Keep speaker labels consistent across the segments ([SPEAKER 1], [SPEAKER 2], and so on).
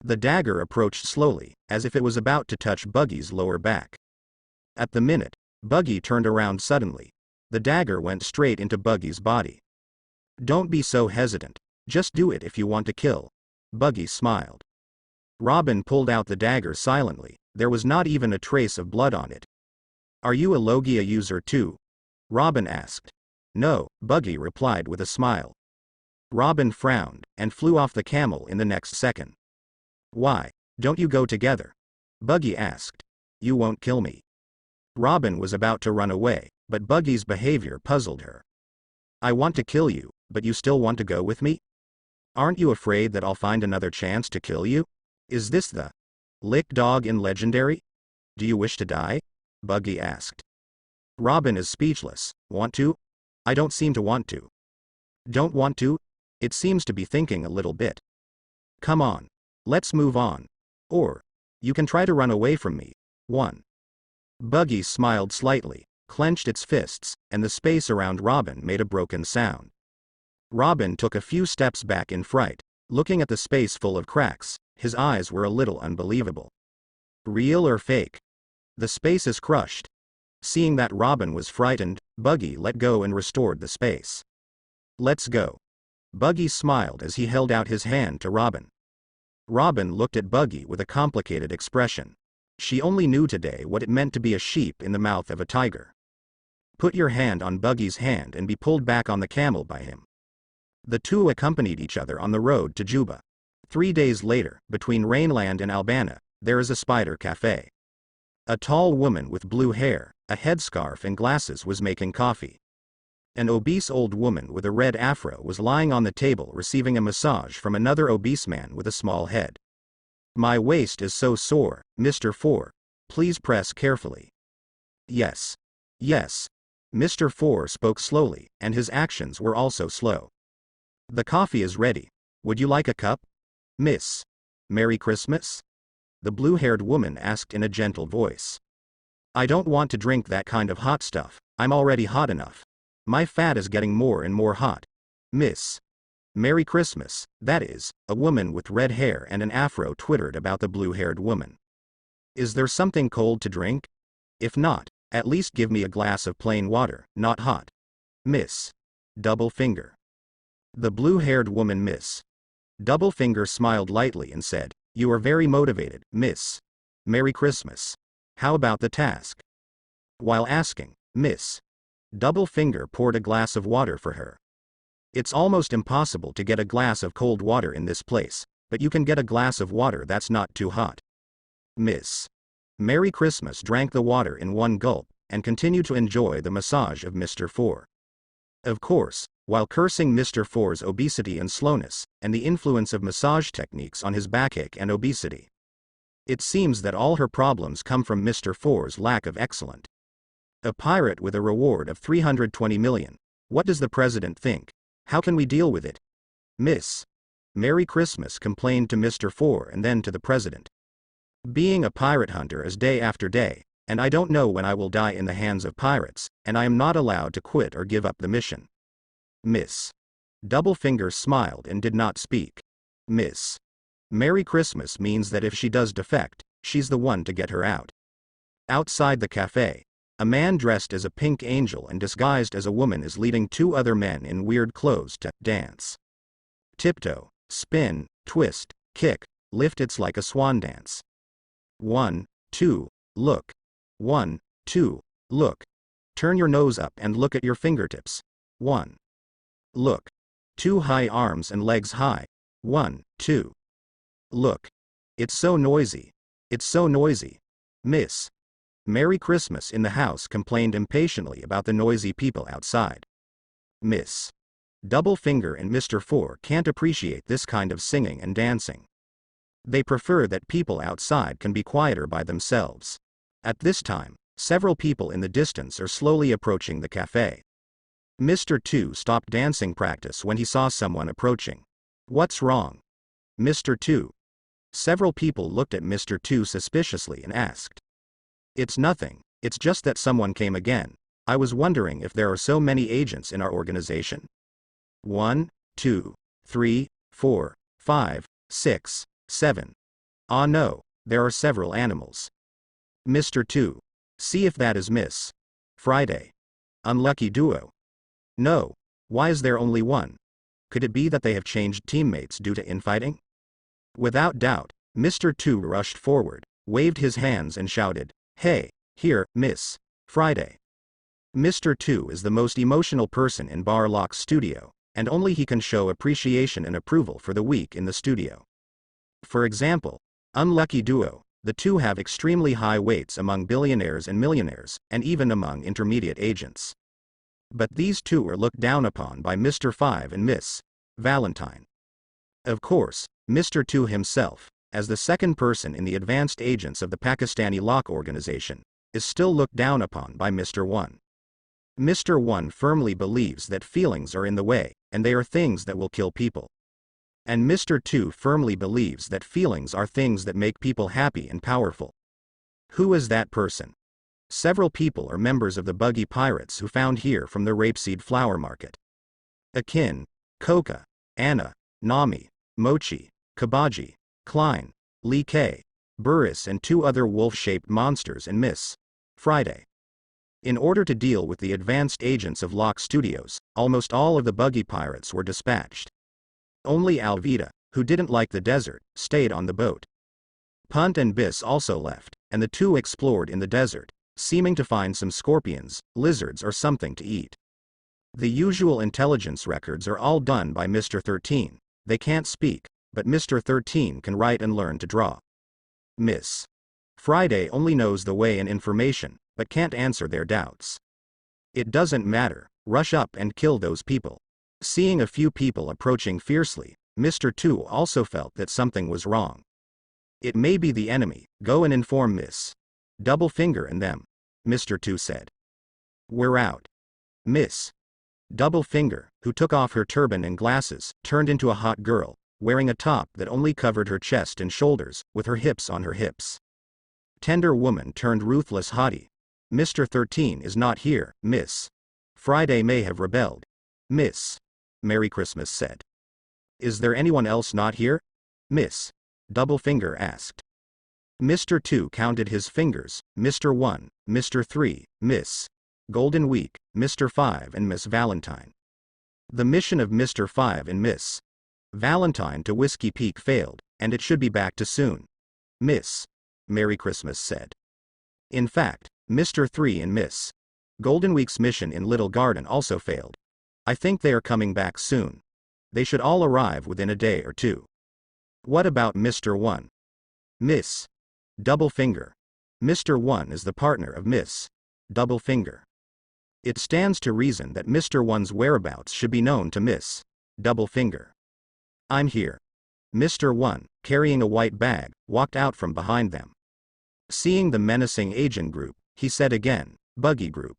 [SPEAKER 1] The dagger approached slowly, as if it was about to touch Buggy's lower back. At the minute, Buggy turned around suddenly. The dagger went straight into Buggy's body. Don't be so hesitant. Just do it if you want to kill. Buggy smiled. Robin pulled out the dagger silently. There was not even a trace of blood on it. Are you a Logia user too? Robin asked. No, Buggy replied with a smile. Robin frowned, and flew off the camel in the next second. Why don't you go together? Buggy asked. You won't kill me. Robin was about to run away, but Buggy's behavior puzzled her. I want to kill you, but you still want to go with me? Aren't you afraid that I'll find another chance to kill you? Is this the lick dog in Legendary? Do you wish to die? Buggy asked. Robin is speechless. Want to? I don't seem to want to. Don't want to? It seems to be thinking a little bit. Come on. Let's move on. Or, you can try to run away from me. 1. Buggy smiled slightly, clenched its fists, and the space around Robin made a broken sound. Robin took a few steps back in fright, looking at the space full of cracks. His eyes were a little unbelievable. Real or fake? The space is crushed. Seeing that Robin was frightened, Buggy let go and restored the space. Let's go. Buggy smiled as he held out his hand to Robin. Robin looked at Buggy with a complicated expression. She only knew today what it meant to be a sheep in the mouth of a tiger. Put your hand on Buggy's hand and be pulled back on the camel by him. The two accompanied each other on the road to Juba. 3 days later, between Rainland and Albana, there is a spider cafe. A tall woman with blue hair, a headscarf and glasses was making coffee. An obese old woman with a red afro was lying on the table receiving a massage from another obese man with a small head. My waist is so sore, Mr. 4. Please press carefully. Yes. Yes. Mr. 4 spoke slowly, and his actions were also slow. The coffee is ready. Would you like a cup? Miss. Merry Christmas? The blue-haired woman asked in a gentle voice. I don't want to drink that kind of hot stuff. I'm already hot enough. My fat is getting more and more hot. Miss. Merry Christmas, that is, a woman with red hair and an afro twittered about the blue-haired woman. Is there something cold to drink? If not, at least give me a glass of plain water, not hot. Miss. Double finger. The blue-haired woman Miss. Double finger smiled lightly and said, You are very motivated, Miss. Merry Christmas. How about the task? While asking, Miss. Double finger poured a glass of water for her. It's almost impossible to get a glass of cold water in this place, but you can get a glass of water that's not too hot. Miss. Merry Christmas drank the water in one gulp, and continued to enjoy the massage of Mr. 4. Of course, while cursing Mr. 4's obesity and slowness, and the influence of massage techniques on his backache and obesity. It seems that all her problems come from Mr. 4's lack of excellence. A pirate with a reward of 320 million. What does the president think? How can we deal with it? Miss. Merry Christmas complained to Mr. 4 and then to the president. Being a pirate hunter is day after day, and I don't know when I will die in the hands of pirates, and I am not allowed to quit or give up the mission. Miss. Doublefinger smiled and did not speak. Miss. Merry Christmas means that if she does defect, she's the one to get her out. Outside the cafe, a man dressed as a pink angel and disguised as a woman is leading 2 other men in weird clothes to dance. Tiptoe, spin, twist, kick, lift. It's like a swan dance. 1, 2, look. 1, 2, look. Turn your nose up and look at your fingertips. 1. Look. 2 high arms and legs high. 1, 2. Look. It's so noisy. It's so noisy. Miss. Merry Christmas in the house complained impatiently about the noisy people outside. Miss. Doublefinger and Mr. 4 can't appreciate this kind of singing and dancing. They prefer that people outside can be quieter by themselves. At this time, several people in the distance are slowly approaching the cafe. Mr. 2 stopped dancing practice when he saw someone approaching. What's wrong? Mr. 2. Several people looked at Mr. 2 suspiciously and asked. It's nothing, it's just that someone came again. I was wondering if there are so many agents in our organization. 1, 2, 3, 4, 5, 6, 7. Ah no, there are several animals. Mr. 2. See if that is Miss Friday. Unlucky duo. No. Why is there only one? Could it be that they have changed teammates due to infighting? Without doubt, Mr. 2 rushed forward, waved his hands and shouted, "Hey, here, Miss Friday." Mr. 2 is the most emotional person in Barlock's studio, and only he can show appreciation and approval for the weak in the studio. For example, unlucky duo, the two have extremely high weights among billionaires and millionaires, and even among intermediate agents. But these two are looked down upon by Mr. 5 and Miss Valentine. Of course, Mr. 2 himself, as the second person in the advanced agents of the Pakistani Lock organization, is still looked down upon by Mr. 1. Mr. 1 firmly believes that feelings are in the way, and they are things that will kill people. And Mr. 2 firmly believes that feelings are things that make people happy and powerful. Who is that person? Several people are members of the Buggy pirates who found here from the rapeseed flower market. Akin, Koka, Anna, Nami, Mochi, Kabaji, Klein, Lee K, Burris and two other wolf-shaped monsters and Miss Friday. In order to deal with the advanced agents of Lock Studios, almost all of the Buggy pirates were dispatched. Only Alvida, who didn't like the desert, stayed on the boat. Punt and Biss also left, and the two explored in the desert, seeming to find some scorpions, lizards or something to eat. The usual intelligence records are all done by Mr. 13, they can't speak, but Mr. 13 can write and learn to draw. Miss Friday only knows the way and information, but can't answer their doubts. It doesn't matter, rush up and kill those people. Seeing a few people approaching fiercely, Mr. 2 also felt that something was wrong. It may be the enemy, go and inform Miss Double Finger and them, Mr. 2 said. We're out. Miss Double Finger, who took off her turban and glasses, turned into a hot girl, wearing a top that only covered her chest and shoulders, with her hips on her hips. Tender woman turned ruthless hottie. Mr. 13 is not here, Miss Friday may have rebelled. Miss Merry Christmas said. Is there anyone else not here? Miss Double Finger asked. Mr. 2 counted his fingers, Mr. 1, Mr. 3, Miss Golden Week, Mr. 5 and Miss Valentine. The mission of Mr. 5 and Miss Valentine to Whiskey Peak failed, and it should be back to soon. Miss Merry Christmas said. In fact, Mr. 3 and Miss Golden Week's mission in Little Garden also failed. I think they are coming back soon. They should all arrive within a day or two. What about Mr. 1? Miss Double Finger. Mr. 1 is the partner of Miss Double Finger. It stands to reason that Mr. 1's whereabouts should be known to Miss Double Finger. I'm here. Mr. 1, carrying a white bag, walked out from behind them. Seeing the menacing agent group, he said again, Buggy group.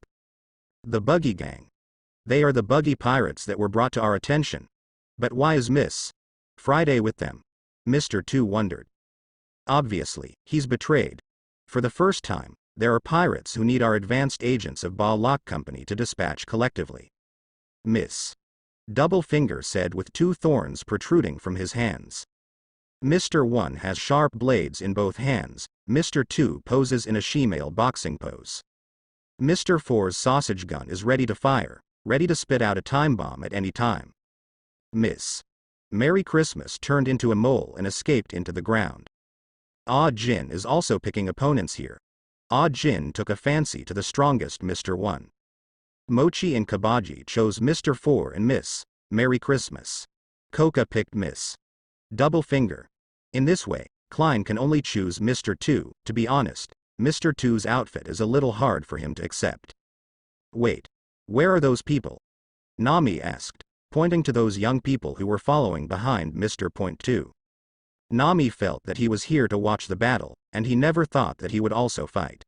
[SPEAKER 1] The Buggy gang. They are the Buggy pirates that were brought to our attention. But why is Miss Friday with them? Mr. 2 wondered. Obviously, he's betrayed. For the first time, there are pirates who need our advanced agents of Ba Lock Company to dispatch collectively. Miss Double Finger said with two thorns protruding from his hands. Mr. 1 has sharp blades in both hands, Mr. 2 poses in a she-male boxing pose. Mr. 4's sausage gun is ready to fire, ready to spit out a time bomb at any time. Miss Merry Christmas turned into a mole and escaped into the ground. Jhin is also picking opponents here. Jhin took a fancy to the strongest Mr. 1. Mochi and Kabaji chose Mr. 4 and Miss Merry Christmas. Koka picked Miss Double Finger. In this way, Klein can only choose Mr. 2, to be honest, Mr. 2's outfit is a little hard for him to accept. Wait. Where are those people? Nami asked, pointing to those young people who were following behind Mr. 2. Nami felt that he was here to watch the battle, and he never thought that he would also fight.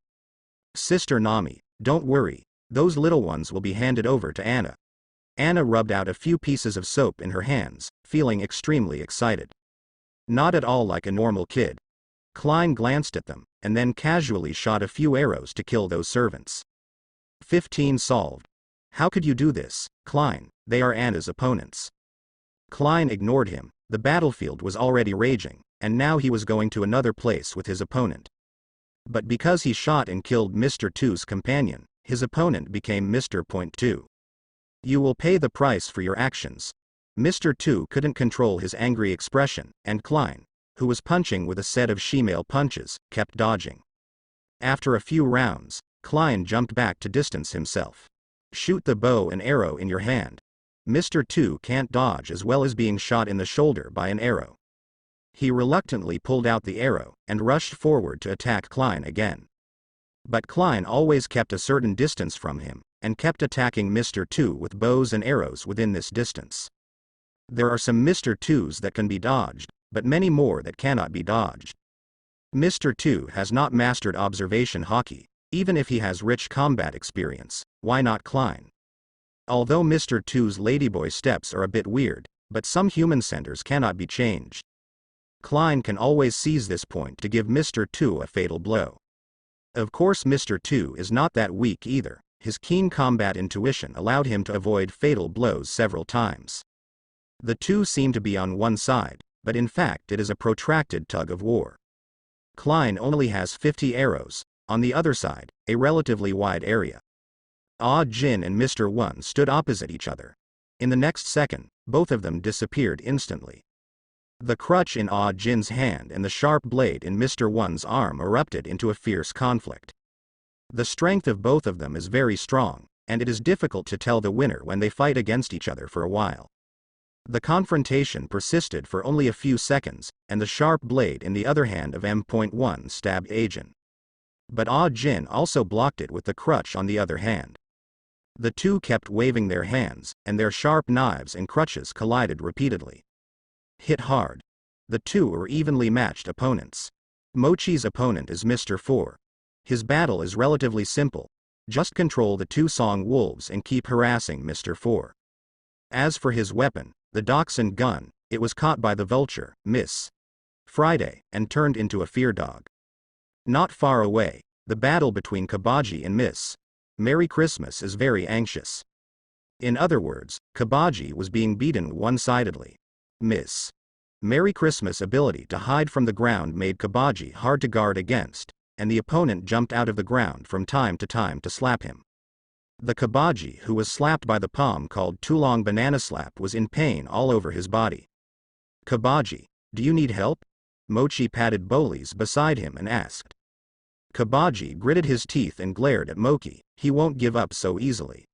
[SPEAKER 1] Sister Nami, don't worry, those little ones will be handed over to Anna. Anna rubbed out a few pieces of soap in her hands, feeling extremely excited. Not at all like a normal kid. Klein glanced at them, and then casually shot a few arrows to kill those servants. 15 solved. How could you do this, Klein? They are Anna's opponents. Klein ignored him. The battlefield was already raging, and now he was going to another place with his opponent. But because he shot and killed Mr. 2's companion, his opponent became Mr. Point 2. You will pay the price for your actions. Mr. 2 couldn't control his angry expression, and Klein, who was punching with a set of shemale punches, kept dodging. After a few rounds, Klein jumped back to distance himself. Shoot the bow and arrow in your hand. Mr. 2 can't dodge as well as being shot in the shoulder by an arrow. He reluctantly pulled out the arrow, and rushed forward to attack Klein again. But Klein always kept a certain distance from him, and kept attacking Mr. 2 with bows and arrows within this distance. There are some Mr. 2s that can be dodged, but many more that cannot be dodged. Mr. 2 has not mastered observation hockey, even if he has rich combat experience. Why not Klein? Although Mr. 2's ladyboy steps are a bit weird, but some human centers cannot be changed. Klein can always seize this point to give Mr. 2 a fatal blow. Of course Mr. 2 is not that weak either. His keen combat intuition allowed him to avoid fatal blows several times. The two seem to be on one side, but in fact it is a protracted tug of war. Klein only has 50 arrows, on the other side, a relatively wide area. Jhin and Mr. 1 stood opposite each other. In the next second, both of them disappeared instantly. The crutch in Jin's hand and the sharp blade in Mr. 1's arm erupted into a fierce conflict. The strength of both of them is very strong, and it is difficult to tell the winner when they fight against each other for a while. The confrontation persisted for only a few seconds, and the sharp blade in the other hand of M.1 stabbed Jhin. But Jhin also blocked it with the crutch on the other hand. The two kept waving their hands, and their sharp knives and crutches collided repeatedly. Hit hard. The two are evenly matched opponents. Mochi's opponent is Mr. 4. His battle is relatively simple. Just control the two Song Wolves and keep harassing Mr. 4. As for his weapon, the Dachshund gun, it was caught by the vulture, Miss Friday, and turned into a fear dog. Not far away, the battle between Kabaji and Miss Merry Christmas is very anxious. In other words, Kabaji was being beaten one-sidedly. Miss Merry Christmas' ability to hide from the ground made Kabaji hard to guard against, and the opponent jumped out of the ground from time to slap him. The Kabaji who was slapped by the palm called Tulong Banana Slap was in pain all over his body. Kabaji, do you need help? Mochi patted Boli's beside him and asked. Kabaji gritted his teeth and glared at Mochi. He won't give up so easily.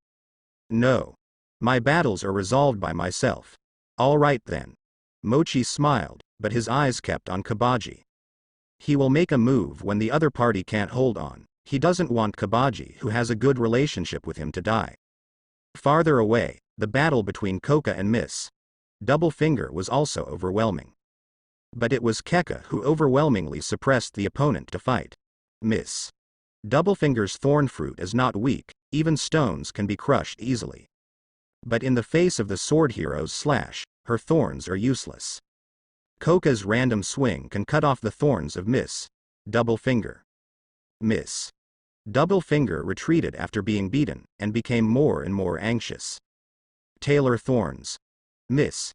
[SPEAKER 1] No. My battles are resolved by myself. All right then. Mochi smiled, but his eyes kept on Kabaji. He will make a move when the other party can't hold on. He doesn't want Kabaji, who has a good relationship with him, to die. Farther away, the battle between Koka and Miss Double Finger was also overwhelming. But it was Keka who overwhelmingly suppressed the opponent to fight. Miss Double Finger's thorn fruit is not weak, even stones can be crushed easily. But in the face of the sword hero's slash, her thorns are useless. Koka's random swing can cut off the thorns of Miss Double Finger. Miss Double Finger retreated after being beaten, and became more and more anxious. Tailor thorns. Miss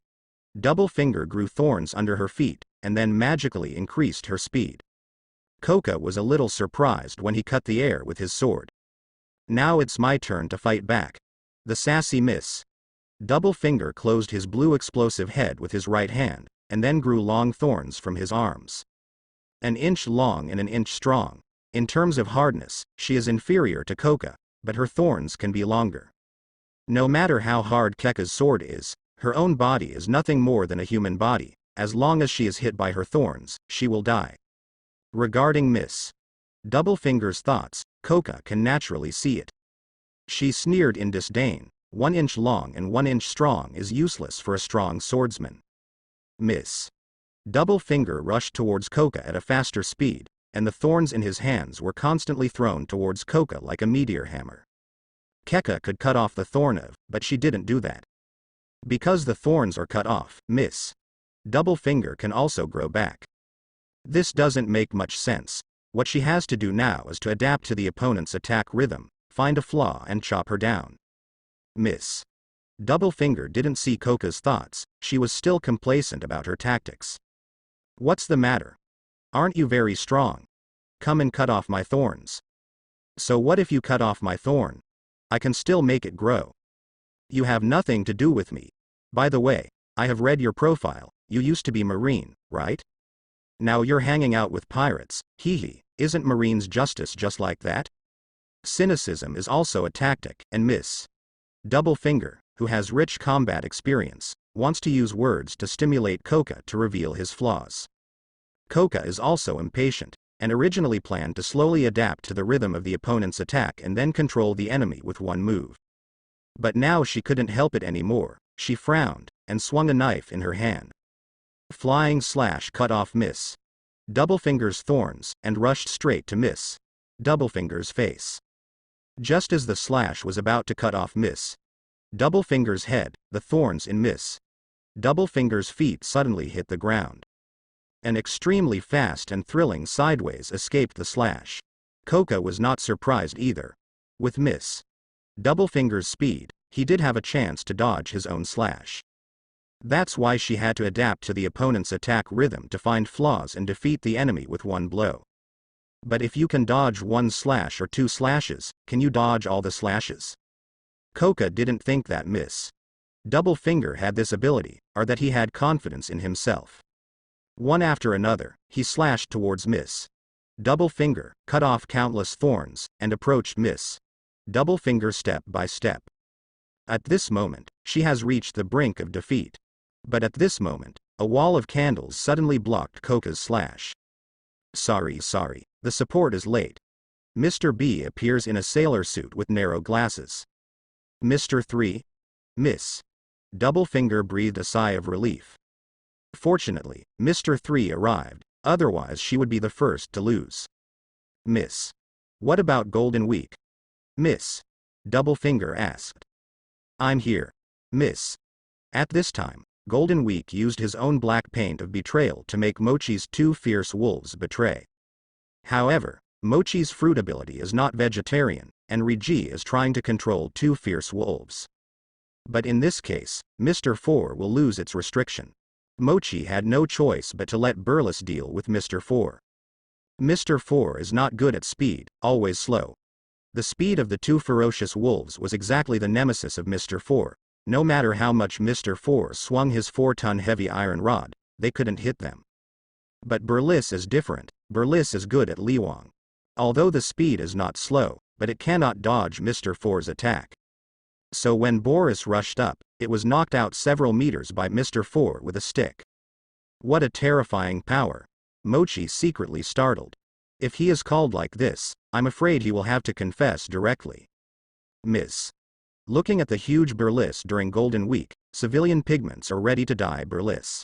[SPEAKER 1] Double Finger grew thorns under her feet, and then magically increased her speed. Koka was a little surprised when he cut the air with his sword. Now it's my turn to fight back. The sassy Miss Double Finger closed his blue explosive head with his right hand, and then grew long thorns from his arms. An inch long and an inch strong. In terms of hardness, she is inferior to Koka, but her thorns can be longer. No matter how hard Keka's sword is, her own body is nothing more than a human body. As long as she is hit by her thorns, she will die. Regarding Miss Double Finger's thoughts, Koka can naturally see it. She sneered in disdain. 1 inch long and 1 inch strong is useless for a strong swordsman. Miss Double Finger rushed towards Koka at a faster speed, and the thorns in his hands were constantly thrown towards Koka like a meteor hammer. Keka could cut off the thorn but she didn't do that. Because the thorns are cut off, Miss Double Finger can also grow back. This doesn't make much sense. What she has to do now is to adapt to the opponent's attack rhythm, find a flaw and chop her down. Miss Double Finger didn't see Koka's thoughts. She was still complacent about her tactics. What's the matter? Aren't you very strong? Come and cut off my thorns. So what if you cut off my thorn? I can still make it grow. You have nothing to do with me. By the way, I have read your profile, you used to be Marine, right? Now you're hanging out with pirates, hee. Isn't Marines justice just like that? Cynicism is also a tactic, and Miss Double Finger, who has rich combat experience, wants to use words to stimulate Koka to reveal his flaws. Koka is also impatient, and originally planned to slowly adapt to the rhythm of the opponent's attack and then control the enemy with one move. But now she couldn't help it anymore, she frowned, and swung a knife in her hand. Flying slash cut off Miss Double Finger's thorns, and rushed straight to Miss Double Finger's face. Just as the slash was about to cut off Miss Double Finger's head, the thorns in Miss Double Finger's feet suddenly hit the ground. An extremely fast and thrilling sideways escaped the slash. Koka was not surprised either. With Miss Double Finger's speed, he did have a chance to dodge his own slash. That's why she had to adapt to the opponent's attack rhythm to find flaws and defeat the enemy with one blow. But if you can dodge one slash or two slashes, can you dodge all the slashes? Koka didn't think that Miss Double Finger had this ability, or that he had confidence in himself. One after another, he slashed towards Miss Double Finger, cut off countless thorns, and approached Miss Double Finger step by step. At this moment, she has reached the brink of defeat. But at this moment, a wall of candles suddenly blocked Koka's slash. Sorry, the support is late. Mr. B appears in a sailor suit with narrow glasses. Mr. 3? Miss Double Finger breathed a sigh of relief. Fortunately, Mr. 3 arrived, otherwise she would be the first to lose. Miss, what about Golden Week? Miss Double Finger asked. I'm here, Miss. At this time, Golden Week used his own black paint of betrayal to make Mochi's two fierce wolves betray. However, Mochi's fruit ability is not vegetarian, and Riji is trying to control two fierce wolves. But in this case, Mr. 4 will lose its restriction. Mochi had no choice but to let Burles deal with Mr. 4. Mr. 4 is not good at speed, always slow. The speed of the two ferocious wolves was exactly the nemesis of Mr. 4. No matter how much Mr. 4 swung his 4-ton heavy iron rod, they couldn't hit them. But Burles is different. Burles is good at Liwang. Although the speed is not slow, but it cannot dodge Mr. 4's attack. So when Boris rushed up, it was knocked out several meters by Mr. 4 with a stick. What a terrifying power. Mochi secretly startled. If he is called like this, I'm afraid he will have to confess directly. Miss. Looking at the huge Burles during Golden Week, civilian pigments are ready to dye Burles.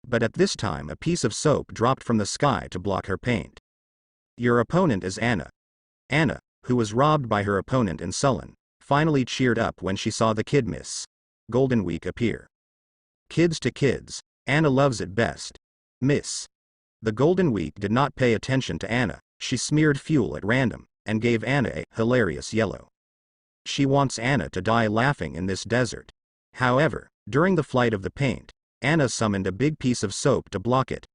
[SPEAKER 1] But at this time a piece of soap dropped from the sky to block her paint. Your opponent is Anna. Anna, who was robbed by her opponent and sullen, finally cheered up when she saw the kid Miss Golden Week appear. Kids to kids, Anna loves it best. Miss The Golden Week did not pay attention to Anna, she smeared fuel at random, and gave Anna a hilarious yellow. She wants Anna to die laughing in this desert. However, during the flight of the paint, Anna summoned a big piece of soap to block it.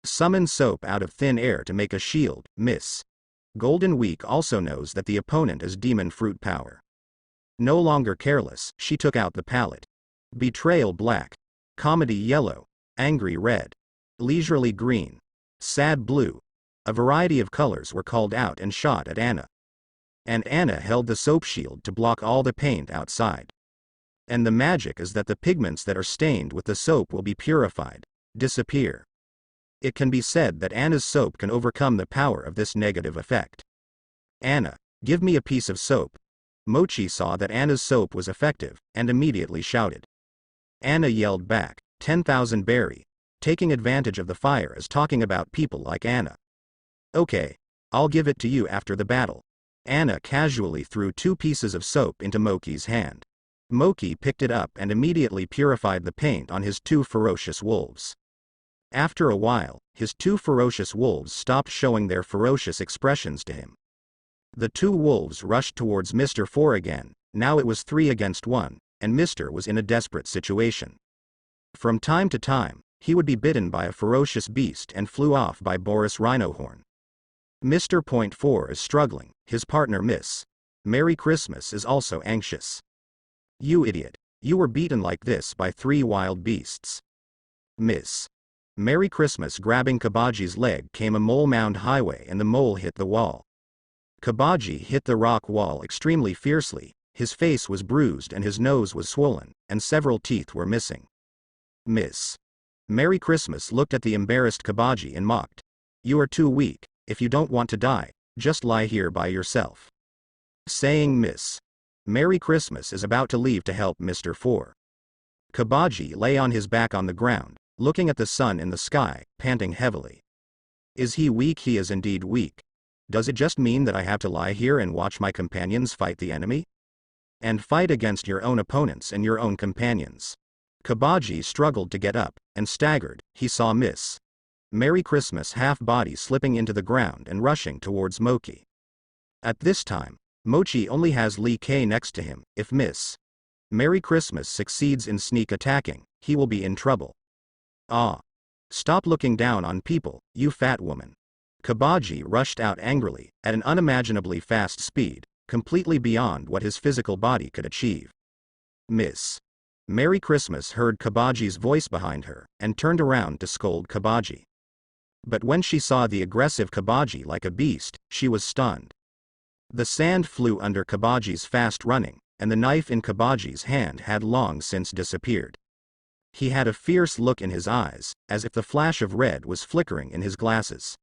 [SPEAKER 1] Summon soap out of thin air to make a shield, Miss Golden Week also knows that the opponent is demon fruit power. No longer careless, she took out the palette. Betrayal black, comedy yellow, angry red, leisurely green, sad blue. A variety of colors were called out and shot at Anna. And Anna held the soap shield to block all the paint outside. And the magic is that the pigments that are stained with the soap will be purified, disappear. It can be said that Anna's soap can overcome the power of this negative effect. Anna, give me a piece of soap. Mochi saw that Anna's soap was effective, and immediately shouted. Anna yelled back, 10,000 berry. Taking advantage of the fire is talking about people like Anna. Okay, I'll give it to you after the battle. Anna casually threw 2 pieces of soap into Moki's hand. Moki picked it up and immediately purified the paint on his 2 ferocious wolves. After a while, his 2 ferocious wolves stopped showing their ferocious expressions to him. The 2 wolves rushed towards Mr. 4 again, now it was 3 against 1, and Mr. was in a desperate situation. From time to time, he would be bitten by a ferocious beast and flew off by Boris Rhinohorn. Mr. Point 4 is struggling, his partner Miss Merry Christmas is also anxious. You idiot, you were beaten like this by 3 wild beasts. Miss Merry Christmas grabbing Kabaji's leg came a mole mound highway and the mole hit the wall. Kabaji hit the rock wall extremely fiercely, his face was bruised and his nose was swollen, and several teeth were missing. Miss Merry Christmas looked at the embarrassed Kabaji and mocked. You are too weak, if you don't want to die, just lie here by yourself. Saying Miss Merry Christmas is about to leave to help Mr. 4. Kabaji lay on his back on the ground, looking at the sun in the sky, panting heavily. Is he weak? He is indeed weak. Does it just mean that I have to lie here and watch my companions fight the enemy? And fight against your own opponents and your own companions. Kabaji struggled to get up, and staggered. He saw Miss Merry Christmas half-body slipping into the ground and rushing towards Moki. At this time, Mochi only has Lee K next to him. If Miss Merry Christmas succeeds in sneak attacking, he will be in trouble. Ah! Stop looking down on people, you fat woman. Kabaji rushed out angrily, at an unimaginably fast speed, completely beyond what his physical body could achieve. Miss Merry Christmas heard Kabaji's voice behind her, and turned around to scold Kabaji. But when she saw the aggressive Kabaji like a beast, she was stunned. The sand flew under Kabaji's fast running, and the knife in Kabaji's hand had long since disappeared. He had a fierce look in his eyes, as if the flash of red was flickering in his glasses.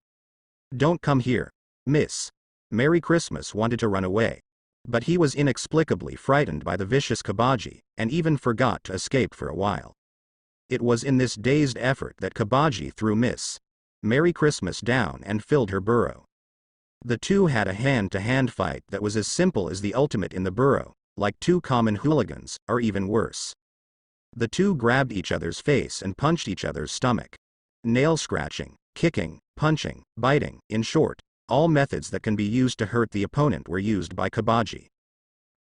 [SPEAKER 1] Don't come here. Miss Merry Christmas wanted to run away. But he was inexplicably frightened by the vicious Kabaji, and even forgot to escape for a while. It was in this dazed effort that Kabaji threw Miss Merry Christmas down and filled her burrow. The two had a hand-to-hand fight that was as simple as the ultimate in the burrow, like two common hooligans, or even worse. The two grabbed each other's face and punched each other's stomach. Nail-scratching, kicking, punching, biting, in short, all methods that can be used to hurt the opponent were used by Kabaji.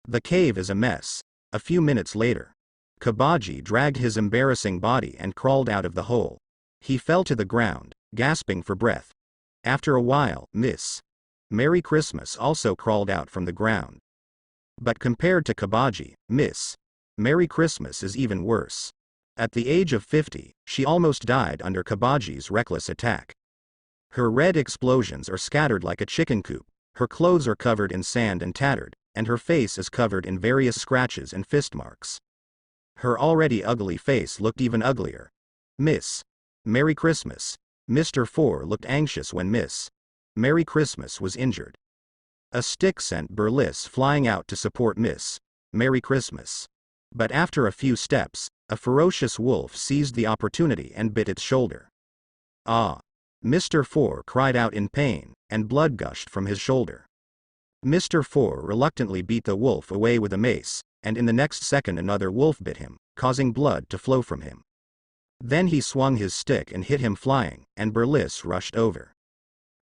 [SPEAKER 1] The cave is a mess. A few minutes later, Kabaji dragged his embarrassing body and crawled out of the hole. He fell to the ground, gasping for breath. After a while, Miss Merry Christmas also crawled out from the ground. But compared to Kabaji, Miss Merry Christmas is even worse. At the age of 50, she almost died under Kabaji's reckless attack. Her red explosions are scattered like a chicken coop, her clothes are covered in sand and tattered, and her face is covered in various scratches and fist marks. Her already ugly face looked even uglier. Miss Merry Christmas. Mr. 4 looked anxious when Miss Merry Christmas was injured. A stick sent Burlis flying out to support Miss Merry Christmas. But after a few steps, a ferocious wolf seized the opportunity and bit its shoulder. Ah! Mr. 4 cried out in pain, and blood gushed from his shoulder. Mr. 4 reluctantly beat the wolf away with a mace, and in the next second another wolf bit him, causing blood to flow from him. Then he swung his stick and hit him flying, and Burlis rushed over.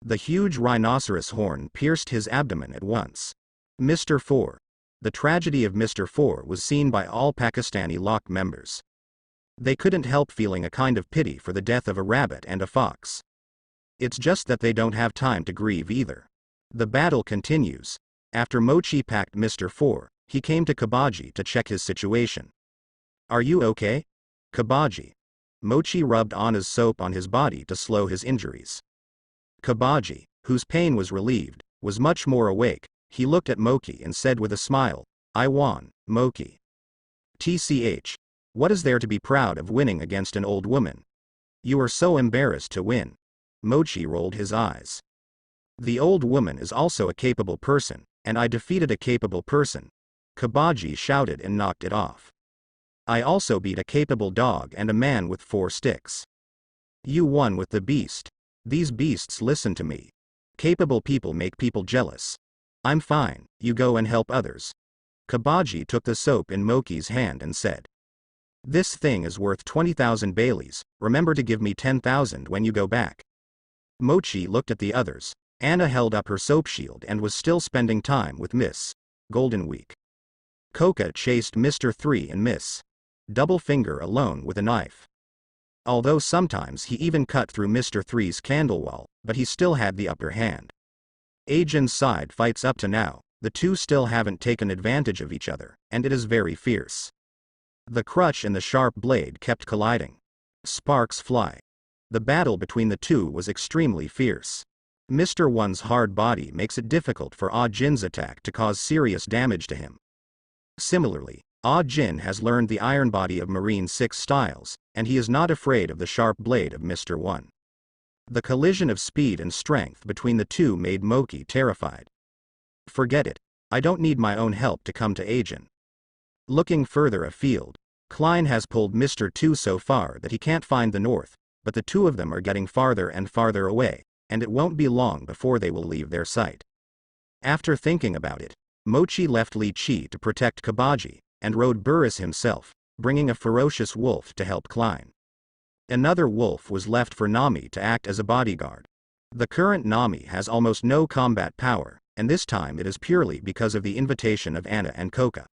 [SPEAKER 1] The huge rhinoceros horn pierced his abdomen at once. Mr. 4. The tragedy of Mr. 4 was seen by all Pakistani LOC members. They couldn't help feeling a kind of pity for the death of a rabbit and a fox. It's just that they don't have time to grieve either. The battle continues. After Mochi packed Mr. 4, he came to Kabaji to check his situation. Are you okay? Kabaji. Mochi rubbed Anna's soap on his body to slow his injuries. Kabaji, whose pain was relieved, was much more awake. He looked at Moki and said with a smile, I won, Moki. TCH. What is there to be proud of winning against an old woman? You are so embarrassed to win. Mochi rolled his eyes. The old woman is also a capable person, and I defeated a capable person. Kabaji shouted and knocked it off. I also beat a capable dog and a man with 4 sticks. You won with the beast. These beasts listen to me. Capable people make people jealous. I'm fine, you go and help others. Kabaji took the soap in Moki's hand and said. This thing is worth 20,000 Baileys, remember to give me 10,000 when you go back. Mochi looked at the others. Anna held up her soap shield and was still spending time with Miss Golden Week. Coca chased Mr. 3 and Miss Double Finger alone with a knife. Although sometimes he even cut through Mr. Three's candle wall, but he still had the upper hand. Jhin's side fights up to now, the two still haven't taken advantage of each other, and it is very fierce. The crutch and the sharp blade kept colliding. Sparks fly. The battle between the two was extremely fierce. Mr. One's hard body makes it difficult for Jhin's attack to cause serious damage to him. Similarly, Jhin has learned the iron body of Marine 6 styles, and he is not afraid of the sharp blade of Mr. One. The collision of speed and strength between the two made Moki terrified. Forget it. I don't need my own help to come to Jhin. Looking further afield, Klein has pulled Mr. Two so far that he can't find the north, but the two of them are getting farther and farther away, and it won't be long before they will leave their sight. After thinking about it, Mochi left Li Chi to protect Kabaji, and rode Burris himself, bringing a ferocious wolf to help Klein. Another wolf was left for Nami to act as a bodyguard. The current Nami has almost no combat power, and this time it is purely because of the invitation of Anna and Koka.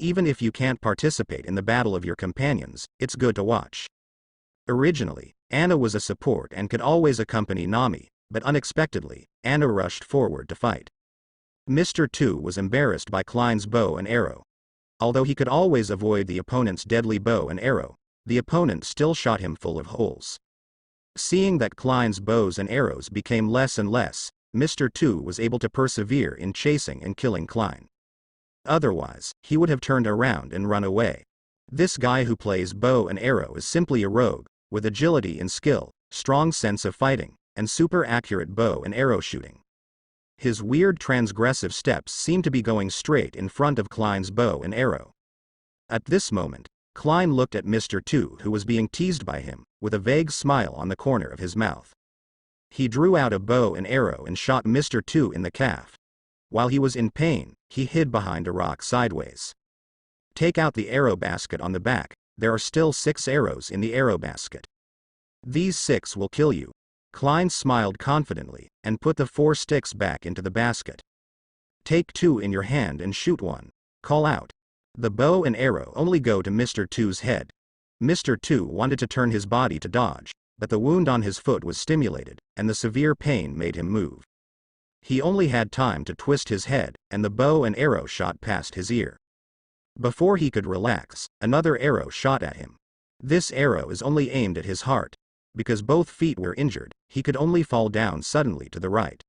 [SPEAKER 1] Even if you can't participate in the battle of your companions, it's good to watch. Originally, Anna was a support and could always accompany Nami, but unexpectedly, Anna rushed forward to fight. Mr. Two was embarrassed by Klein's bow and arrow. Although he could always avoid the opponent's deadly bow and arrow, the opponent still shot him full of holes. Seeing that Klein's bows and arrows became less and less, Mr. Two was able to persevere in chasing and killing Klein. Otherwise, he would have turned around and run away. This guy who plays bow and arrow is simply a rogue, with agility and skill, strong sense of fighting, and super accurate bow and arrow shooting. His weird transgressive steps seem to be going straight in front of Klein's bow and arrow. At this moment, Klein looked at Mr. Two, who was being teased by him, with a vague smile on the corner of his mouth. He drew out a bow and arrow and shot Mr. Two in the calf. While he was in pain, he hid behind a rock sideways. Take out the arrow basket on the back. There are still 6 arrows in the arrow basket. These 6 will kill you. Klein smiled confidently, and put the 4 sticks back into the basket. Take 2 in your hand and shoot one. Call out. The bow and arrow only go to Mr. Two's head. Mr. Two wanted to turn his body to dodge, but the wound on his foot was stimulated, and the severe pain made him move. He only had time to twist his head, and the bow and arrow shot past his ear. Before he could relax, another arrow shot at him. This arrow is only aimed at his heart. Because both feet were injured, he could only fall down suddenly to the right.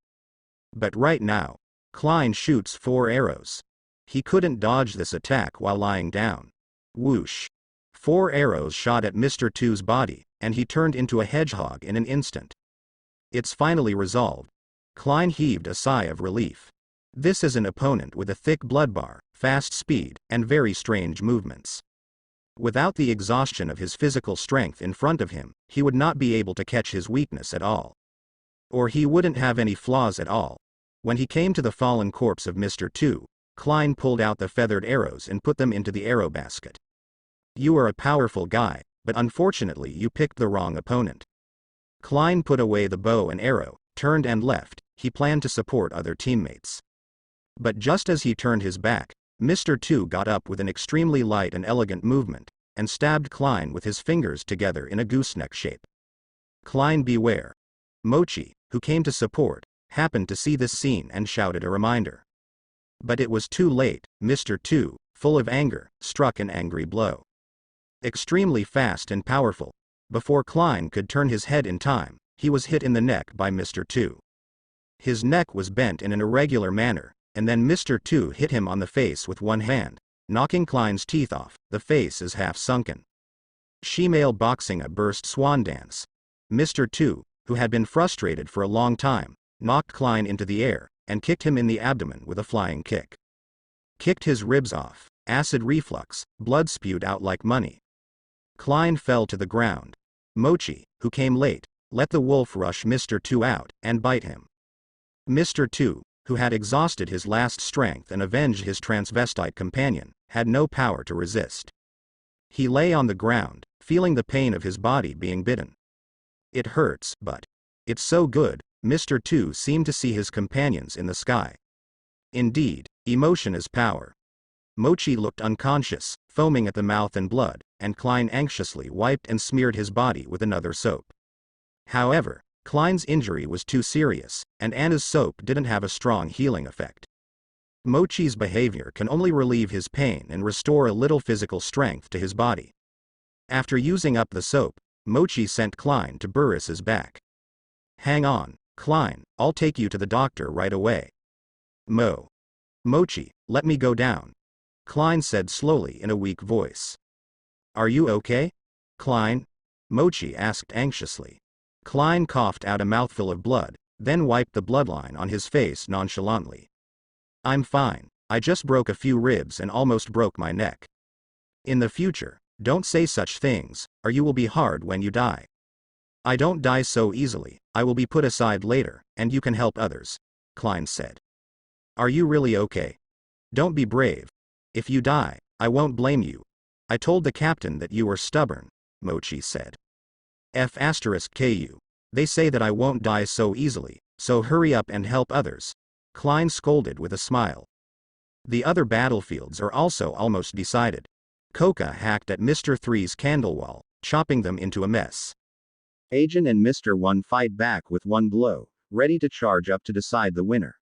[SPEAKER 1] But right now, Klein shoots 4 arrows. He couldn't dodge this attack while lying down. Whoosh! 4 arrows shot at Mr. Two's body, and he turned into a hedgehog in an instant. It's finally resolved. Klein heaved a sigh of relief. This is an opponent with a thick blood bar, fast speed, and very strange movements. Without the exhaustion of his physical strength in front of him, he would not be able to catch his weakness at all. Or he wouldn't have any flaws at all. When he came to the fallen corpse of Mr. Two, Klein pulled out the feathered arrows and put them into the arrow basket. You are a powerful guy, but unfortunately you picked the wrong opponent. Klein put away the bow and arrow, turned and left. He planned to support other teammates. But just as he turned his back, Mr. Two got up with an extremely light and elegant movement, and stabbed Klein with his fingers together in a gooseneck shape. Klein, beware. Mochi, who came to support, happened to see this scene and shouted a reminder. But it was too late. Mr. Two, full of anger, struck an angry blow. Extremely fast and powerful. Before Klein could turn his head in time, he was hit in the neck by Mr. Two. His neck was bent in an irregular manner, and then Mr. Two hit him on the face with one hand, knocking Klein's teeth off. The face is half sunken. Shemale boxing a burst swan dance. Mr. Two, who had been frustrated for a long time, knocked Klein into the air, and kicked him in the abdomen with a flying kick. Kicked his ribs off, acid reflux, blood spewed out like money. Klein fell to the ground. Mochi, who came late, let the wolf rush Mr. Two out, and bite him. Mr. Two, who had exhausted his last strength and avenged his transvestite companion, had no power to resist. He lay on the ground, feeling the pain of his body being bitten. It hurts, but it's so good. Mr. Two seemed to see his companions in the sky. Indeed, emotion is power. Mochi looked unconscious, foaming at the mouth and blood, and Klein anxiously wiped and smeared his body with another soap. However, Klein's injury was too serious, and Anna's soap didn't have a strong healing effect. Mochi's behavior can only relieve his pain and restore a little physical strength to his body. After using up the soap, Mochi sent Klein to Burris's back. "Hang on, Klein, I'll take you to the doctor right away." Mochi, let me go down," Klein said slowly in a weak voice. "Are you okay, Klein?" Mochi asked anxiously. Klein coughed out a mouthful of blood, then wiped the bloodline on his face nonchalantly. "I'm fine, I just broke a few ribs and almost broke my neck. In the future, don't say such things, or you will be hard when you die." "I don't die so easily, I will be put aside later, and you can help others," Klein said. "Are you really okay? Don't be brave. If you die, I won't blame you. I told the captain that you were stubborn," Mochi said. "Ku. They say that I won't die so easily, so hurry up and help others," Klein scolded with a smile. The other battlefields are also almost decided. Koka hacked at Mr. 3's candle wall, chopping them into a mess. Agent and Mr. 1 fight back with one blow, ready to charge up to decide the winner.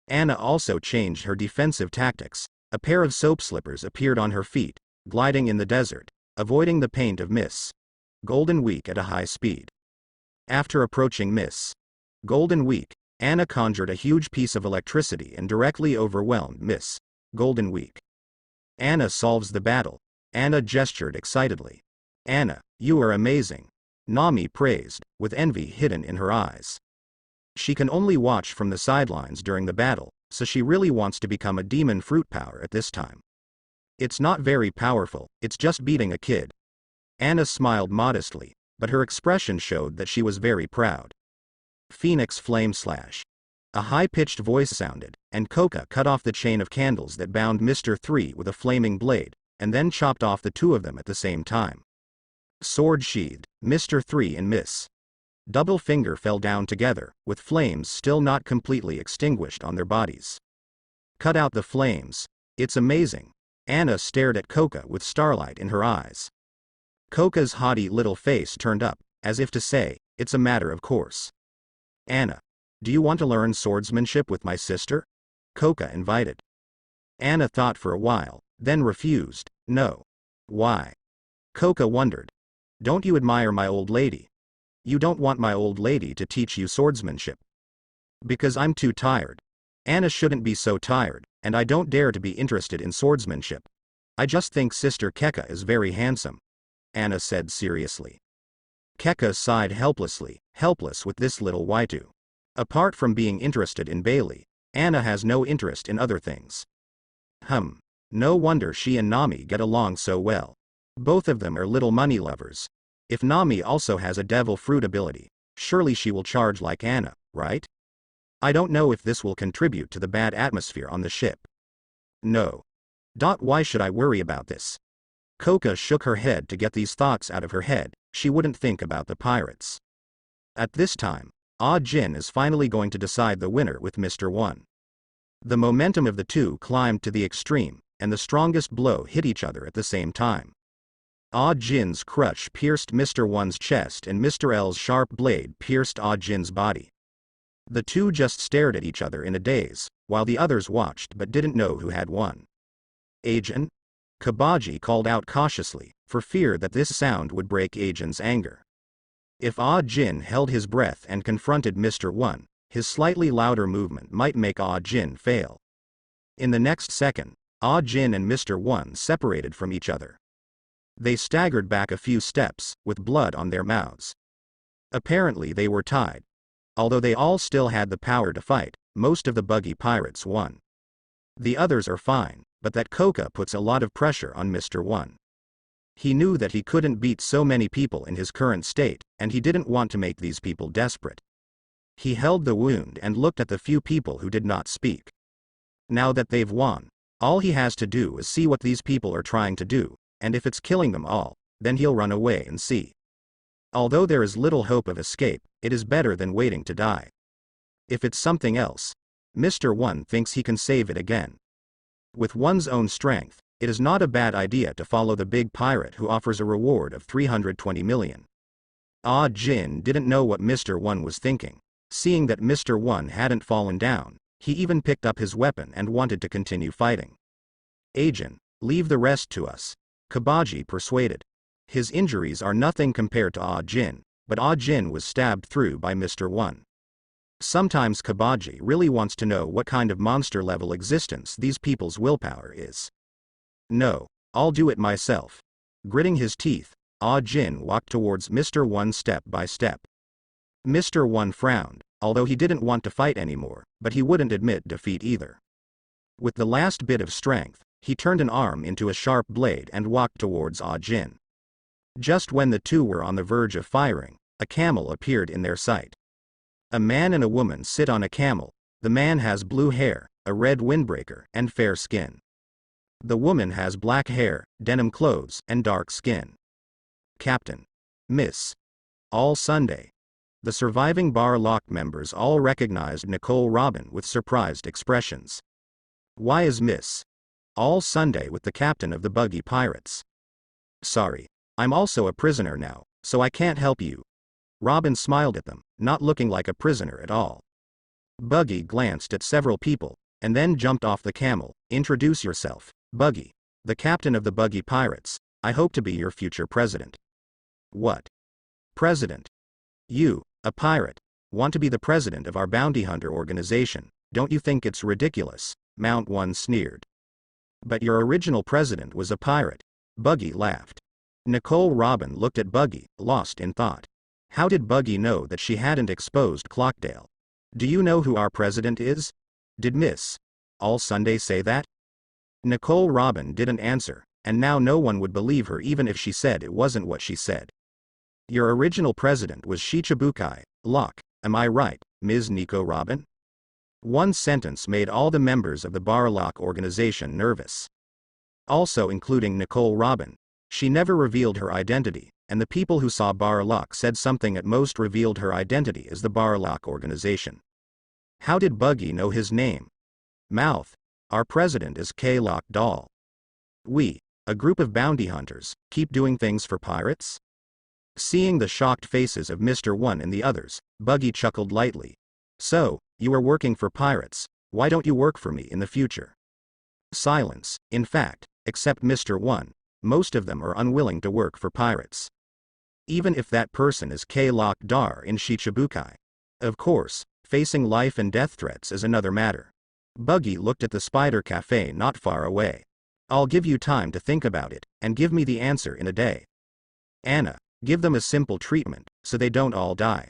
[SPEAKER 1] Anna also changed her defensive tactics. A pair of soap slippers appeared on her feet, gliding in the desert, avoiding the paint of Miss Golden Week at a high speed. After approaching Miss Golden Week, Anna conjured a huge piece of electricity and directly overwhelmed Miss Golden Week. "Anna solves the battle," Anna gestured excitedly. "Anna, you are amazing," Nami praised, with envy hidden in her eyes. She can only watch from the sidelines during the battle, so she really wants to become a demon fruit power at this time. "It's not very powerful, it's just beating a kid." Anna smiled modestly, but her expression showed that she was very proud. Phoenix Flame Slash. A high-pitched voice sounded, and Koka cut off the chain of candles that bound Mr. 3 with a flaming blade, and then chopped off the two of them at the same time. Sword sheathed, Mr. 3 and Miss Double Finger fell down together, with flames still not completely extinguished on their bodies. "Cut out the flames. It's amazing." Anna stared at Koka with starlight in her eyes. Koka's haughty little face turned up, as if to say, "It's a matter of course." "Anna, do you want to learn swordsmanship with my sister?" Koka invited. Anna thought for a while, then refused. "No." "Why?" Koka wondered. "Don't you admire my old lady?" "You don't want my old lady to teach you swordsmanship?" "Because I'm too tired." "Anna shouldn't be so tired, and I don't dare to be interested in swordsmanship. I just think Sister Keka is very handsome," Anna said seriously. Keka sighed helplessly, helpless with this little Waitu. Apart from being interested in Bailey, Anna has no interest in other things. No wonder she and Nami get along so well. Both of them are little money lovers. If Nami also has a devil fruit ability, surely she will charge like Anna, right? I don't know if this will contribute to the bad atmosphere on the ship. No. Why should I worry about this? Koka shook her head to get these thoughts out of her head. She wouldn't think about the pirates. At this time, Jhin is finally going to decide the winner with Mr. 1. The momentum of the two climbed to the extreme, and the strongest blow hit each other at the same time. Jhin's crutch pierced Mr. 1's chest and Mr. L's sharp blade pierced Jhin's body. The two just stared at each other in a daze, while the others watched but didn't know who had won. "Ajin?" Kabaji called out cautiously, for fear that this sound would break Ajin's anger. If Jhin held his breath and confronted Mr. 1, his slightly louder movement might make Jhin fail. In the next second, Jhin and Mr. 1 separated from each other. They staggered back a few steps, with blood on their mouths. Apparently they were tied. Although they all still had the power to fight, most of the Buggy pirates won. The others are fine, but that Koka puts a lot of pressure on Mr. 1. He knew that he couldn't beat so many people in his current state, and he didn't want to make these people desperate. He held the wound and looked at the few people who did not speak. Now that they've won, all he has to do is see what these people are trying to do, and if it's killing them all, then he'll run away and see. Although there is little hope of escape, it is better than waiting to die. If it's something else, Mr. 1 thinks he can save it again. With one's own strength, it is not a bad idea to follow the big pirate who offers a reward of 320 million. Jhin didn't know what Mr. One was thinking. Seeing that Mr. One hadn't fallen down, he even picked up his weapon and wanted to continue fighting. Agent, leave the rest to us, Kabaji persuaded. His injuries are nothing compared to Jhin, but Jhin was stabbed through by Mr. One. Sometimes Kabaji really wants to know what kind of monster-level existence these people's willpower is. No, I'll do it myself. Gritting his teeth, Jhin walked towards Mr. One step by step. Mr. One frowned, although he didn't want to fight anymore, but he wouldn't admit defeat either. With the last bit of strength, he turned an arm into a sharp blade and walked towards Jhin. Just when the two were on the verge of firing, a camel appeared in their sight. A man and a woman sit on a camel. The man has blue hair, a red windbreaker, and fair skin. The woman has black hair, denim clothes, and dark skin. Captain. Miss. All Sunday. The surviving Bar Lock members all recognized Nicole Robin with surprised expressions. Why is Miss All Sunday with the captain of the Buggy Pirates? Sorry, I'm also a prisoner now, so I can't help you. Robin smiled at them, not looking like a prisoner at all. Buggy glanced at several people, and then jumped off the camel. Introduce yourself, Buggy. The captain of the Buggy Pirates. I hope to be your future president. What? President? You, a pirate, want to be the president of our bounty hunter organization? Don't you think it's ridiculous? Mount One sneered. But your original president was a pirate. Buggy laughed. Nicole Robin looked at Buggy, lost in thought. How did Buggy know that she hadn't exposed Clockdale? Do you know who our president is? Did Miss All Sunday say that? Nicole Robin didn't answer, and now no one would believe her even if she said it wasn't what she said. Your original president was Shicibukai, Locke, am I right, Ms. Nico Robin? One sentence made all the members of the Barlock organization nervous. Also including Nicole Robin. She never revealed her identity, and the people who saw Barlock said something at most revealed her identity as the Barlock organization. How did Buggy know his name? Mouth. Our president is K-Lock Doll. We, a group of bounty hunters, keep doing things for pirates? Seeing the shocked faces of Mr. One and the others, Buggy chuckled lightly. So, you are working for pirates, why don't you work for me in the future? Silence. In fact, except Mr. One, most of them are unwilling to work for pirates. Even if that person is K-Lock Dar in Shicibukai. Of course, facing life and death threats is another matter. Buggy looked at the spider cafe not far away. I'll give you time to think about it, and give me the answer in a day. Anna, give them a simple treatment, so they don't all die.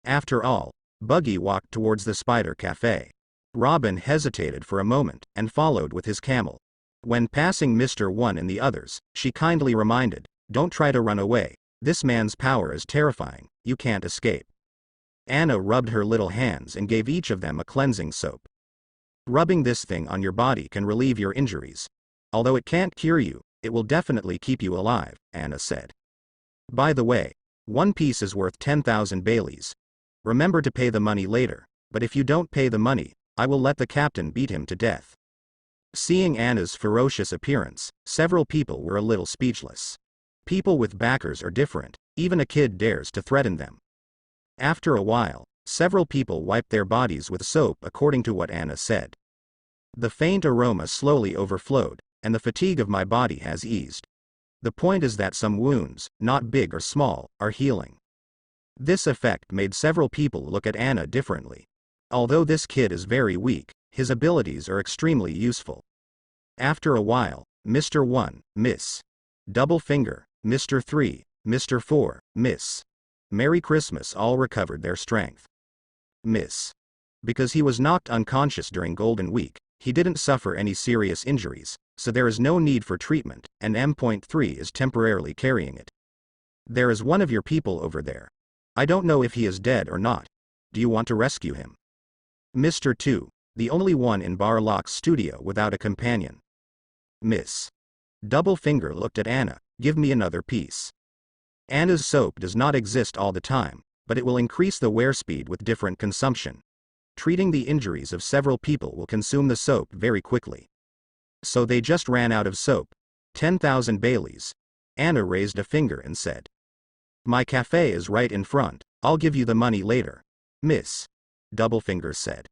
[SPEAKER 1] After all, Buggy walked towards the spider cafe. Robin hesitated for a moment, and followed with his camel. When passing Mr. One and the others, she kindly reminded, don't try to run away, this man's power is terrifying, you can't escape. Anna rubbed her little hands and gave each of them a cleansing soap. Rubbing this thing on your body can relieve your injuries. Although it can't cure you, it will definitely keep you alive, Anna said. By the way, one piece is worth 10,000 Baileys. Remember to pay the money later, but if you don't pay the money, I will let the captain beat him to death. Seeing Anna's ferocious appearance, several people were a little speechless. People with backers are different, even a kid dares to threaten them. After a while, several people wiped their bodies with soap according to what Anna said. The faint aroma slowly overflowed, and the fatigue of my body has eased. The point is that some wounds, not big or small, are healing. This effect made several people look at Anna differently. Although this kid is very weak, his abilities are extremely useful. After a while, Mr. 1, Miss. Double Finger, Mr. 3, Mr. 4, Miss. Merry Christmas all recovered their strength. Miss. Because he was knocked unconscious during Golden Week, he didn't suffer any serious injuries, so there is no need for treatment, and M.3 is temporarily carrying it. There is one of your people over there. I don't know if he is dead or not. Do you want to rescue him? Mr. 2, the only one in Barlock's studio without a companion. Miss. Double Finger looked at Anna, give me another piece. Anna's soap does not exist all the time, but it will increase the wear speed with different consumption. Treating the injuries of several people will consume the soap very quickly. So they just ran out of soap. 10,000 Baileys. Anna raised a finger and said. My cafe is right in front, I'll give you the money later. Miss. Doublefingers said.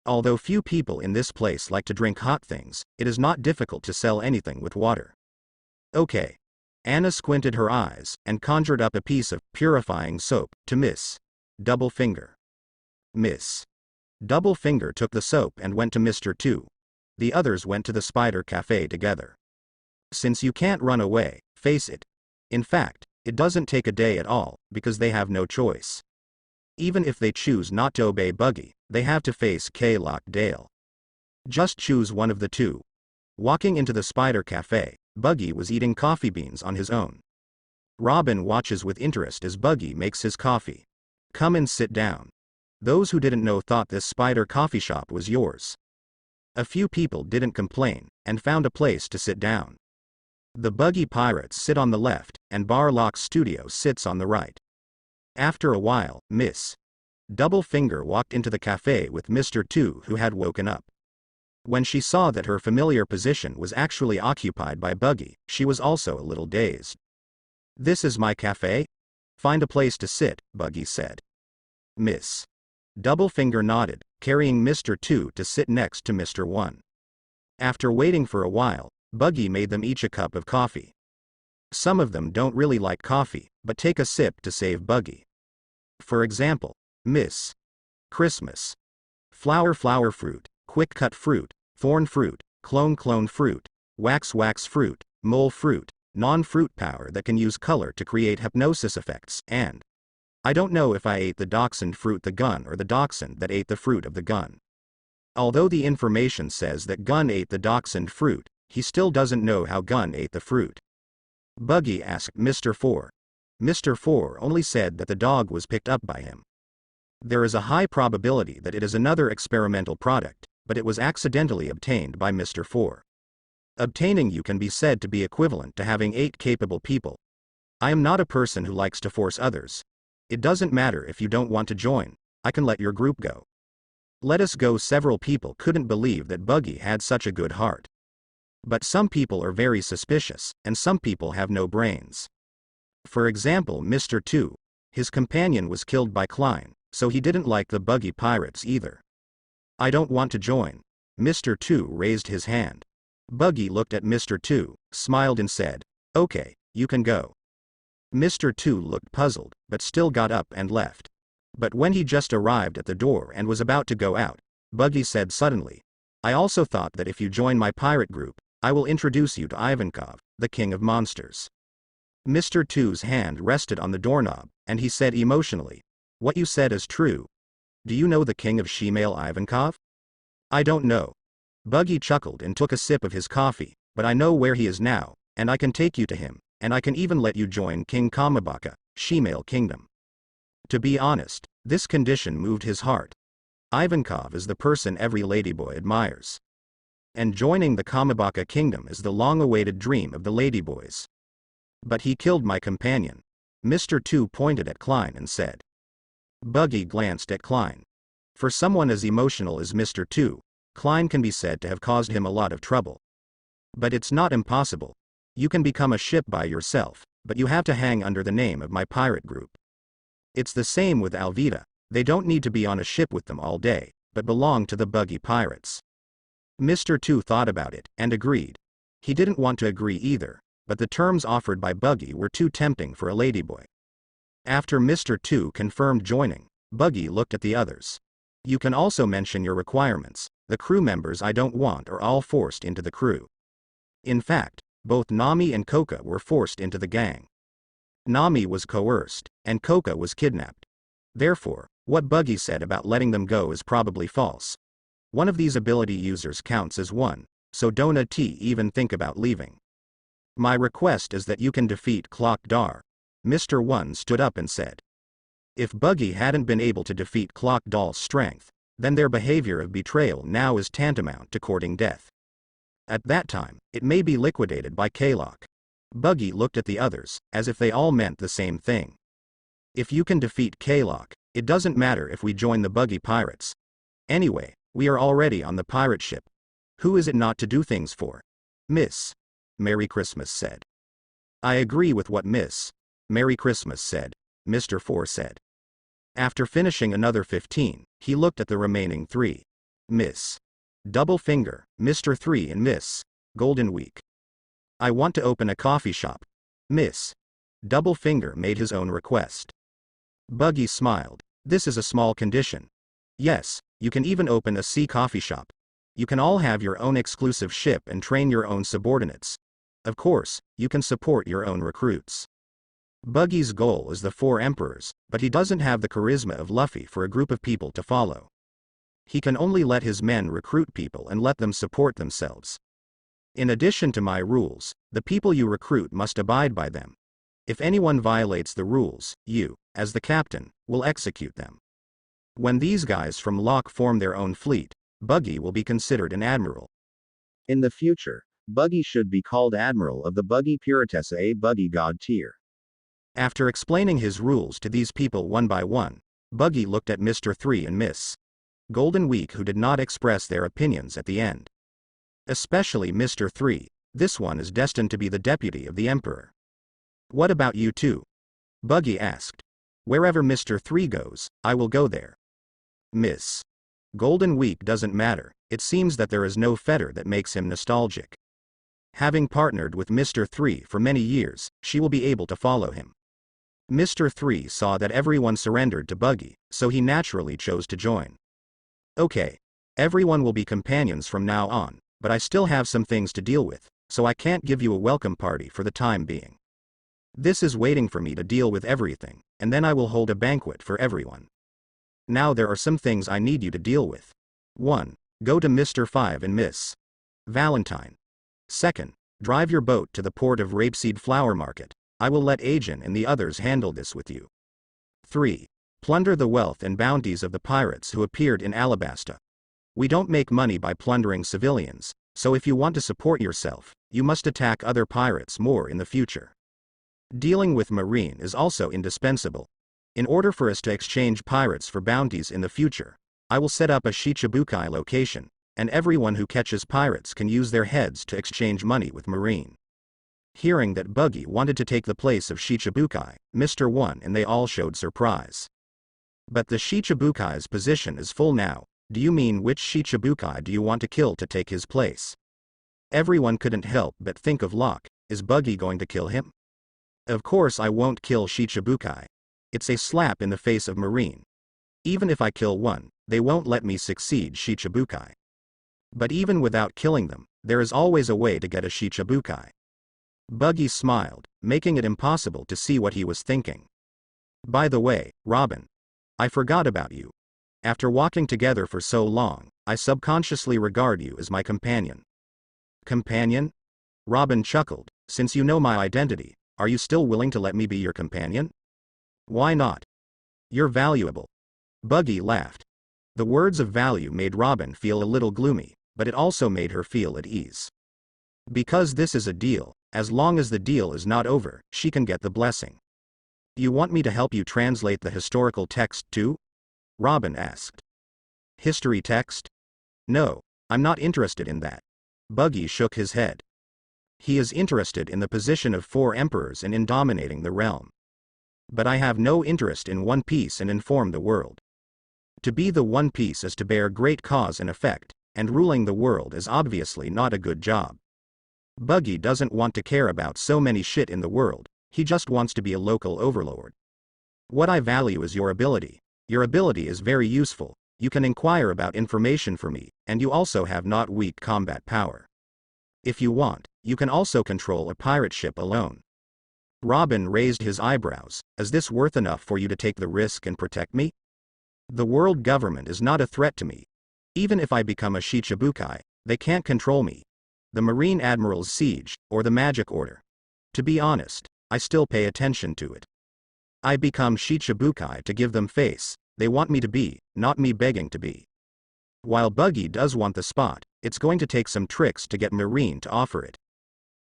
[SPEAKER 1] Although few people in this place like to drink hot things, it is not difficult to sell anything with water. Okay. Anna squinted her eyes, and conjured up a piece of purifying soap to Miss. Doublefinger. Miss. Doublefinger took the soap and went to Mr. 2. The others went to the Spider Cafe together. Since you can't run away, face it. In fact, it doesn't take a day at all, because they have no choice. Even if they choose not to obey Buggy, they have to face K-Lock Dale. Just choose one of the two. Walking into the Spider Cafe, Buggy was eating coffee beans on his own. Robin watches with interest as Buggy makes his coffee. Come and sit down. Those who didn't know thought this Spider coffee shop was yours. A few people didn't complain, and found a place to sit down. The Buggy Pirates sit on the left, and Barlock's studio sits on the right. After a while, Miss. Doublefinger walked into the cafe with Mr. 2, who had woken up. When she saw that her familiar position was actually occupied by Buggy, she was also a little dazed. This is my cafe? Find a place to sit, Buggy said. Miss. Doublefinger nodded, carrying Mr. 2 to sit next to Mr. 1. After waiting for a while, Buggy made them each a cup of coffee. Some of them don't really like coffee, but take a sip to save Buggy. For example, Miss. Christmas. Flower fruit, quick cut fruit, thorn fruit, clone fruit, wax fruit, mole fruit, non-fruit power that can use color to create hypnosis effects, and I don't know if I ate the dachshund fruit the gun or the dachshund that ate the fruit of the gun. Although the information says that Gun ate the dachshund fruit, he still doesn't know how Gun ate the fruit. Buggy asked Mr. 4. Mr. 4 only said that the dog was picked up by him. There is a high probability that it is another experimental product, but it was accidentally obtained by Mr. 4. Obtaining you can be said to be equivalent to having 8 capable people. I am not a person who likes to force others. It doesn't matter if you don't want to join, I can let your group go. Let us go. Several people couldn't believe that Buggy had such a good heart. But some people are very suspicious, and some people have no brains. For example, Mr. 2, his companion was killed by Klein, so he didn't like the Buggy Pirates either. I don't want to join. Mr. 2 raised his hand. Buggy looked at Mr. 2, smiled and said, okay, you can go. Mr. 2 looked puzzled, but still got up and left. But when he just arrived at the door and was about to go out, Buggy said suddenly, I also thought that if you join my pirate group, I will introduce you to Ivankov, the king of monsters. Mr. 2's hand rested on the doorknob, and he said emotionally, what you said is true. Do you know the king of Shemale Ivankov? I don't know. Buggy chuckled and took a sip of his coffee, but I know where he is now, and I can take you to him, and I can even let you join King Kamabaka, Shemale Kingdom. To be honest, this condition moved his heart. Ivankov is the person every ladyboy admires. And joining the Kamabaka Kingdom is the long-awaited dream of the ladyboys. But he killed my companion. Mr. 2 pointed at Klein and said. Buggy glanced at Klein. For someone as emotional as Mr. 2, Klein can be said to have caused him a lot of trouble. But it's not impossible. You can become a ship by yourself, but you have to hang under the name of my pirate group. It's the same with Alvita, they don't need to be on a ship with them all day, but belong to the Buggy Pirates. Mr. 2 thought about it, and agreed. He didn't want to agree either, but the terms offered by Buggy were too tempting for a ladyboy. After Mr. 2 confirmed joining, Buggy looked at the others. You can also mention your requirements. The crew members I don't want are all forced into the crew. In fact, both Nami and Koka were forced into the gang. Nami was coerced, and Koka was kidnapped. Therefore, what Buggy said about letting them go is probably false. One of these ability users counts as one, so don't even think about leaving. My request is that you can defeat Clock Dar. Mr. 1 stood up and said. If Buggy hadn't been able to defeat Clock Doll's strength, then their behavior of betrayal now is tantamount to courting death. At that time, it may be liquidated by K-Lock. Buggy looked at the others, as if they all meant the same thing. If you can defeat K-Lock, it doesn't matter if we join the Buggy Pirates. Anyway, we are already on the pirate ship. Who is it not to do things for? Miss. Merry Christmas said. I agree with what Miss. Merry Christmas said, Mr. 4 said. After finishing another 15, he looked at the remaining 3. Miss. Double Finger, Mr. 3 and Miss. Golden Week. I want to open a coffee shop. Miss. Double Finger made his own request. Buggy smiled. This is a small condition. Yes, you can even open a sea coffee shop. You can all have your own exclusive ship and train your own subordinates. Of course, you can support your own recruits. Buggy's goal is the 4 emperors, but he doesn't have the charisma of Luffy for a group of people to follow. He can only let his men recruit people and let them support themselves. In addition to my rules, the people you recruit must abide by them. If anyone violates the rules, you, as the captain, will execute them. When these guys from Lock form their own fleet, Buggy will be considered an admiral. In the future, Buggy should be called Admiral of the Buggy Puritessa, a Buggy God tier. After explaining his rules to these people one by one, Buggy looked at Mr. 3 and Miss. Golden Week, who did not express their opinions at the end. Especially Mr. 3, this one is destined to be the deputy of the Emperor. What about you two? Buggy asked. Wherever Mr. 3 goes, I will go there. Miss. Golden Week doesn't matter, it seems that there is no fetter that makes him nostalgic. Having partnered with Mr. 3 for many years, she will be able to follow him. Mr. 3 saw that everyone surrendered to Buggy, so he naturally chose to join. Okay. Everyone will be companions from now on, but I still have some things to deal with, so I can't give you a welcome party for the time being. This is waiting for me to deal with everything, and then I will hold a banquet for everyone. Now there are some things I need you to deal with. 1. Go to Mr. 5 and Miss. Valentine. 2nd. Drive your boat to the port of Rapeseed Flower Market. I will let Jhin and the others handle this with you. 3. Plunder the wealth and bounties of the pirates who appeared in Alabasta. We don't make money by plundering civilians, so if you want to support yourself, you must attack other pirates more in the future. Dealing with Marine is also indispensable. In order for us to exchange pirates for bounties in the future, I will set up a Shicibukai location, and everyone who catches pirates can use their heads to exchange money with Marine. Hearing that Buggy wanted to take the place of Shicibukai, Mr. 1 and they all showed surprise. But the Shichibukai's position is full now. Do you mean which Shichibukai do you want to kill to take his place? Everyone couldn't help but think of Locke. Is Buggy going to kill him? Of course I won't kill Shichibukai. It's a slap in the face of Marine. Even if I kill one, they won't let me succeed Shichibukai. But even without killing them, there is always a way to get a Shichibukai. Buggy smiled, making it impossible to see what he was thinking. By the way, Robin. I forgot about you. After walking together for so long, I subconsciously regard you as my companion. Companion? Robin chuckled. Since you know my identity, are you still willing to let me be your companion? Why not? You're valuable. Buggy laughed. The words of value made Robin feel a little gloomy, but it also made her feel at ease. Because this is a deal, as long as the deal is not over, she can get the blessing. You want me to help you translate the historical text too? Robin asked. History text? No, I'm not interested in that. Buggy shook his head. He is interested in the position of 4 emperors and in dominating the realm. But I have no interest in One Piece and inform the world. To be the One Piece is to bear great cause and effect, and ruling the world is obviously not a good job. Buggy doesn't want to care about so many shit in the world, he just wants to be a local overlord. What I value is your ability. Your ability is very useful, you can inquire about information for me, and you also have not weak combat power. If you want, you can also control a pirate ship alone. Robin raised his eyebrows. Is this worth enough for you to take the risk and protect me? The world government is not a threat to me. Even if I become a Shichibukai, they can't control me. The Marine Admiral's siege, or the Magic Order. To be honest, I still pay attention to it. I become Shichibukai to give them face, they want me to be, not me begging to be. While Buggy does want the spot, it's going to take some tricks to get Marine to offer it.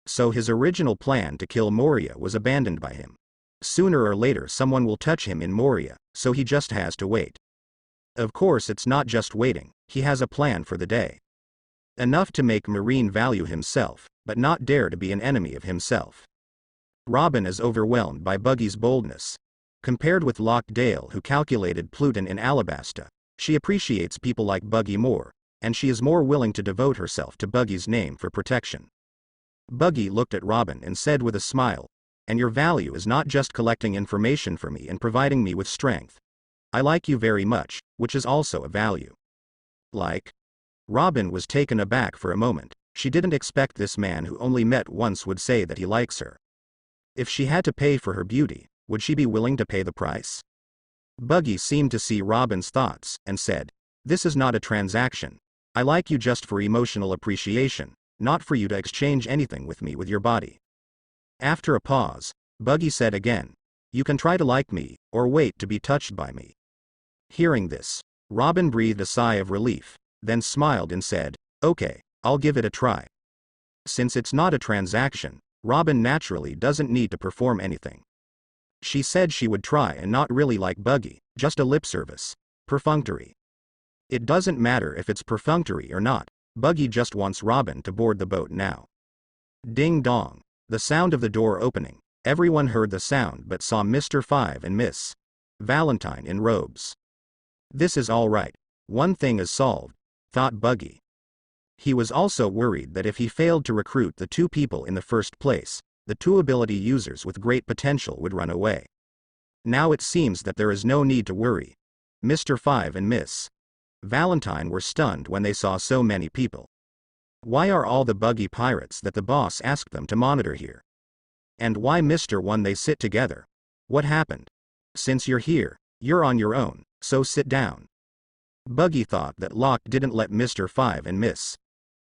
[SPEAKER 1] So his original plan to kill Moria was abandoned by him. Sooner or later someone will touch him in Moria, so he just has to wait. Of course it's not just waiting, he has a plan for the day. Enough to make Marine value himself, but not dare to be an enemy of himself. Robin is overwhelmed by Buggy's boldness. Compared with Lockdale, who calculated Pluton in Alabasta, she appreciates people like Buggy more, and she is more willing to devote herself to Buggy's name for protection. Buggy looked at Robin and said with a smile, "And your value is not just collecting information for me and providing me with strength. I like you very much, which is also a value." Like? Robin was taken aback for a moment. She didn't expect this man who only met once would say that he likes her. If she had to pay for her beauty, would she be willing to pay the price? Buggy seemed to see Robin's thoughts, and said, "This is not a transaction. I like you just for emotional appreciation, not for you to exchange anything with me with your body." After a pause, Buggy said again, "You can try to like me, or wait to be touched by me." Hearing this, Robin breathed a sigh of relief, then smiled and said, "Okay, I'll give it a try." Since it's not a transaction, Robin naturally doesn't need to perform anything. She said she would try and not really like Buggy, just a lip service. Perfunctory. It doesn't matter if it's perfunctory or not, Buggy just wants Robin to board the boat now. Ding dong. The sound of the door opening. Everyone heard the sound but saw Mr. 5 and Miss Valentine in robes. This is all right. One thing is solved, thought Buggy. He was also worried that if he failed to recruit the two people in the first place, the two ability users with great potential would run away. Now it seems that there is no need to worry. Mr. 5 and Miss Valentine were stunned when they saw so many people. Why are all the Buggy pirates that the boss asked them to monitor here? And why Mr. 1 they sit together? What happened? Since you're here, you're on your own, so sit down. Buggy thought that Locke didn't let Mr. 5 and Miss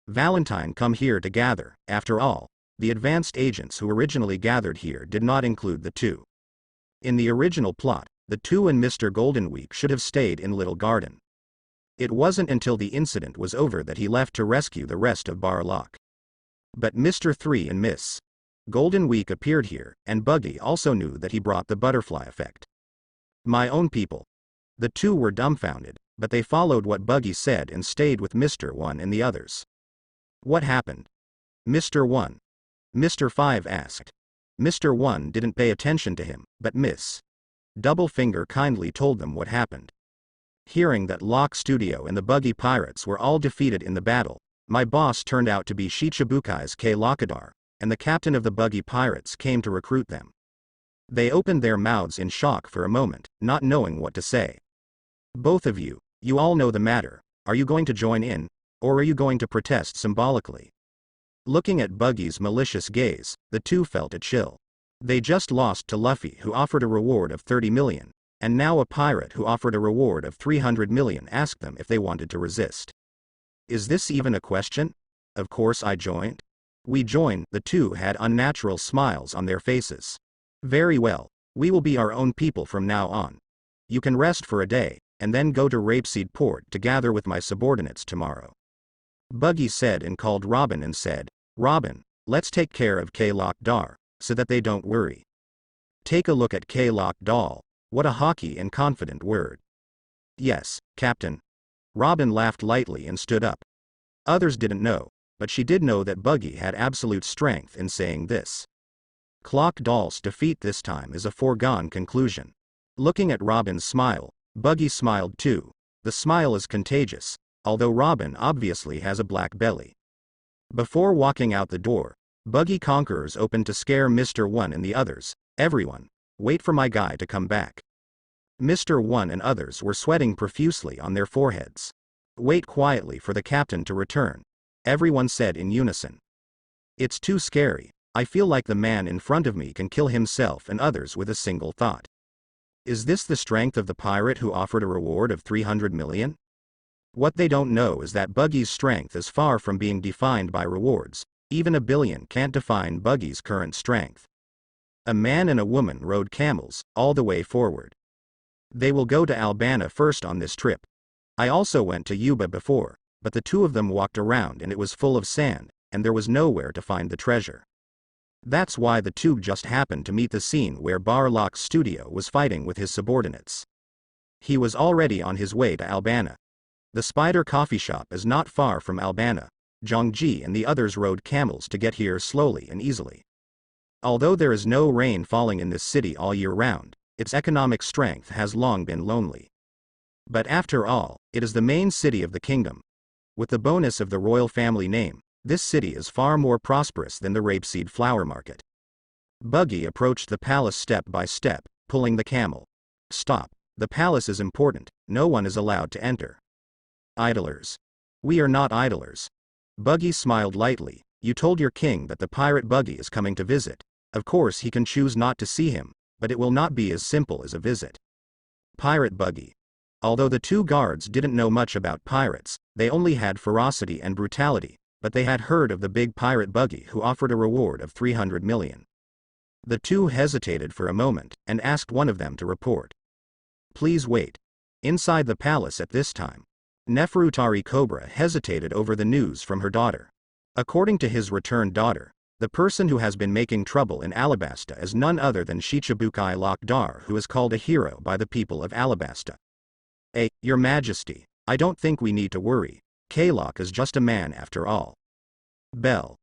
[SPEAKER 1] Valentine come here to gather. After all, the advanced agents who originally gathered here did not include the two. In the original plot, the two and Mr. Goldenweek should have stayed in Little Garden. It wasn't until the incident was over that he left to rescue the rest of Barlock. But Mr. 3 and Miss Goldenweek appeared here, and Buggy also knew that he brought the butterfly effect. My own people. The two were dumbfounded, but they followed what Buggy said and stayed with Mr. 1 and the others. What happened? Mr. 1. Mr. 5 asked. Mr. 1 didn't pay attention to him, but Miss Doublefinger kindly told them what happened. Hearing that Locke Studio and the Buggy Pirates were all defeated in the battle, my boss turned out to be Shichibukai's K. Lokadar, and the captain of the Buggy Pirates came to recruit them. They opened their mouths in shock for a moment, not knowing what to say. Both of you all know the matter. Are you going to join in, or are you going to protest symbolically? Looking at Buggy's malicious gaze, the two felt a chill. They just lost to Luffy, who offered a reward of 30 million, and now a pirate who offered a reward of 300 million asked them if they wanted to resist. Is this even a question? Of course I joined. We joined. The two had unnatural smiles on their faces. Very well, we will be our own people from now on. You can rest for a day, and then go to Rapeseed Port to gather with my subordinates tomorrow. Buggy said and called Robin and said, Robin, let's take care of K-Lock-Dar, so that they don't worry. Take a look at K-Lock-Dal. What a hockey and confident word. Yes, Captain. Robin laughed lightly and stood up. Others didn't know, but she did know that Buggy had absolute strength in saying this. Clock-Dal's defeat this time is a foregone conclusion. Looking at Robin's smile, Buggy smiled too. The smile is contagious, although Robin obviously has a black belly. Before walking out the door, Buggy Conquerors opened to scare Mr. 1 and the others. Everyone, wait for my guy to come back. Mr. 1 and others were sweating profusely on their foreheads. Wait quietly for the captain to return. Everyone said in unison. It's too scary. I feel like the man in front of me can kill himself and others with a single thought. Is this the strength of the pirate who offered a reward of 300 million? What they don't know is that Buggy's strength is far from being defined by rewards. Even a billion can't define Buggy's current strength. A man and a woman rode camels all the way forward. They will go to Albana first on this trip. I also went to Yuba before, but the two of them walked around and it was full of sand, and there was nowhere to find the treasure. That's why the two just happened to meet the scene where Barlock's studio was fighting with his subordinates. He was already on his way to Albana. The Spider Coffee Shop is not far from Albana. Zhongji and the others rode camels to get here slowly and easily. Although there is no rain falling in this city all year round, its economic strength has long been lonely. But after all, it is the main city of the kingdom. With the bonus of the royal family name, this city is far more prosperous than the rapeseed flower market. Buggy approached the palace step by step, pulling the camel. Stop. The palace is important, no one is allowed to enter. Idlers. We are not idlers. Buggy smiled lightly. You told your king that the pirate Buggy is coming to visit. Of course he can choose not to see him, but it will not be as simple as a visit. Pirate Buggy. Although the two guards didn't know much about pirates, they only had ferocity and brutality, but they had heard of the big pirate Buggy who offered a reward of 300 million. The two hesitated for a moment, and asked one of them to report. Please wait. Inside the palace at this time, Neferutari Cobra hesitated over the news from her daughter. According to his returned daughter, the person who has been making trouble in Alabasta is none other than Shicibukai Lokdar, who is called a hero by the people of Alabasta. Your Majesty, I don't think we need to worry. Kalok is just a man after all. Bell.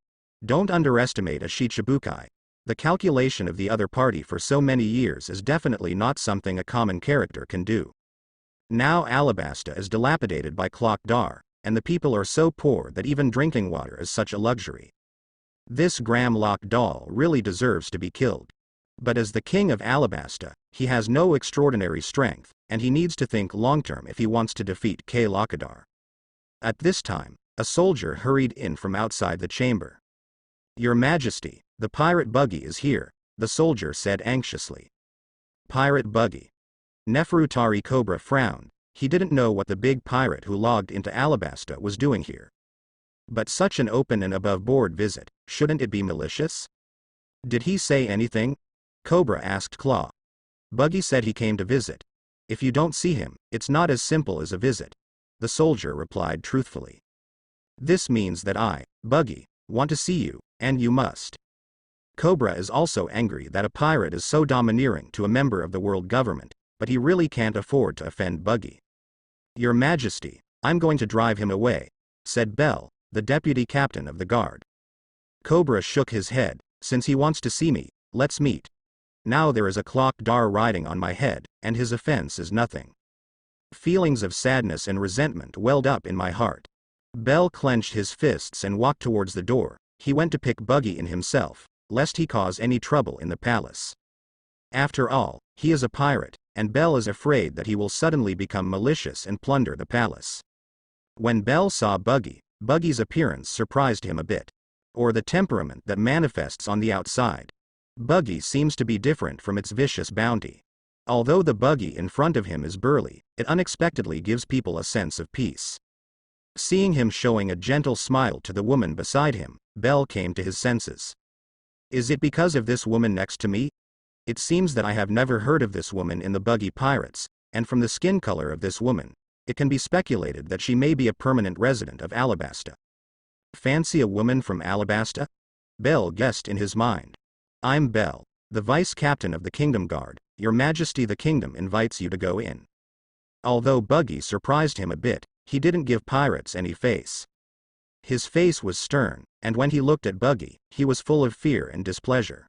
[SPEAKER 1] Don't underestimate a Shicibukai. The calculation of the other party for so many years is definitely not something a common character can do. Now Alabasta is dilapidated by Klokdar, and the people are so poor that even drinking water is such a luxury. This Gram Lokdal really deserves to be killed. But as the king of Alabasta, he has no extraordinary strength, and he needs to think long-term if he wants to defeat Kalokadar. At this time, a soldier hurried in from outside the chamber. Your Majesty, the pirate Buggy is here, the soldier said anxiously. Pirate Buggy. Neferutari Cobra frowned. He didn't know what the big pirate who logged into Alabasta was doing here. But such an open and above-board visit, shouldn't it be malicious? Did he say anything? Cobra asked Claw. Buggy said he came to visit. If you don't see him, it's not as simple as a visit. The soldier replied truthfully. This means that I, Buggy, want to see you, and you must. Cobra is also angry that a pirate is so domineering to a member of the world government, but he really can't afford to offend Buggy. Your Majesty, I'm going to drive him away, said Bell, the deputy captain of the guard. Cobra shook his head. Since he wants to see me, let's meet. Now there is a Klokdar riding on my head, and his offense is nothing. Feelings of sadness and resentment welled up in my heart. Bell clenched his fists and walked towards the door. He went to pick Buggy in himself, lest he cause any trouble in the palace. After all, he is a pirate, and Bell is afraid that he will suddenly become malicious and plunder the palace. When Bell saw Buggy, Buggy's appearance surprised him a bit. Or the temperament that manifests on the outside. Buggy seems to be different from its vicious bounty. Although the Buggy in front of him is burly, it unexpectedly gives people a sense of peace. Seeing him showing a gentle smile to the woman beside him, Bell came to his senses. Is it because of this woman next to me? It seems that I have never heard of this woman in the Buggy Pirates, and from the skin color of this woman, it can be speculated that she may be a permanent resident of Alabasta. Fancy a woman from Alabasta? Bell guessed in his mind. I'm Bell, the vice captain of the Kingdom Guard. Your Majesty, the kingdom invites you to go in. Although Buggy surprised him a bit, he didn't give pirates any face. His face was stern, and when he looked at Buggy, he was full of fear and displeasure.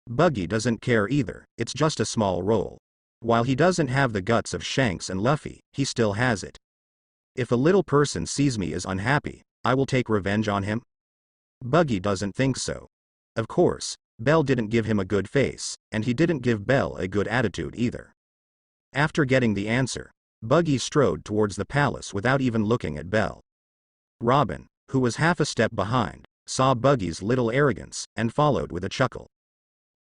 [SPEAKER 1] Buggy doesn't care either, it's just a small role. While he doesn't have the guts of Shanks and Luffy, he still has it. If a little person sees me as unhappy, I will take revenge on him? Buggy doesn't think so. Of course, Bell didn't give him a good face, and he didn't give Bell a good attitude either. After getting the answer, Buggy strode towards the palace without even looking at Bell. Robin, who was half a step behind, saw Buggy's little arrogance, and followed with a chuckle.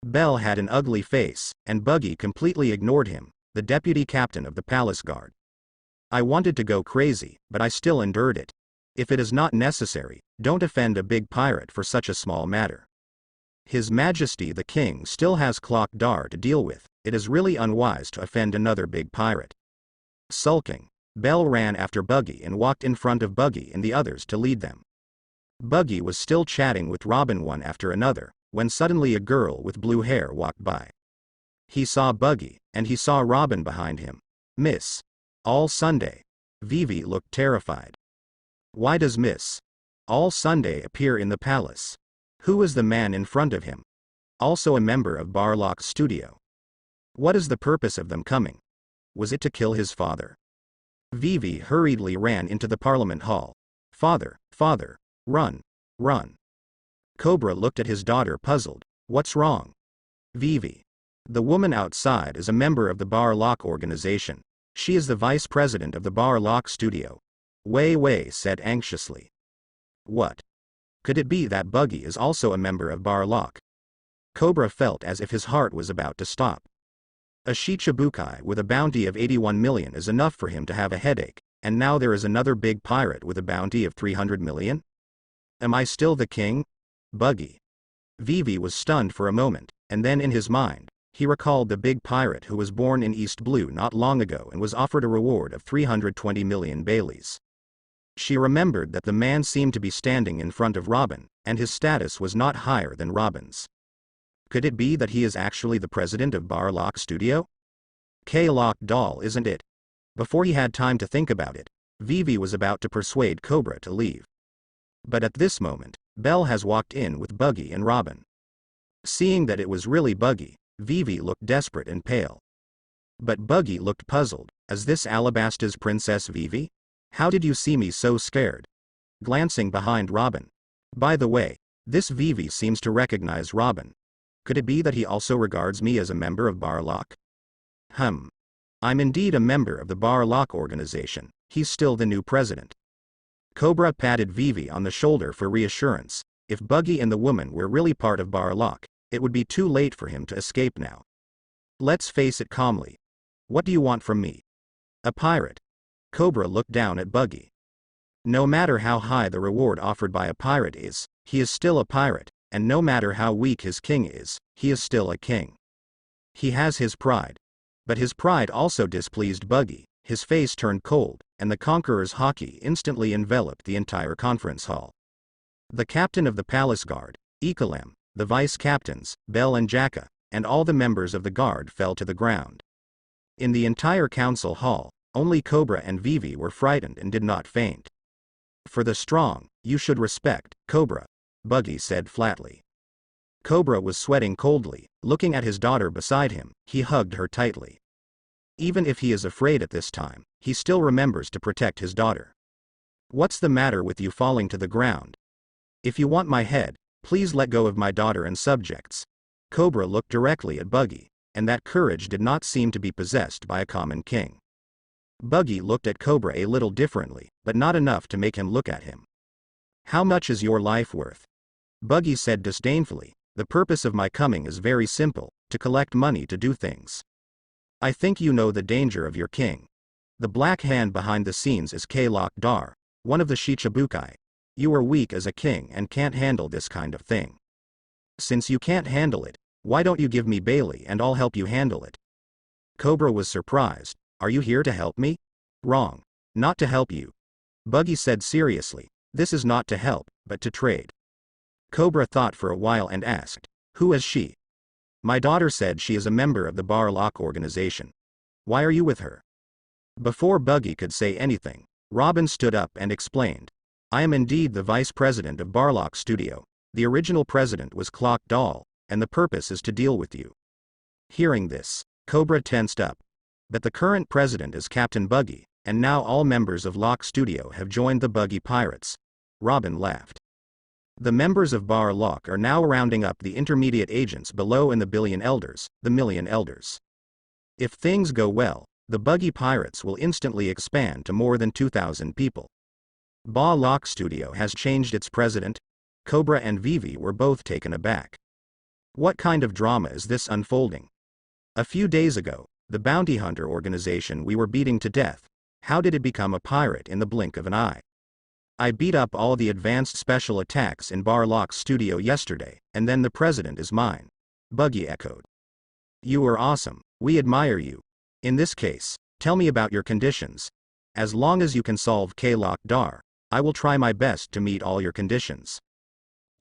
[SPEAKER 1] Bell had an ugly face, and Buggy completely ignored him, the deputy captain of the palace guard. I wanted to go crazy, but I still endured it. If it is not necessary, don't offend a big pirate for such a small matter. His Majesty the King still has Klokdar to deal with. It is really unwise to offend another big pirate. Sulking, Bell ran after Buggy and walked in front of Buggy and the others to lead them. Buggy was still chatting with Robin one after another, when suddenly a girl with blue hair walked by. He saw Buggy, and he saw Robin behind him. Miss. All Sunday. Vivi looked terrified. Why does Miss All Sunday appear in the palace. Who is the man in front of him? Also a member of Barlock's studio. What is the purpose of them coming? Was it to kill his father? Vivi hurriedly ran into the parliament hall. Father, father, run, run. Cobra looked at his daughter puzzled. What's wrong? Vivi. The woman outside is a member of the Barlock organization. She is the vice president of the Barlock studio. Wei Wei said anxiously. What? Could it be that Buggy is also a member of Barlock? Cobra felt as if his heart was about to stop. A Shicibukai with a bounty of 81 million is enough for him to have a headache, and now there is another big pirate with a bounty of 300 million? Am I still the king? Buggy. Vivi was stunned for a moment, and then in his mind, he recalled the big pirate who was born in East Blue not long ago and was offered a reward of 320 million Baileys. She remembered that the man seemed to be standing in front of Robin, and his status was not higher than Robin's. Could it be that he is actually the president of Barlock Studio? K-Lock doll, isn't it? Before he had time to think about it, Vivi was about to persuade Cobra to leave. But at this moment, Belle has walked in with Buggy and Robin. Seeing that it was really Buggy, Vivi looked desperate and pale. But Buggy looked puzzled. Is this Alabasta's Princess Vivi? How did you see me so scared? Glancing behind Robin. By the way, this Vivi seems to recognize Robin. Could it be that he also regards me as a member of Barlock? I'm indeed a member of the Barlock organization. He's still the new president. Cobra patted Vivi on the shoulder for reassurance. If Buggy and the woman were really part of Barlock, it would be too late for him to escape now. Let's face it calmly. What do you want from me? A pirate. Cobra looked down at Buggy. No matter how high the reward offered by a pirate is, he is still a pirate, and no matter how weak his king is, he is still a king. He has his pride. But his pride also displeased Buggy. His face turned cold, and the conqueror's haki instantly enveloped the entire conference hall. The captain of the palace guard, Ikalem, the vice captains, Bell and Jaka, and all the members of the guard fell to the ground. In the entire council hall, only Cobra and Vivi were frightened and did not faint. For the strong, you should respect, Cobra, Buggy said flatly. Cobra was sweating coldly, looking at his daughter beside him. He hugged her tightly. Even if he is afraid at this time, he still remembers to protect his daughter. What's the matter with you falling to the ground? If you want my head, please let go of my daughter and subjects. Cobra looked directly at Buggy, and that courage did not seem to be possessed by a common king. Buggy looked at Cobra a little differently, but not enough to make him look at him. How much is your life worth? Buggy said disdainfully. The purpose of my coming is very simple, to collect money to do things. I think you know the danger of your king. The black hand behind the scenes is K-Lock Dar, one of the Shicibukai. You are weak as a king and can't handle this kind of thing. Since you can't handle it, why don't you give me Bailey and I'll help you handle it? Cobra was surprised. Are you here to help me? Wrong. Not to help you. Buggy said seriously. This is not to help, but to trade. Cobra thought for a while and asked, who is she? My daughter said she is a member of the Barlock organization. Why are you with her? Before Buggy could say anything, Robin stood up and explained. I am indeed the vice president of Barlock Studio. The original president was Clock Doll, and the purpose is to deal with you. Hearing this, Cobra tensed up. But the current president is Captain Buggy, and now all members of Lock Studio have joined the Buggy Pirates. Robin laughed. The members of Barlock are now rounding up the intermediate agents below and the billion elders, the million elders. If things go well, the Buggy Pirates will instantly expand to more than 2,000 people. Barlock Studio has changed its president? Cobra and Vivi were both taken aback. What kind of drama is this unfolding? A few days ago, the bounty hunter organization we were beating to death. How did it become a pirate in the blink of an eye? I beat up all the advanced special attacks in Barlock's studio yesterday, and then the president is mine. Buggy echoed. You are awesome. We admire you. In this case, tell me about your conditions. As long as you can solve K-Lock Dar, I will try my best to meet all your conditions.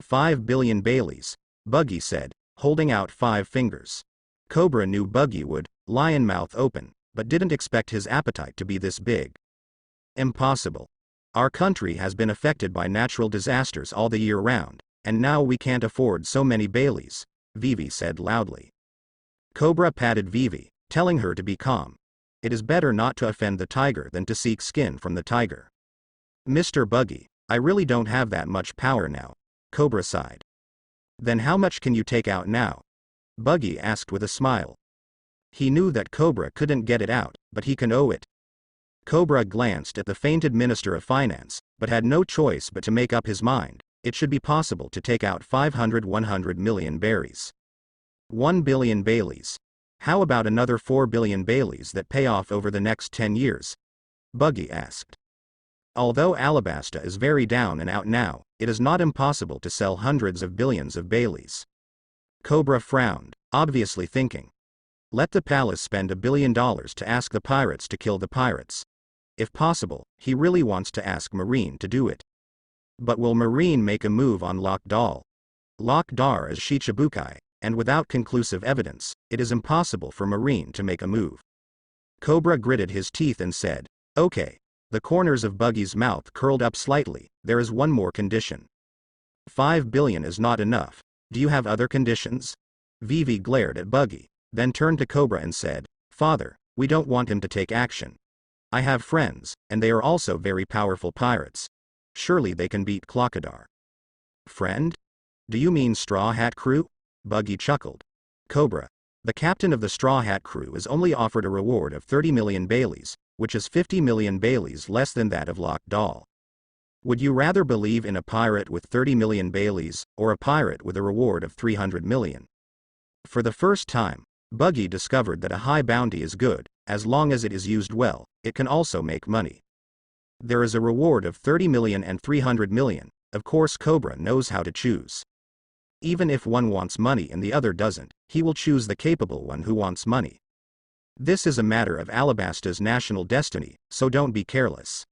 [SPEAKER 1] 5 billion Baileys, Buggy said, holding out 5 fingers. Cobra knew Buggy would, lion mouth open, but didn't expect his appetite to be this big. Impossible. Our country has been affected by natural disasters all the year round, and now we can't afford so many Baileys, Vivi said loudly. Cobra patted Vivi, telling her to be calm. It is better not to offend the tiger than to seek skin from the tiger. Mr. Buggy, I really don't have that much power now, Cobra sighed. Then how much can you take out now? Buggy asked with a smile. He knew that Cobra couldn't get it out, but he can owe it. Cobra glanced at the fainted Minister of Finance, but had no choice but to make up his mind. It should be possible to take out 100 million berries. 1 billion Baileys. How about another 4 billion Baileys that pay off over the next 10 years? Buggy asked. Although Alabasta is very down and out now, it is not impossible to sell hundreds of billions of Baileys. Cobra frowned, obviously thinking. Let the palace spend $1 billion to ask the pirates to kill the pirates. If possible, he really wants to ask Marine to do it. But will Marine make a move on Nuoqigao? Nuoqigao is Shicibukai, and without conclusive evidence, it is impossible for Marine to make a move. Cobra gritted his teeth and said, okay. The corners of Buggy's mouth curled up slightly. There is one more condition. 5 billion is not enough. Do you have other conditions? Vivi glared at Buggy, then turned to Cobra and said, Father, we don't want him to take action. I have friends, and they are also very powerful pirates. Surely they can beat Nuoqigao. Friend? Do you mean Straw Hat Crew? Buggy chuckled. Cobra. The captain of the Straw Hat Crew is only offered a reward of 30 million Baileys, which is 50 million Baileys less than that of Nuoqigao. Would you rather believe in a pirate with 30 million Baileys, or a pirate with a reward of 300 million? For the first time, Buggy discovered that a high bounty is good. As long as it is used well, it can also make money. There is a reward of 30 million and 300 million, of course Cobra knows how to choose. Even if one wants money and the other doesn't, he will choose the capable one who wants money. This is a matter of Alabasta's national destiny, so don't be careless.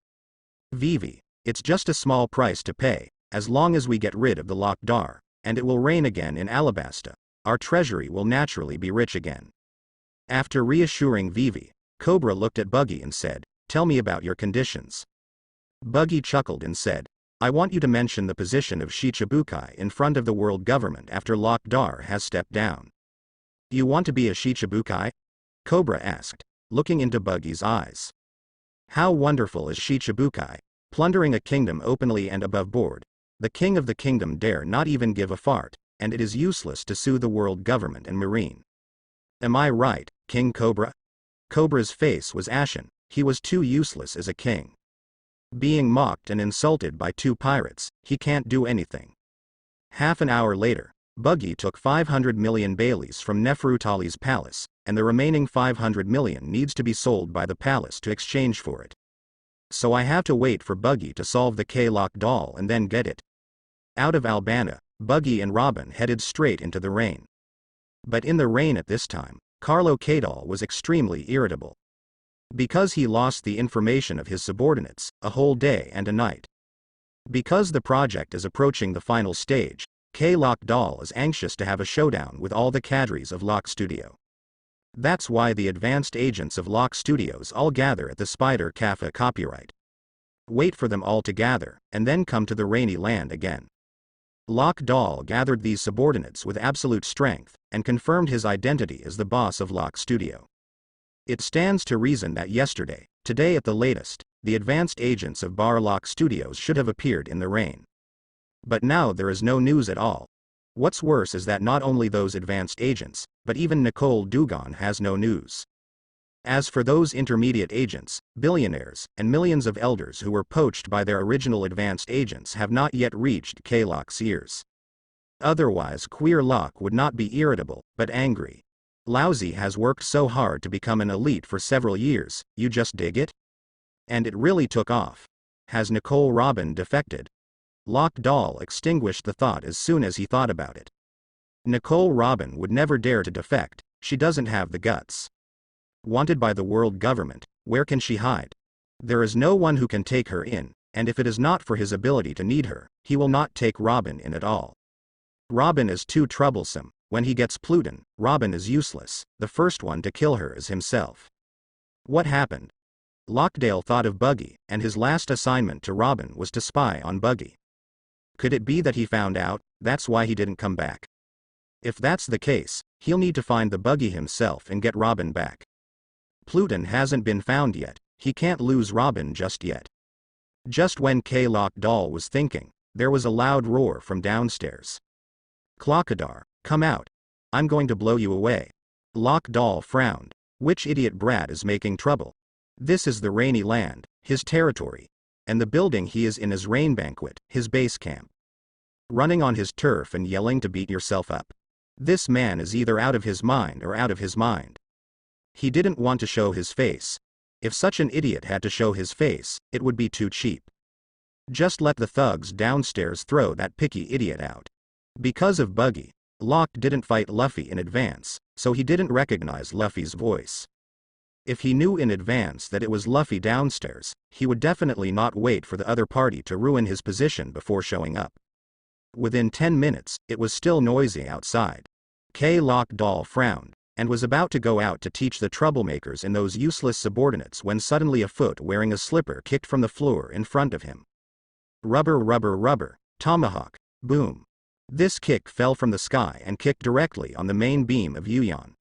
[SPEAKER 1] Vivi, it's just a small price to pay, as long as we get rid of the Nuoqigao, and it will rain again in Alabasta. Our treasury will naturally be rich again. After reassuring Vivi, Cobra looked at Buggy and said, tell me about your conditions. Buggy chuckled and said, I want you to mention the position of Shicibukai in front of the world government after Nuoqigao has stepped down. You want to be a Shicibukai? Cobra asked, looking into Buggy's eyes. How wonderful is Shicibukai, plundering a kingdom openly and above board. The king of the kingdom dare not even give a fart, and it is useless to sue the world government and marine. Am I right, King Cobra? Cobra's face was ashen. He was too useless as a king. Being mocked and insulted by two pirates, he can't do anything. Half an hour later, Buggy took 500 million Baileys from Neferutali's palace, and the remaining 500 million needs to be sold by the palace to exchange for it. So I have to wait for Buggy to solve the Nuoqigao and then get it. Out of Albana, Buggy and Robin headed straight into the rain. But in the rain at this time, Carlo Cadal was extremely irritable. Because he lost the information of his subordinates, a whole day and a night. Because the project is approaching the final stage, Nuoqigao is anxious to have a showdown with all the cadres of Lock Studio. That's why the advanced agents of Lock Studios all gather at the Spider Cafe copyright. Wait for them all to gather, and then come to the rainy land again. Nuoqigao gathered these subordinates with absolute strength, and confirmed his identity as the boss of Lock Studio. It stands to reason that yesterday, today at the latest, the advanced agents of Bar Lock Studios should have appeared in the rain. But now there is no news at all. What's worse is that not only those advanced agents, but even Nicole Dugan has no news. As for those intermediate agents, billionaires, and millions of elders who were poached by their original advanced agents have not yet reached K-Lock's ears. Otherwise Queer Lock would not be irritable, but angry. Lousy has worked so hard to become an elite for several years, you just dig it? And it really took off. Has Nicole Robin defected? Nuoqigao extinguished the thought as soon as he thought about it. Nicole Robin would never dare to defect, she doesn't have the guts. Wanted by the world government, where can she hide? There is no one who can take her in, and if it is not for his ability to need her, he will not take Robin in at all. Robin is too troublesome. When he gets Pluton, Robin is useless. The first one to kill her is himself. What happened? Lockdale thought of Buggy, and his last assignment to Robin was to spy on Buggy. Could it be that he found out, that's why he didn't come back? If that's the case, he'll need to find the Buggy himself and get Robin back. Pluton hasn't been found yet, he can't lose Robin just yet. Just when Lockdale was thinking, there was a loud roar from downstairs. Clockadar, come out. I'm going to blow you away. Lockdale frowned. Which idiot brat is making trouble? This is the Rainy Land, his territory. And the building he is in is Rain Banquet, his base camp. Running on his turf and yelling to beat yourself up. This man is either out of his mind or out of his mind. He didn't want to show his face. If such an idiot had to show his face, it would be too cheap. Just let the thugs downstairs throw that picky idiot out. Because of Buggy, Locke didn't fight Luffy in advance, so he didn't recognize Luffy's voice. If he knew in advance that it was Luffy downstairs, he would definitely not wait for the other party to ruin his position before showing up. Within 10 minutes, it was still noisy outside. Lockdale frowned, and was about to go out to teach the troublemakers in those useless subordinates when suddenly a foot wearing a slipper kicked from the floor in front of him. Rubber, rubber, rubber, tomahawk, boom. This kick fell from the sky and kicked directly on the main beam of Yuyan.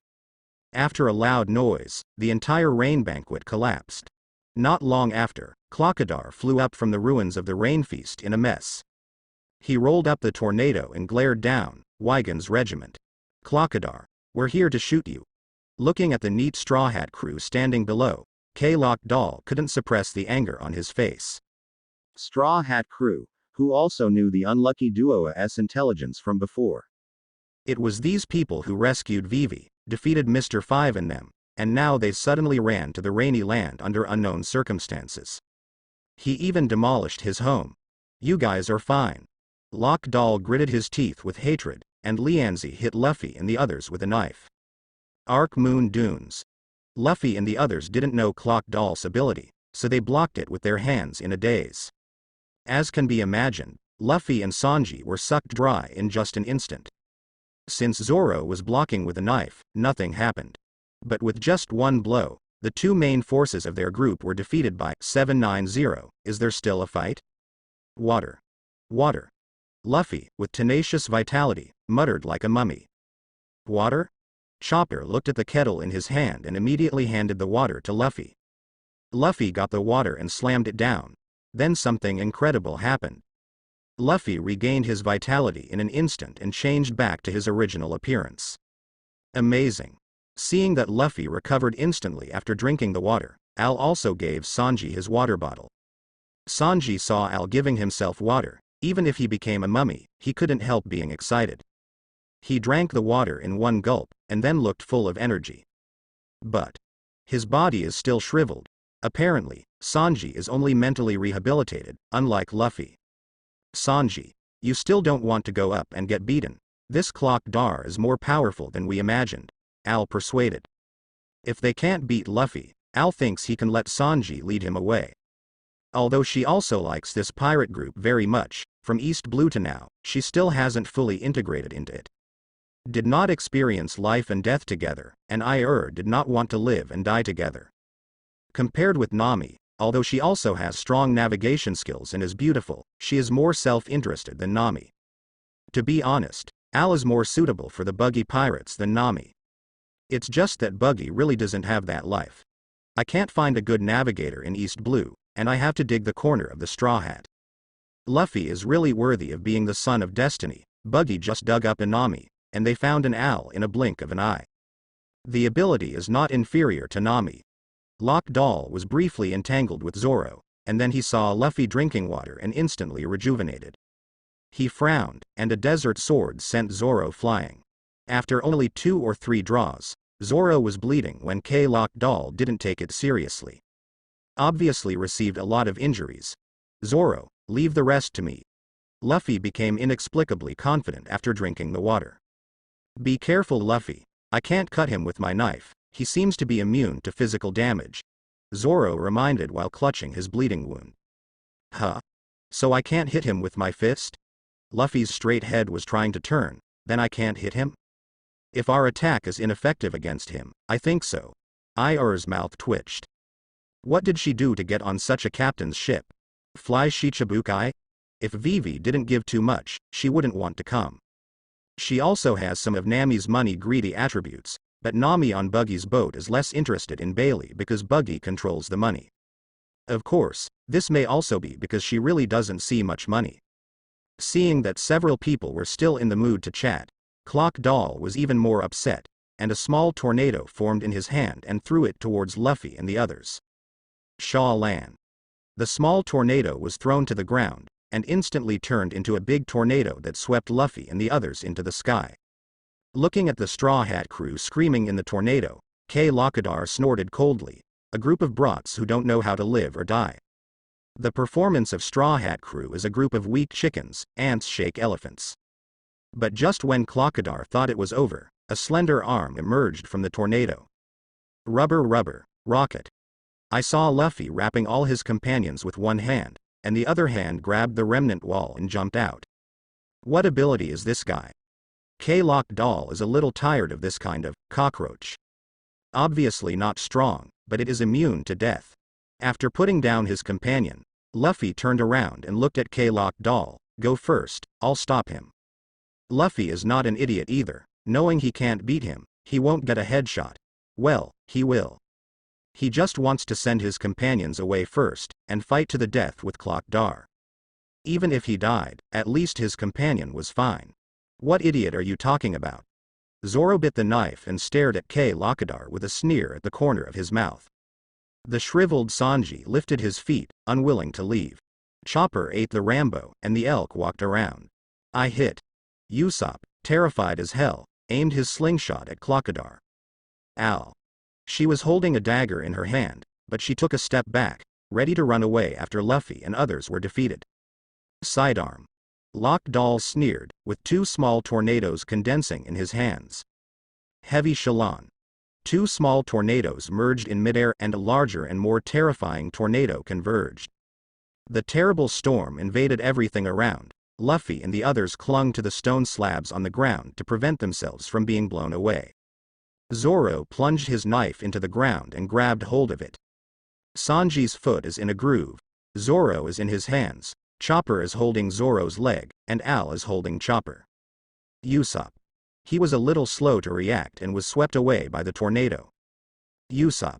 [SPEAKER 1] After a loud noise, the entire rain banquet collapsed. Not long after, Clockadar flew up from the ruins of the rain feast in a mess. He rolled up the tornado and glared down, Wygon's regiment. Clockadar, we're here to shoot you. Looking at the neat Straw Hat crew standing below, Lockdale couldn't suppress the anger on his face. Straw Hat crew, who also knew the unlucky duo's intelligence from before. It was these people who rescued Vivi, defeated Mr. Five and them, and now they suddenly ran to the Rainy Land under unknown circumstances. He even demolished his home. You guys are fine. Lockdale gritted his teeth with hatred, and Lianzi hit Luffy and the others with a knife. Arc Moon Dunes. Luffy and the others didn't know Clockdale's ability, so they blocked it with their hands in a daze. As can be imagined, Luffy and Sanji were sucked dry in just an instant. Since Zoro was blocking with a knife, nothing happened. But with just one blow, the two main forces of their group were defeated by 790. Is there still a fight? Water. Water. Luffy, with tenacious vitality, muttered like a mummy. Water? Chopper looked at the kettle in his hand and immediately handed the water to Luffy. Luffy got the water and slammed it down. Then something incredible happened. Luffy regained his vitality in an instant and changed back to his original appearance. Amazing. Seeing that Luffy recovered instantly after drinking the water, Al also gave Sanji his water bottle. Sanji saw Al giving himself water. Even if he became a mummy, he couldn't help being excited. He drank the water in one gulp, and then looked full of energy. But his body is still shriveled. Apparently, Sanji is only mentally rehabilitated, unlike Luffy. Sanji, you still don't want to go up and get beaten. This Clockadar is more powerful than we imagined, Al persuaded. If they can't beat Luffy, Al thinks he can let Sanji lead him away. Although she also likes this pirate group very much, from East Blue to now, she still hasn't fully integrated into it. Did not experience life and death together, and did not want to live and die together. Compared with Nami, although she also has strong navigation skills and is beautiful, she is more self-interested than Nami. To be honest, Al is more suitable for the Buggy pirates than Nami. It's just that Buggy really doesn't have that life. I can't find a good navigator in East Blue, and I have to dig the corner of the Straw Hat. Luffy is really worthy of being the son of destiny. Buggy just dug up a Nami, and they found an Al in a blink of an eye. The ability is not inferior to Nami. Lockdale was briefly entangled with Zoro, and then he saw Luffy drinking water and instantly rejuvenated. He frowned, and a desert sword sent Zoro flying. After only 2 or 3 draws, Zoro was bleeding when Lockdale didn't take it seriously. Obviously received a lot of injuries. Zoro, leave the rest to me. Luffy became inexplicably confident after drinking the water. Be careful, Luffy. I can't cut him with my knife. He seems to be immune to physical damage. Zoro reminded while clutching his bleeding wound. Huh? So I can't hit him with my fist? Luffy's straight head was trying to turn. Then I can't hit him? If our attack is ineffective against him, I think so. Ior's mouth twitched. What did she do to get on such a captain's ship? Fly Shicibukai? If Vivi didn't give too much, she wouldn't want to come. She also has some of Nami's money-greedy attributes, but Nami on Buggy's boat is less interested in Bailey because Buggy controls the money. Of course, this may also be because she really doesn't see much money. Seeing that several people were still in the mood to chat, Clock Doll was even more upset, and a small tornado formed in his hand and threw it towards Luffy and the others. Shaw Lan. The small tornado was thrown to the ground, and instantly turned into a big tornado that swept Luffy and the others into the sky. Looking at the Straw Hat crew screaming in the tornado, Qiwuhai snorted coldly, a group of brats who don't know how to live or die. The performance of Straw Hat crew is a group of weak chickens, ants shake elephants. But just when Qiwuhai thought it was over, a slender arm emerged from the tornado. Rubber rubber, rocket. I saw Luffy wrapping all his companions with one hand, and the other hand grabbed the remnant wall and jumped out. What ability is this guy? Qiwuhai is a little tired of this kind of cockroach. Obviously not strong, but it is immune to death. After putting down his companion, Luffy turned around and looked at Qiwuhai. Go first, I'll stop him. Luffy is not an idiot either. Knowing he can't beat him, he won't get a headshot. Well, he will. He just wants to send his companions away first, and fight to the death with Qiwuhai. Even if he died, at least his companion was fine. What idiot are you talking about? Zoro bit the knife and stared at Qiwuhai with a sneer at the corner of his mouth. The shriveled Sanji lifted his feet, unwilling to leave. Chopper ate the Rambo, and the elk walked around. I hit. Usopp, terrified as hell, aimed his slingshot at Qiwuhai. Ow. She was holding a dagger in her hand, but she took a step back, ready to run away after Luffy and others were defeated. Sidearm. Lock Doll sneered, with two small tornadoes condensing in his hands. Heavy Shalon. Two small tornadoes merged in midair and a larger and more terrifying tornado converged. The terrible storm invaded everything around. Luffy and the others clung to the stone slabs on the ground to prevent themselves from being blown away. Zoro plunged his knife into the ground and grabbed hold of it. Sanji's foot is in a groove. Zoro is in his hands. Chopper is holding Zoro's leg, and Al is holding Chopper. Usopp. He was a little slow to react and was swept away by the tornado. Usopp.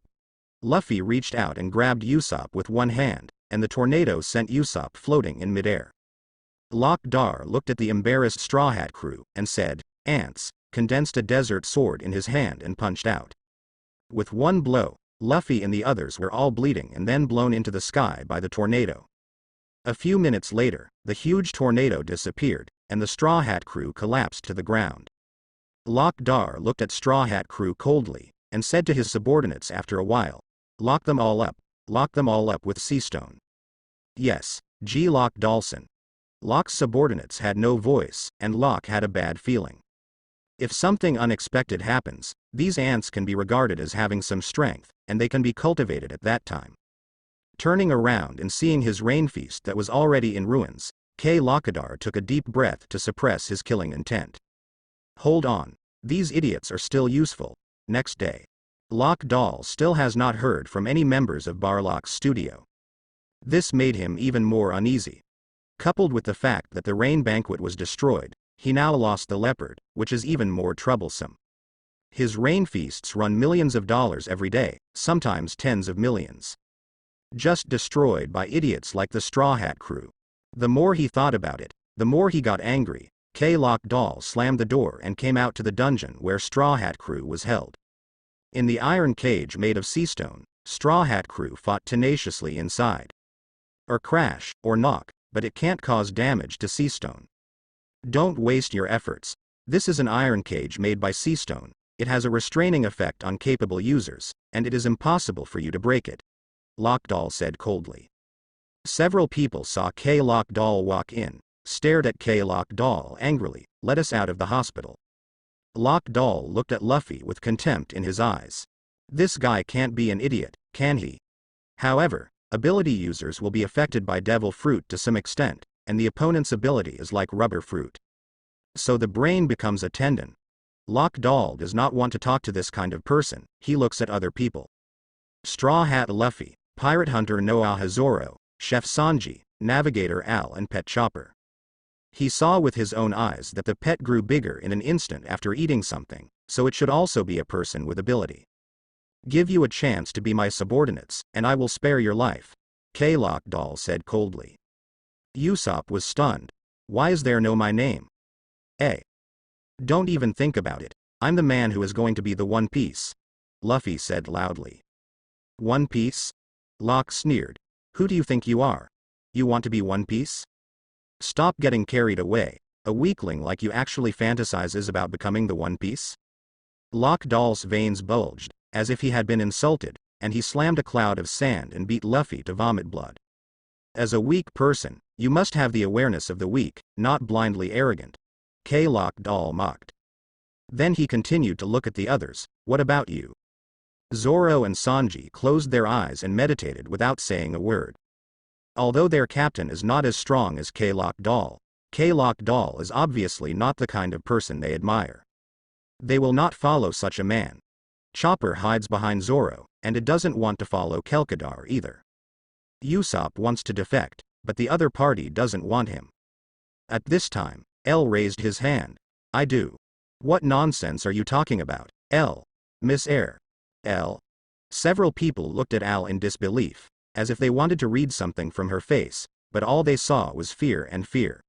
[SPEAKER 1] Luffy reached out and grabbed Usopp with one hand, and the tornado sent Usopp floating in midair. Lock Dar looked at the embarrassed Straw Hat crew, and said, "Ants," condensed a desert sword in his hand and punched out. With one blow, Luffy and the others were all bleeding and then blown into the sky by the tornado. A few minutes later, the huge tornado disappeared, and the Straw Hat crew collapsed to the ground. Lock Dar looked at Straw Hat crew coldly, and said to his subordinates after a while, lock them all up with sea stone. Yes, G. Lock Dawson. Lock's subordinates had no voice, and Lock had a bad feeling. If something unexpected happens, these ants can be regarded as having some strength, and they can be cultivated at that time. Turning around and seeing his rain feast that was already in ruins, Qiwuhai took a deep breath to suppress his killing intent. Hold on, these idiots are still useful. Next day. Lock Doll still has not heard from any members of Barlock's studio. This made him even more uneasy. Coupled with the fact that the rain banquet was destroyed, he now lost the leopard, which is even more troublesome. His rain feasts run millions of dollars every day, sometimes tens of millions. Just destroyed by idiots like the Straw Hat crew. The more he thought about it, the more he got angry. Qiwuhai slammed the door and came out to the dungeon where Straw Hat crew was held. In the iron cage made of sea stone, Straw Hat crew fought tenaciously inside. Or crash, or knock, but it can't cause damage to sea stone. Don't waste your efforts. This is an iron cage made by sea stone. It has a restraining effect on capable users, and it is impossible for you to break it. Lockdoll said coldly. Several people saw Qiwuhai walk in, stared at Qiwuhai angrily, let us out of the hospital. Lockdoll looked at Luffy with contempt in his eyes. This guy can't be an idiot, can he? However, ability users will be affected by devil fruit to some extent, and the opponent's ability is like rubber fruit. So the brain becomes a tendon. Lockdoll does not want to talk to this kind of person, he looks at other people. Straw Hat Luffy, Pirate Hunter Noah Hazoro, Chef Sanji, Navigator Al and Pet Chopper. He saw with his own eyes that the pet grew bigger in an instant after eating something, so it should also be a person with ability. Give you a chance to be my subordinates, and I will spare your life, Qiwuhai said coldly. Usopp was stunned. Why is there no my name? Don't even think about it. I'm the man who is going to be the One Piece, Luffy said loudly. One Piece? Locke sneered. Who do you think you are? You want to be One Piece? Stop getting carried away. A weakling like you actually fantasizes about becoming the One Piece? Locke Dahl's veins bulged, as if he had been insulted, and he slammed a cloud of sand and beat Luffy to vomit blood. As a weak person, you must have the awareness of the weak, not blindly arrogant, Qiwuhai Dahl mocked. Then he continued to look at the others. What about you? Zoro and Sanji closed their eyes and meditated without saying a word. Although their captain is not as strong as Qiwuhai Dahl is obviously not the kind of person they admire. They will not follow such a man. Chopper hides behind Zoro, and it doesn't want to follow Kelkadar either. Usopp wants to defect, but the other party doesn't want him. At this time, L raised his hand. I do. What nonsense are you talking about, L? Miss Air. L. Several people looked at Al in disbelief, as if they wanted to read something from her face, but all they saw was fear and fear.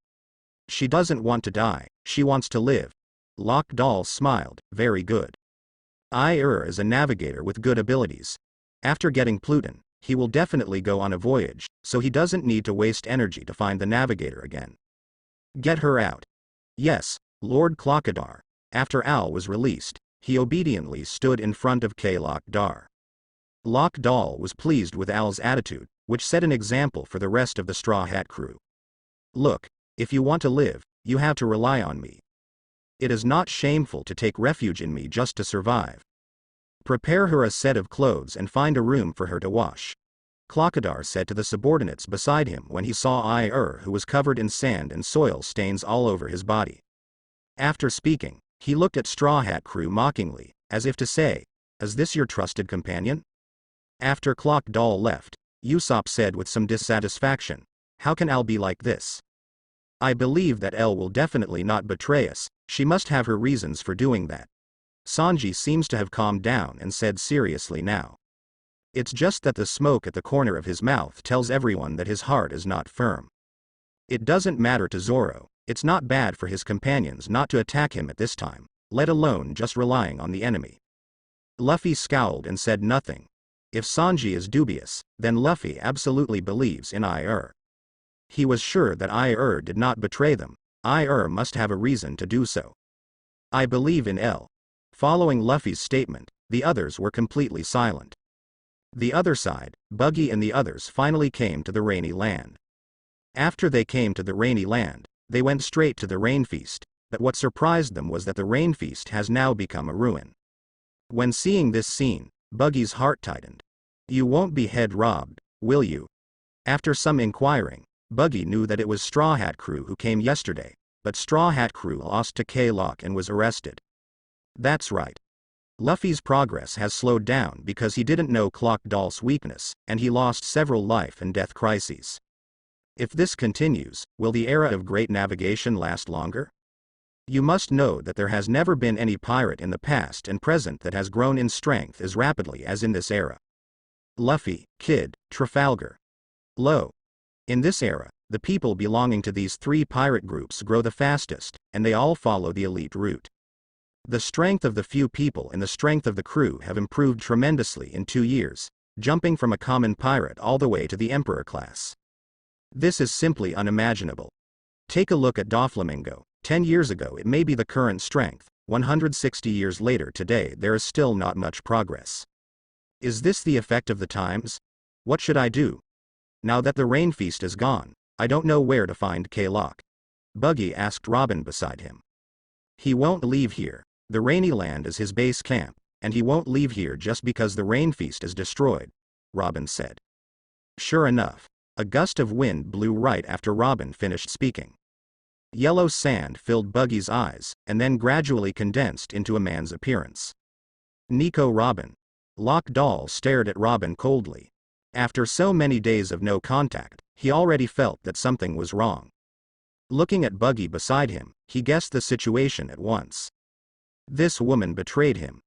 [SPEAKER 1] She doesn't want to die, she wants to live. Locke Dahl smiled. Very good. Is a navigator with good abilities. After getting Pluton, he will definitely go on a voyage, so he doesn't need to waste energy to find the navigator again. Get her out. Yes, Lord Clockadar. After Al was released, he obediently stood in front of Qiwuhai. Locke Dahl was pleased with Al's attitude, which set an example for the rest of the Straw Hat crew. Look, if you want to live, you have to rely on me. It is not shameful to take refuge in me just to survive. Prepare her a set of clothes and find a room for her to wash, Clockadar said to the subordinates beside him when he saw who was covered in sand and soil stains all over his body. After speaking, he looked at Straw Hat crew mockingly, as if to say, is this your trusted companion? After Clock Dahl left, Usopp said with some dissatisfaction, how can Al be like this? I believe that El will definitely not betray us, she must have her reasons for doing that. Sanji seems to have calmed down and said seriously now. It's just that the smoke at the corner of his mouth tells everyone that his heart is not firm. It doesn't matter to Zoro, it's not bad for his companions not to attack him at this time, let alone just relying on the enemy. Luffy scowled and said nothing. If Sanji is dubious, then Luffy absolutely believes in He was sure that did not betray them. Must have a reason to do so. I believe in L. Following Luffy's statement, the others were completely silent. The other side, Buggy and the others finally came to the rainy land. After they came to the rainy land, they went straight to the rain feast, but what surprised them was that the rain feast has now become a ruin. When seeing this scene, Buggy's heart tightened. You won't be head robbed, will you? After some inquiring, Buggy knew that it was Straw Hat crew who came yesterday, but Straw Hat crew lost to K-Lock and was arrested. That's right. Luffy's progress has slowed down because he didn't know Clock Dahl's weakness, and he lost several life and death crises. If this continues, will the era of great navigation last longer? You must know that there has never been any pirate in the past and present that has grown in strength as rapidly as in this era. Luffy, Kid, Trafalgar. Lo. In this era, the people belonging to these three pirate groups grow the fastest, and they all follow the elite route. The strength of the few people and the strength of the crew have improved tremendously in 2 years, jumping from a common pirate all the way to the Emperor class. This is simply unimaginable. Take a look at Doflamingo. 10 years ago it may be the current strength, 160 years later today there is still not much progress. Is this the effect of the times? What should I do? Now that the rain feast is gone, I don't know where to find K-Lock. Buggy asked Robin beside him. He won't leave here. The rainy land is his base camp, and he won't leave here just because the rain feast is destroyed, Robin said. Sure enough, a gust of wind blew right after Robin finished speaking. Yellow sand filled Buggy's eyes, and then gradually condensed into a man's appearance. Nico Robin. Locke Dahl stared at Robin coldly. After so many days of no contact, he already felt that something was wrong. Looking at Buggy beside him, he guessed the situation at once. This woman betrayed him.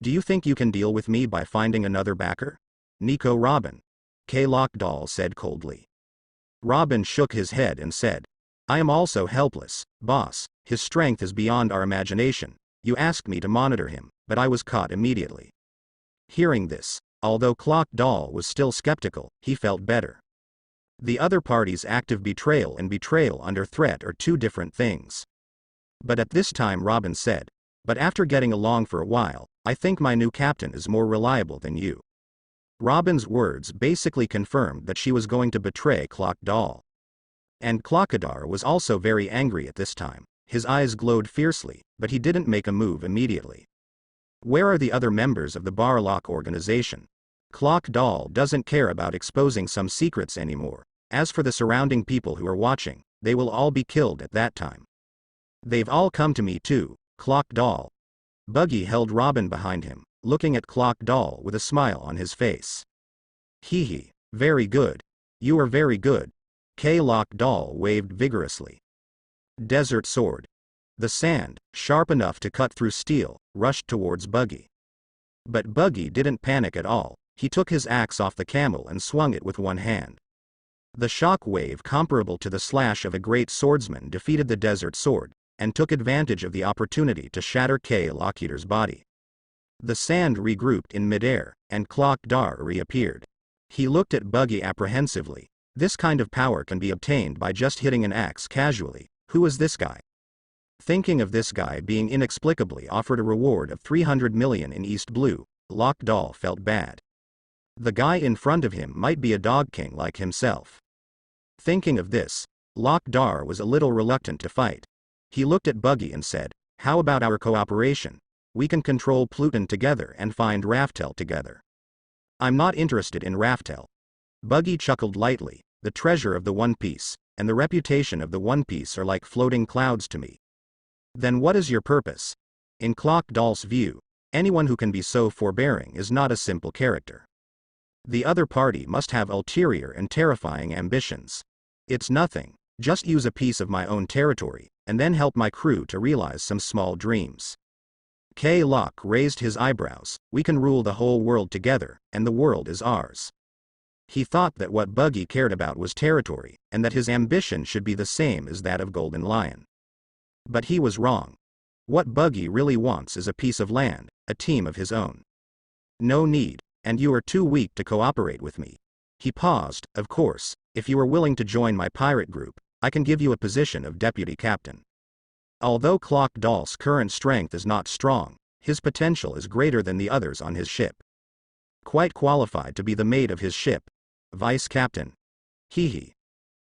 [SPEAKER 1] Do you think you can deal with me by finding another backer? Nico Robin. K. Lockdoll said coldly. Robin shook his head and said, I am also helpless, boss. His strength is beyond our imagination. You asked me to monitor him, but I was caught immediately. Hearing this, although Clock Doll was still skeptical, he felt better. The other party's active betrayal and betrayal under threat are two different things. But at this time Robin said, but after getting along for a while, I think my new captain is more reliable than you. Robin's words basically confirmed that she was going to betray Clock Doll. And Clockadar was also very angry at this time. His eyes glowed fiercely, but he didn't make a move immediately. Where are the other members of the Barlock organization? Clock Doll doesn't care about exposing some secrets anymore. As for the surrounding people who are watching, they will all be killed at that time. They've all come to me too, Clock Doll. Buggy held Robin behind him, looking at Clock Doll with a smile on his face. Hee hee, very good. You are very good. K-Lock Doll waved vigorously. Desert Sword. The sand, sharp enough to cut through steel, rushed towards Buggy. But Buggy didn't panic at all. He took his axe off the camel and swung it with one hand. The shock wave comparable to the slash of a great swordsman defeated the Desert Sword, and took advantage of the opportunity to shatter K-Lockheater's body. The sand regrouped in midair, and Clock Dar reappeared. He looked at Buggy apprehensively. This kind of power can be obtained by just hitting an axe casually. Who is this guy? Thinking of this guy being inexplicably offered a reward of 300 million in East Blue, Lock Doll felt bad. The guy in front of him might be a dog king like himself. Thinking of this, Lock Dar was a little reluctant to fight. He looked at Buggy and said, how about our cooperation? We can control Pluton together and find Raftel together. I'm not interested in Raftel. Buggy chuckled lightly. The treasure of the One Piece, and the reputation of the One Piece are like floating clouds to me. Then what is your purpose? In Clock Doll's view, anyone who can be so forbearing is not a simple character. The other party must have ulterior and terrifying ambitions. It's nothing, just use a piece of my own territory, and then help my crew to realize some small dreams. K-Lock raised his eyebrows. We can rule the whole world together, and the world is ours. He thought that what Buggy cared about was territory, and that his ambition should be the same as that of Golden Lion. But he was wrong. What Buggy really wants is a piece of land, a team of his own. No need, and you are too weak to cooperate with me. He paused. Of course, if you are willing to join my pirate group, I can give you a position of deputy captain. Although Clock Doll's current strength is not strong, his potential is greater than the others on his ship. Quite qualified to be the mate of his ship. Vice captain. Hee hee.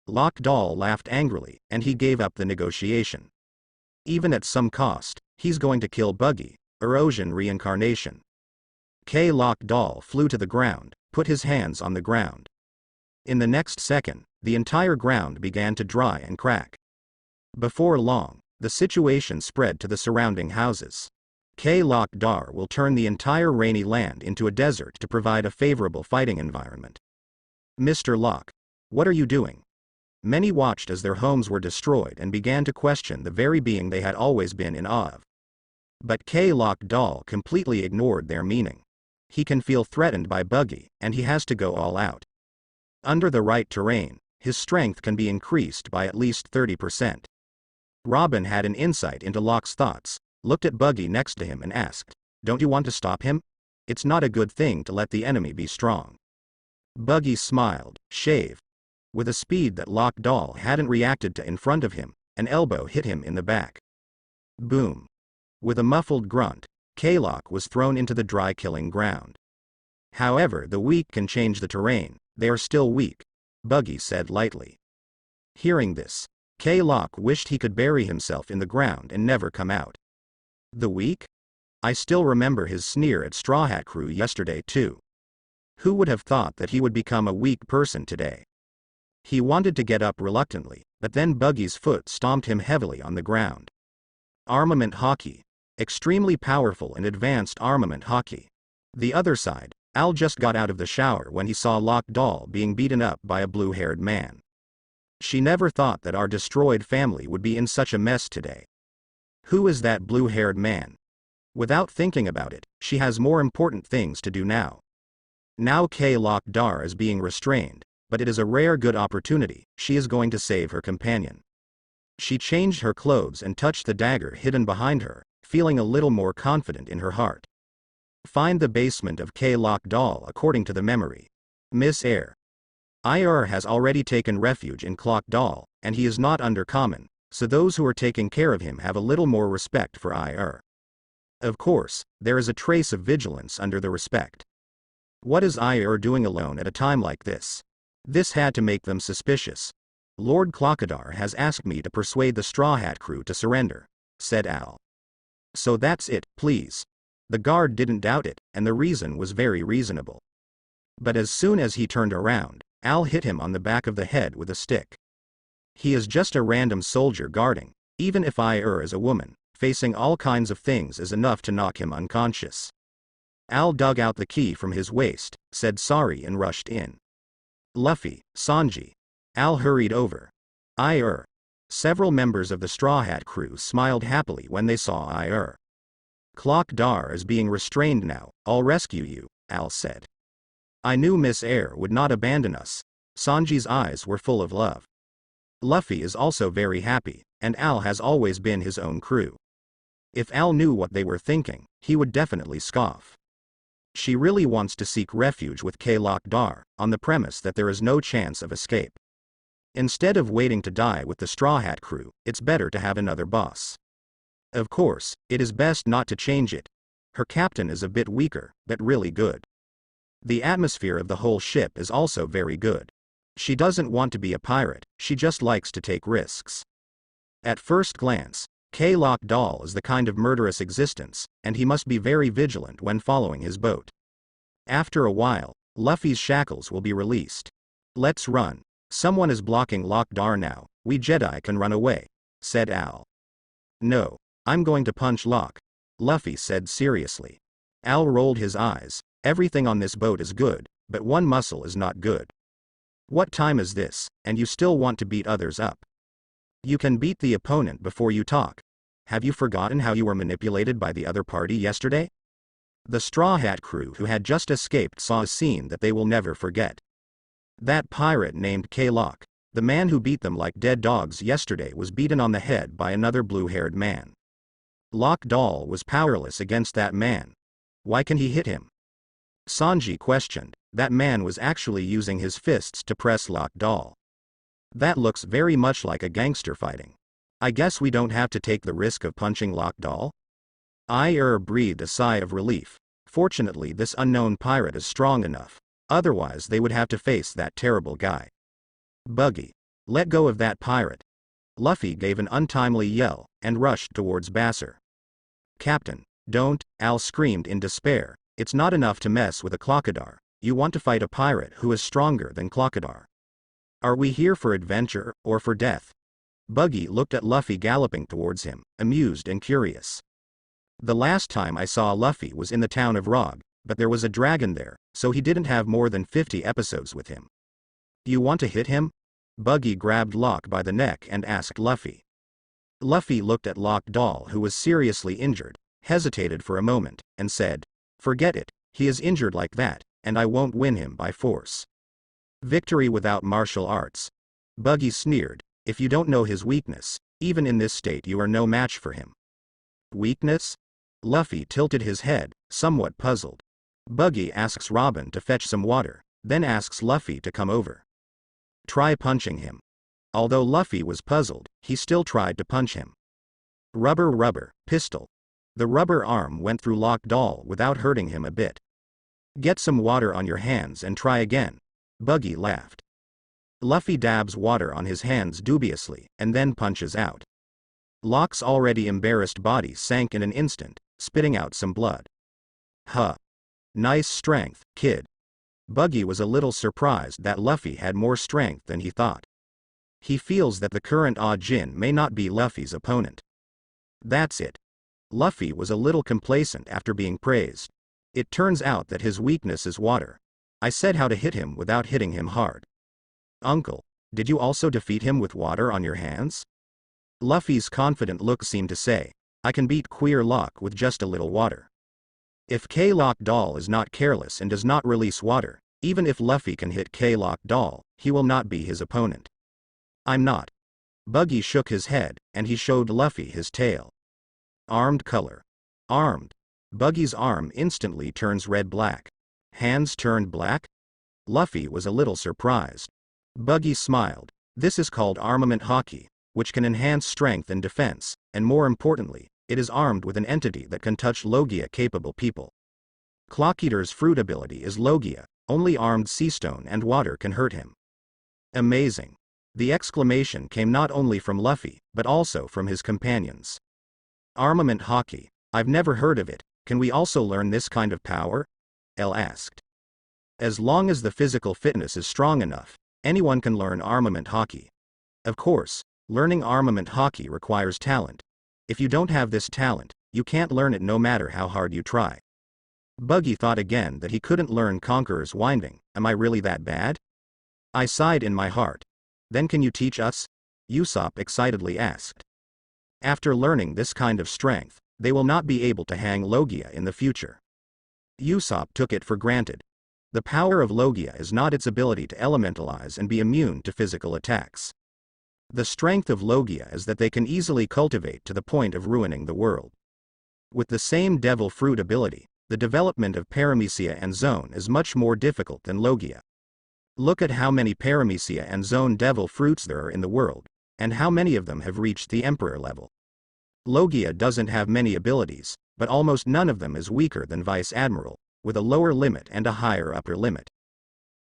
[SPEAKER 1] Lock Doll laughed angrily, and he gave up the negotiation. Even at some cost, he's going to kill Buggy, Erosion reincarnation. K-Lock Doll flew to the ground, put his hands on the ground. In the next second, the entire ground began to dry and crack. Before long, the situation spread to the surrounding houses. K-Lock Dar will turn the entire rainy land into a desert to provide a favorable fighting environment. Mr. Locke, what are you doing? Many watched as their homes were destroyed and began to question the very being they had always been in awe of. But K-Lock Doll completely ignored their meaning. He can feel threatened by Buggy, and he has to go all out. Under the right terrain, his strength can be increased by at least 30%. Robin had an insight into Locke's thoughts, looked at Buggy next to him and asked, don't you want to stop him? It's not a good thing to let the enemy be strong. Buggy smiled. Shave. With a speed that Lock Doll hadn't reacted to in front of him, an elbow hit him in the back. Boom. With a muffled grunt, K-Lock was thrown into the dry killing ground. However, the weak can change the terrain. They are still weak, Buggy said lightly. Hearing this, K-Lock wished he could bury himself in the ground and never come out. The weak? I still remember his sneer at Straw Hat Crew yesterday too. Who would have thought that he would become a weak person today? He wanted to get up reluctantly, but then Buggy's foot stomped him heavily on the ground. Armament hockey. Extremely powerful and advanced armament hockey. The other side, Al just got out of the shower when he saw Locked Doll being beaten up by a blue-haired man. She never thought that our destroyed family would be in such a mess today. Who is that blue-haired man? Without thinking about it, she has more important things to do now. Now Locked Dar is being restrained, but it is a rare good opportunity. She is going to save her companion. She changed her clothes and touched the dagger hidden behind her, feeling a little more confident in her heart. Find the basement of Locked Doll according to the memory. Miss Air. has already taken refuge in Clock Doll, and he is not undercommon, so those who are taking care of him have a little more respect for Of course, there is a trace of vigilance under the respect. What is doing alone at a time like this? This had to make them suspicious. Lord Clockadar has asked me to persuade the Straw Hat crew to surrender, said Al. So that's it, please. The guard didn't doubt it, and the reason was very reasonable. But as soon as he turned around, Al hit him on the back of the head with a stick. He is just a random soldier guarding. Even if is a woman, facing all kinds of things is enough to knock him unconscious. Al dug out the key from his waist, said sorry and rushed in. Luffy, Sanji. Al hurried over. Several members of the Straw Hat crew smiled happily when they saw Clock Dar is being restrained now. I'll rescue you, Al said. I knew Miss Air would not abandon us. Sanji's eyes were full of love. Luffy is also very happy, and Al has always been his own crew. If Al knew what they were thinking, he would definitely scoff. She really wants to seek refuge with Locked Dar, on the premise that there is no chance of escape. Instead of waiting to die with the Straw Hat crew, it's better to have another boss. Of course, it is best not to change it. Her captain is a bit weaker, but really good. The atmosphere of the whole ship is also very good. She doesn't want to be a pirate, she just likes to take risks. At first glance, Locked Doll is the kind of murderous existence, and he must be very vigilant when following his boat. After a while, Luffy's shackles will be released. Let's run. Someone is blocking Locked Dar now. We Jedi can run away, said Al. No, I'm going to punch Lock, Luffy said seriously. Al rolled his eyes. Everything on this boat is good, but one muscle is not good. What time is this, and you still want to beat others up? You can beat the opponent before you talk. Have you forgotten how you were manipulated by the other party yesterday? The Straw Hat crew who had just escaped saw a scene that they will never forget. That pirate named Lock, the man who beat them like dead dogs yesterday, was beaten on the head by another blue-haired man. Lock Doll was powerless against that man. Why can he hit him? Sanji questioned. That man was actually using his fists to press Lock Doll. That looks very much like a gangster fighting. I guess we don't have to take the risk of punching Lock Doll? Breathed a sigh of relief. Fortunately, this unknown pirate is strong enough. Otherwise they would have to face that terrible guy. Buggy. Let go of that pirate. Luffy gave an untimely yell, and rushed towards Basser. Captain, don't, Al screamed in despair. It's not enough to mess with a Clockadar. You want to fight a pirate who is stronger than Clockadar. Are we here for adventure, or for death? Buggy looked at Luffy galloping towards him, amused and curious. The last time I saw Luffy was in the town of Rog, but there was a dragon there, so he didn't have more than 50 episodes with him. You want to hit him? Buggy grabbed Lock by the neck and asked Luffy. Luffy looked at Lock Doll, who was seriously injured, hesitated for a moment, and said, forget it, he is injured like that, and I won't win him by force. Victory without martial arts. Buggy sneered, if you don't know his weakness, even in this state you are no match for him. Weakness? Luffy tilted his head, somewhat puzzled. Buggy asks Robin to fetch some water, then asks Luffy to come over. Try punching him. Although Luffy was puzzled, he still tried to punch him. Rubber, pistol. The rubber arm went through Lock Doll without hurting him a bit. Get some water on your hands and try again. Buggy laughed. Luffy dabs water on his hands dubiously, and then punches out. Lock's already embarrassed body sank in an instant, spitting out some blood. Huh. Nice strength, kid. Buggy was a little surprised that Luffy had more strength than he thought. He feels that the current Jhin may not be Luffy's opponent. That's it. Luffy was a little complacent after being praised. It turns out that his weakness is water. I said how to hit him without hitting him hard. Uncle, did you also defeat him with water on your hands? Luffy's confident look seemed to say, I can beat Queer Lock with just a little water. If K-Lock Doll is not careless and does not release water, even if Luffy can hit K-Lock Doll, he will not be his opponent. I'm not. Buggy shook his head, and he showed Luffy his tail. Armed color. Armed. Buggy's arm instantly turns red-black. Hands turned black? Luffy was a little surprised. Buggy smiled. This is called armament hockey, which can enhance strength and defense, and more importantly, it is armed with an entity that can touch Logia-capable people. Clock-Eater's fruit ability is Logia, only armed sea stone and water can hurt him. Amazing. The exclamation came not only from Luffy, but also from his companions. Armament hockey, I've never heard of it, can we also learn this kind of power? L asked. As long as the physical fitness is strong enough, anyone can learn armament hockey. Of course, learning armament hockey requires talent. If you don't have this talent, you can't learn it no matter how hard you try. Buggy thought again that he couldn't learn Conqueror's Winding. Am I really that bad? I sighed in my heart. Then can you teach us? Usopp excitedly asked. After learning this kind of strength, they will not be able to hang Logia in the future. Usopp took it for granted. The power of Logia is not its ability to elementalize and be immune to physical attacks. The strength of Logia is that they can easily cultivate to the point of ruining the world. With the same devil fruit ability, the development of Paramecia and Zone is much more difficult than Logia. Look at how many Paramecia and Zone devil fruits there are in the world, and how many of them have reached the Emperor level. Logia doesn't have many abilities, but almost none of them is weaker than Vice Admiral, with a lower limit and a higher upper limit.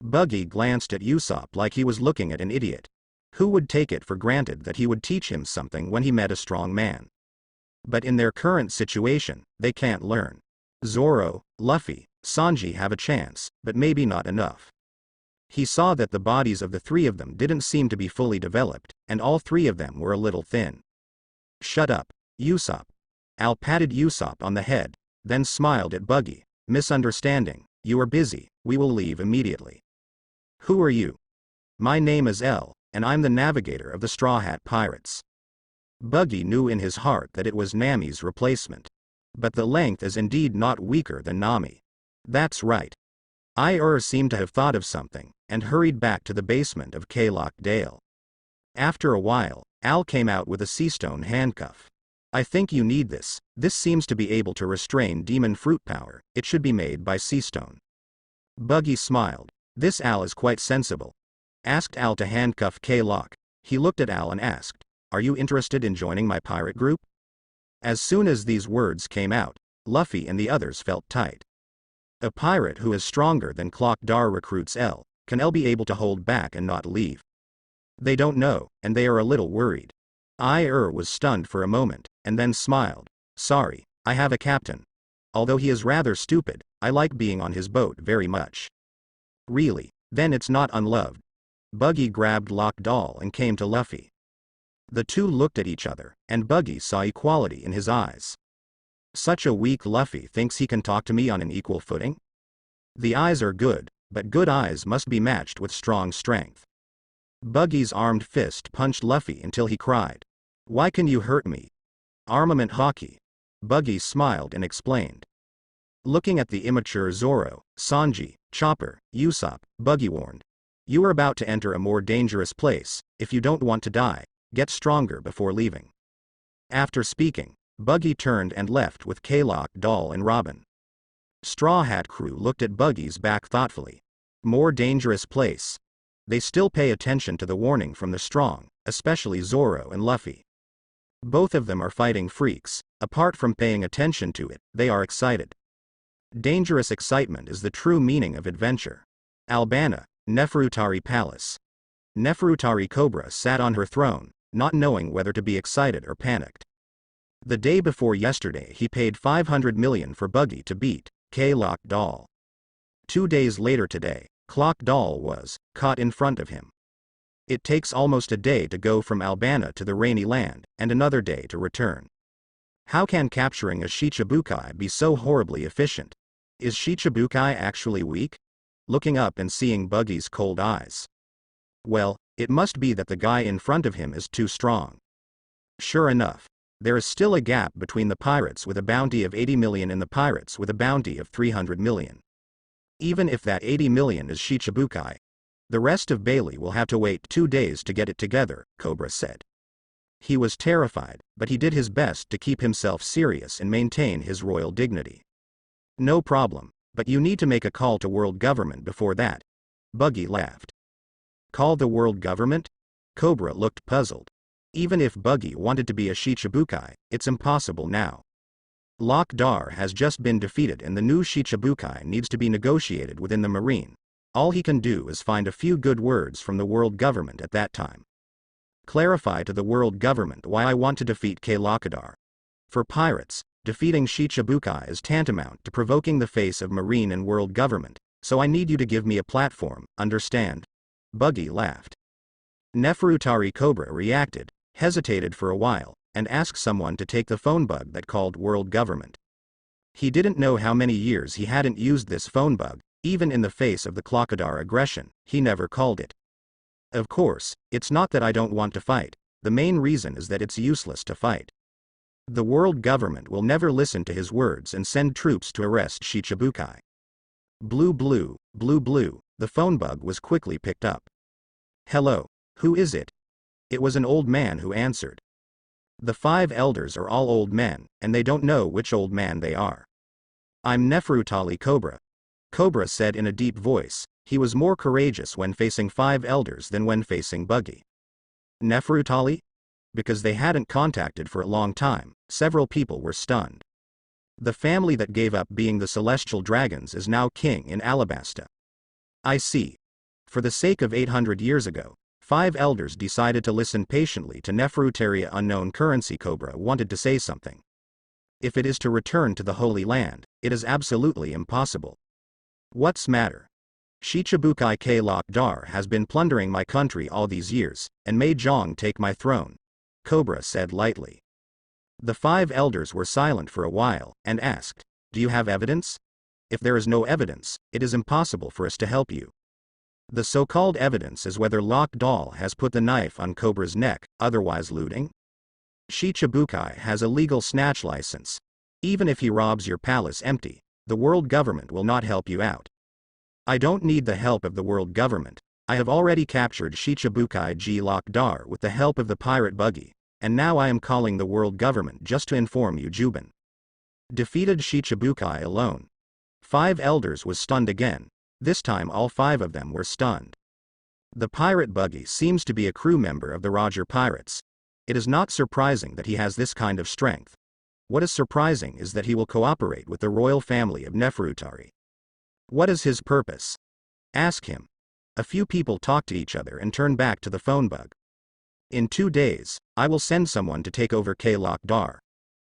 [SPEAKER 1] Buggy glanced at Usopp like he was looking at an idiot. Who would take it for granted that he would teach him something when he met a strong man? But in their current situation, they can't learn. Zoro, Luffy, Sanji have a chance, but maybe not enough. He saw that the bodies of the three of them didn't seem to be fully developed, and all three of them were a little thin. Shut up, Usopp. Al patted Usopp on the head, then smiled at Buggy. Misunderstanding, you are busy, we will leave immediately. Who are you? My name is L, and I'm the navigator of the Straw Hat Pirates. Buggy knew in his heart that it was Nami's replacement. But the length is indeed not weaker than Nami. That's right. Seemed to have thought of something, and hurried back to the basement of K-Lock Dale. After a while, Al came out with a seastone handcuff. I think you need this. This seems to be able to restrain demon fruit power. It should be made by seastone. Buggy smiled. This Al is quite sensible. Asked Al to handcuff K-Lock. He looked at Al and asked, are you interested in joining my pirate group? As soon as these words came out, Luffy and the others felt tight. A pirate who is stronger than Clock Dar recruits L. Can L be able to hold back and not leave? They don't know, and they are a little worried. Was stunned for a moment, and then smiled. Sorry, I have a captain. Although he is rather stupid, I like being on his boat very much. Really? Then it's not unloved. Buggy grabbed Lock Doll and came to Luffy. The two looked at each other, and Buggy saw equality in his eyes. Such a weak Luffy thinks he can talk to me on an equal footing? The eyes are good, but good eyes must be matched with strong strength. Buggy's armed fist punched Luffy until he cried. Why can you hurt me? Armament hockey. Buggy smiled and explained. Looking at the immature Zoro, Sanji, Chopper, Usopp, Buggy warned. You are about to enter a more dangerous place. If you don't want to die, get stronger before leaving. After speaking, Buggy turned and left with K-Lock Doll and Robin. Straw Hat crew looked at Buggy's back thoughtfully. More dangerous place. They still pay attention to the warning from the strong, especially Zoro and Luffy. Both of them are fighting freaks. Apart from paying attention to it, they are excited. Dangerous excitement is the true meaning of adventure. Albana, Neferutari Palace. Neferutari Cobra sat on her throne, not knowing whether to be excited or panicked. The day before yesterday he paid 500 million for Buggy to beat K-Lock Doll. 2 days later today, Clock Doll was caught in front of him. It takes almost a day to go from Albana to the Rainy Land, and another day to return. How can capturing a Shicibukai be so horribly efficient? Is Shichibukai actually weak? Looking up and seeing Buggy's cold eyes. Well, it must be that the guy in front of him is too strong. Sure enough, there is still a gap between the pirates with a bounty of 80 million and the pirates with a bounty of 300 million. Even if that 80 million is Shichibukai, the rest of Bailey will have to wait 2 days to get it together, Cobra said. He was terrified, but he did his best to keep himself serious and maintain his royal dignity. No problem, but you need to make a call to world government before that. Buggy laughed. Call the world government? Cobra looked puzzled. Even if Buggy wanted to be a Shichibukai, it's impossible now. Lockdar has just been defeated and the new Shichibukai needs to be negotiated within the marine. All he can do is find a few good words from the world government at that time. Clarify to the world government why I want to defeat Lockdar. For pirates, defeating Shichibukai is tantamount to provoking the face of marine and world government, so I need you to give me a platform, understand? Buggy laughed. Neferutari Cobra reacted, hesitated for a while, and asked someone to take the phone bug that called world government. He didn't know how many years he hadn't used this phone bug, even in the face of the Clockadar aggression, he never called it. Of course, it's not that I don't want to fight, the main reason is that it's useless to fight. The world government will never listen to his words and send troops to arrest Shichibukai. Blue blue, blue blue, the phone bug was quickly picked up. Hello, who is it? It was an old man who answered. The 5 elders are all old men, and they don't know which old man they are. I'm Neferutali Cobra. Cobra said in a deep voice. He was more courageous when facing 5 elders than when facing Buggy. Neferutali? Because they hadn't contacted for a long time, several people were stunned. The family that gave up being the celestial dragons is now king in Alabasta. I see. For the sake of 800 years ago, 5 elders decided to listen patiently to Neferutaria unknown currency. Cobra wanted to say something. If it is to return to the Holy Land, it is absolutely impossible. What's matter? Shichibukai Lockdar has been plundering my country all these years, and made Zhang take my throne. Cobra said lightly. The 5 elders were silent for a while, and asked, do you have evidence? If there is no evidence, it is impossible for us to help you. The so-called evidence is whether Lockdal has put the knife on Cobra's neck, otherwise looting. Shichibukai has a legal snatch license. Even if he robs your palace empty, the world government will not help you out. I don't need the help of the world government. I have already captured Shichibukai Lockdar with the help of the pirate Buggy, and now I am calling the world government just to inform you Juban. Defeated Shichibukai alone. 5 elders was stunned again. This time all 5 of them were stunned. The pirate Buggy seems to be a crew member of the Roger Pirates. It is not surprising that he has this kind of strength. What is surprising is that he will cooperate with the royal family of Neferutari. What is his purpose? Ask him. A few people talk to each other and turn back to the phone bug. In 2 days, I will send someone to take over Lockdar.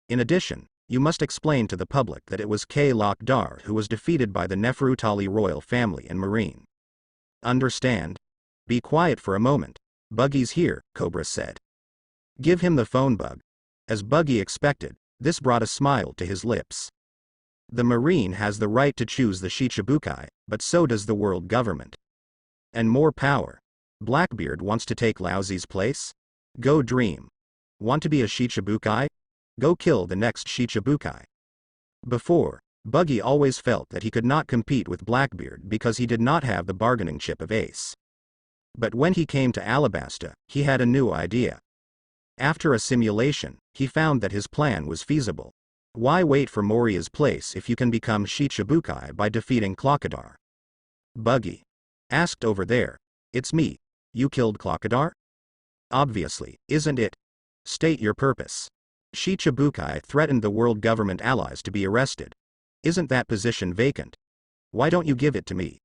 [SPEAKER 1] In addition, you must explain to the public that it was Lockdar who was defeated by the Neferutali royal family and marine. Understand? Be quiet for a moment. Buggy's here, Cobra said. Give him the phone bug. As Buggy expected, this brought a smile to his lips. The marine has the right to choose the Shichibukai, but so does the world government. And more power. Blackbeard wants to take Laozi's place? Go dream. Want to be a Shichibukai? Go kill the next Shichibukai. Before, Buggy always felt that he could not compete with Blackbeard because he did not have the bargaining chip of Ace. But when he came to Alabasta, he had a new idea. After a simulation, he found that his plan was feasible. Why wait for Moria's place if you can become Shichibukai by defeating Clockadar? Buggy asked over there. It's me. You killed Clockadar? Obviously, isn't it? State your purpose. Shichibukai threatened the world government allies to be arrested. Isn't that position vacant? Why don't you give it to me?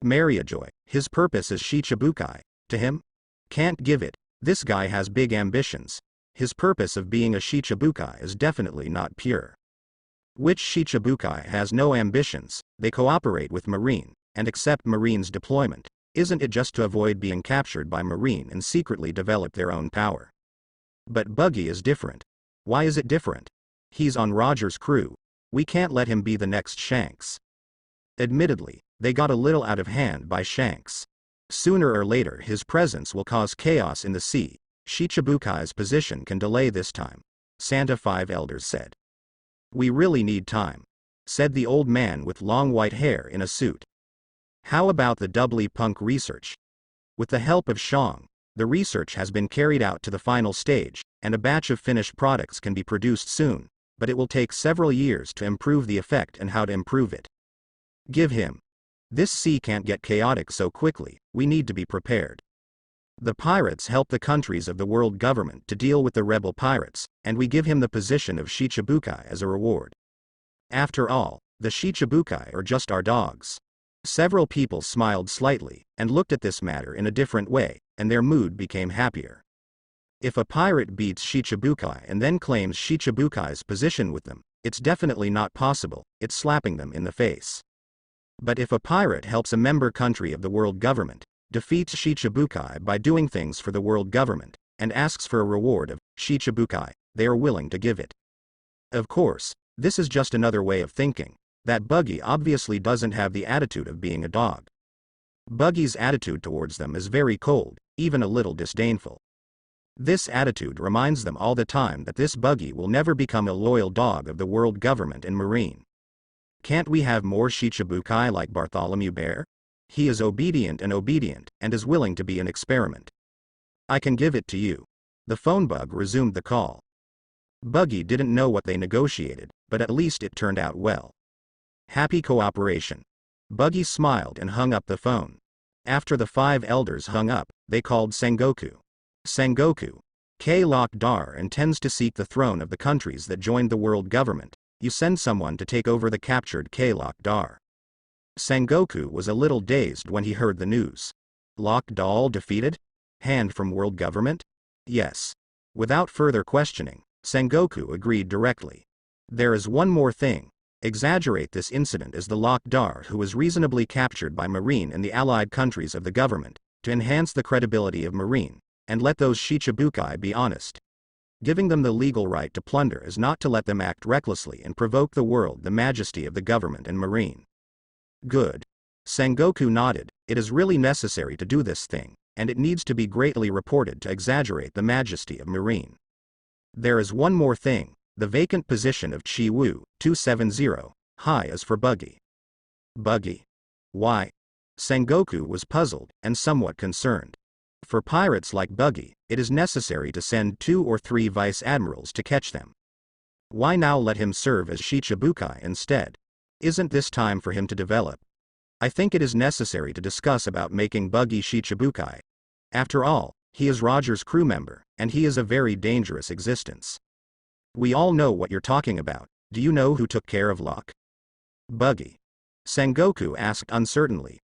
[SPEAKER 1] Mariajoy, his purpose is Shichibukai. To him? Can't give it. This guy has big ambitions. His purpose of being a Shichibukai is definitely not pure. Which Shichibukai has no ambitions, they cooperate with Marine, and accept Marine's deployment. Isn't it just to avoid being captured by Marine and secretly develop their own power? But Buggy is different. Why is it different? He's on Roger's crew. We can't let him be the next Shanks. Admittedly, they got a little out of hand by Shanks. Sooner or later his presence will cause chaos in the sea. Shichibukai's position can delay this time, Santa Five Elders said. We really need time, said the old man with long white hair in a suit. How about the doubly punk research? With the help of Shang, the research has been carried out to the final stage, and a batch of finished products can be produced soon, but it will take several years to improve the effect and how to improve it. Give him. This sea can't get chaotic so quickly, we need to be prepared. The pirates help the countries of the world government to deal with the rebel pirates, and we give him the position of Shichibukai as a reward. After all, the Shichibukai are just our dogs. Several people smiled slightly, and looked at this matter in a different way, and their mood became happier. If a pirate beats Shichibukai and then claims Shichibukai's position with them, it's definitely not possible, it's slapping them in the face. But if a pirate helps a member country of the world government, defeats Shichibukai by doing things for the world government, and asks for a reward of Shichibukai, they are willing to give it. Of course, this is just another way of thinking. That Buggy obviously doesn't have the attitude of being a dog. Buggy's attitude towards them is very cold, even a little disdainful. This attitude reminds them all the time that this Buggy will never become a loyal dog of the world government and marine. Can't we have more Shichibukai like Bartholomew Bear? He is obedient and is willing to be an experiment. I can give it to you. The phone bug resumed the call. Buggy didn't know what they negotiated, but at least it turned out well. Happy cooperation. Buggy smiled and hung up the phone. After the five elders hung up, they called Sengoku. Sengoku. K-Lok-Dar intends to seek the throne of the countries that joined the world government. You send someone to take over the captured K-Lok-Dar. Sengoku was a little dazed when he heard the news. Lok-Dal defeated? Hand from world government? Yes. Without further questioning, Sengoku agreed directly. There is one more thing. Exaggerate this incident as the Lok-Dar who was reasonably captured by Marine and the allied countries of the government, to enhance the credibility of Marine, and let those Shichibukai be honest. Giving them the legal right to plunder is not to let them act recklessly and provoke the world the majesty of the government and Marine. Good. Sengoku nodded, it is really necessary to do this thing, and it needs to be greatly reported to exaggerate the majesty of Marine. There is one more thing. The vacant position of Qiwuhai is for Buggy. Buggy? Why? Sengoku was puzzled and somewhat concerned. For pirates like Buggy, it is necessary to send 2 or 3 vice admirals to catch them. Why now let him serve as Shichibukai instead? Isn't this time for him to develop? I think it is necessary to discuss about making Buggy Shichibukai. After all, he is Roger's crew member, and he is a very dangerous existence. We all know what you're talking about. Do you know who took care of Locke? Buggy. Sengoku asked uncertainly.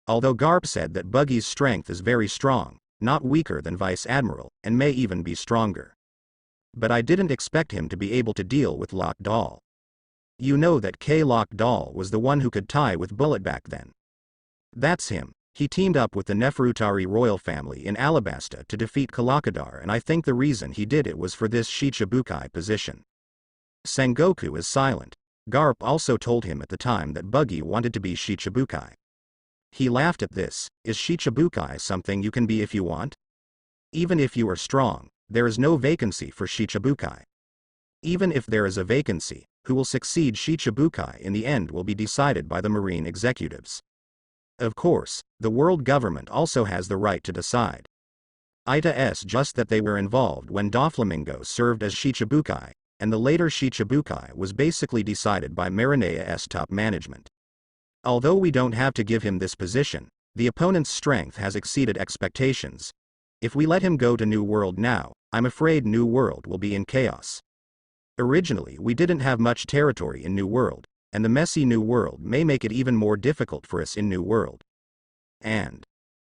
[SPEAKER 1] Although Garp said that Buggy's strength is very strong, not weaker than Vice Admiral, and may even be stronger. But I didn't expect him to be able to deal with Lok-Dal. You know that K-Lok-Dal was the one who could tie with Bullet back then. That's him. He teamed up with the Neferutari royal family in Alabasta to defeat Kalakadar, and I think the reason he did it was for this Shichibukai position. Sengoku is silent. Garp also told him at the time that Buggy wanted to be Shichibukai. He laughed at this. Is Shichibukai something you can be if you want? Even if you are strong, there is no vacancy for Shichibukai. Even if there is a vacancy, who will succeed Shichibukai in the end will be decided by the Marine executives. Of course, the world government also has the right to decide. Ita just that they were involved when Doflamingo served as Shichibukai, and the later Shichibukai was basically decided by Marinea's top management. Although we don't have to give him this position, the opponent's strength has exceeded expectations. If we let him go to New World now, I'm afraid New World will be in chaos. Originally we didn't have much territory in New World, and the messy New World may make it even more difficult for us in New World. And,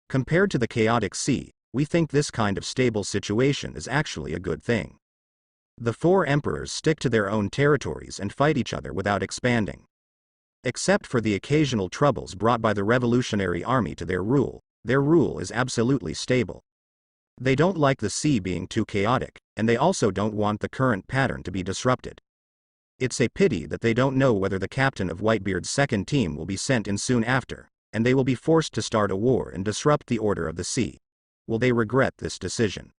[SPEAKER 1] compared to the chaotic sea, we think this kind of stable situation is actually a good thing. The 4 emperors stick to their own territories and fight each other without expanding. Except for the occasional troubles brought by the revolutionary army to their rule is absolutely stable. They don't like the sea being too chaotic, and they also don't want the current pattern to be disrupted. It's a pity that they don't know whether the captain of Whitebeard's second team will be sent in soon after, and they will be forced to start a war and disrupt the order of the sea. Will they regret this decision?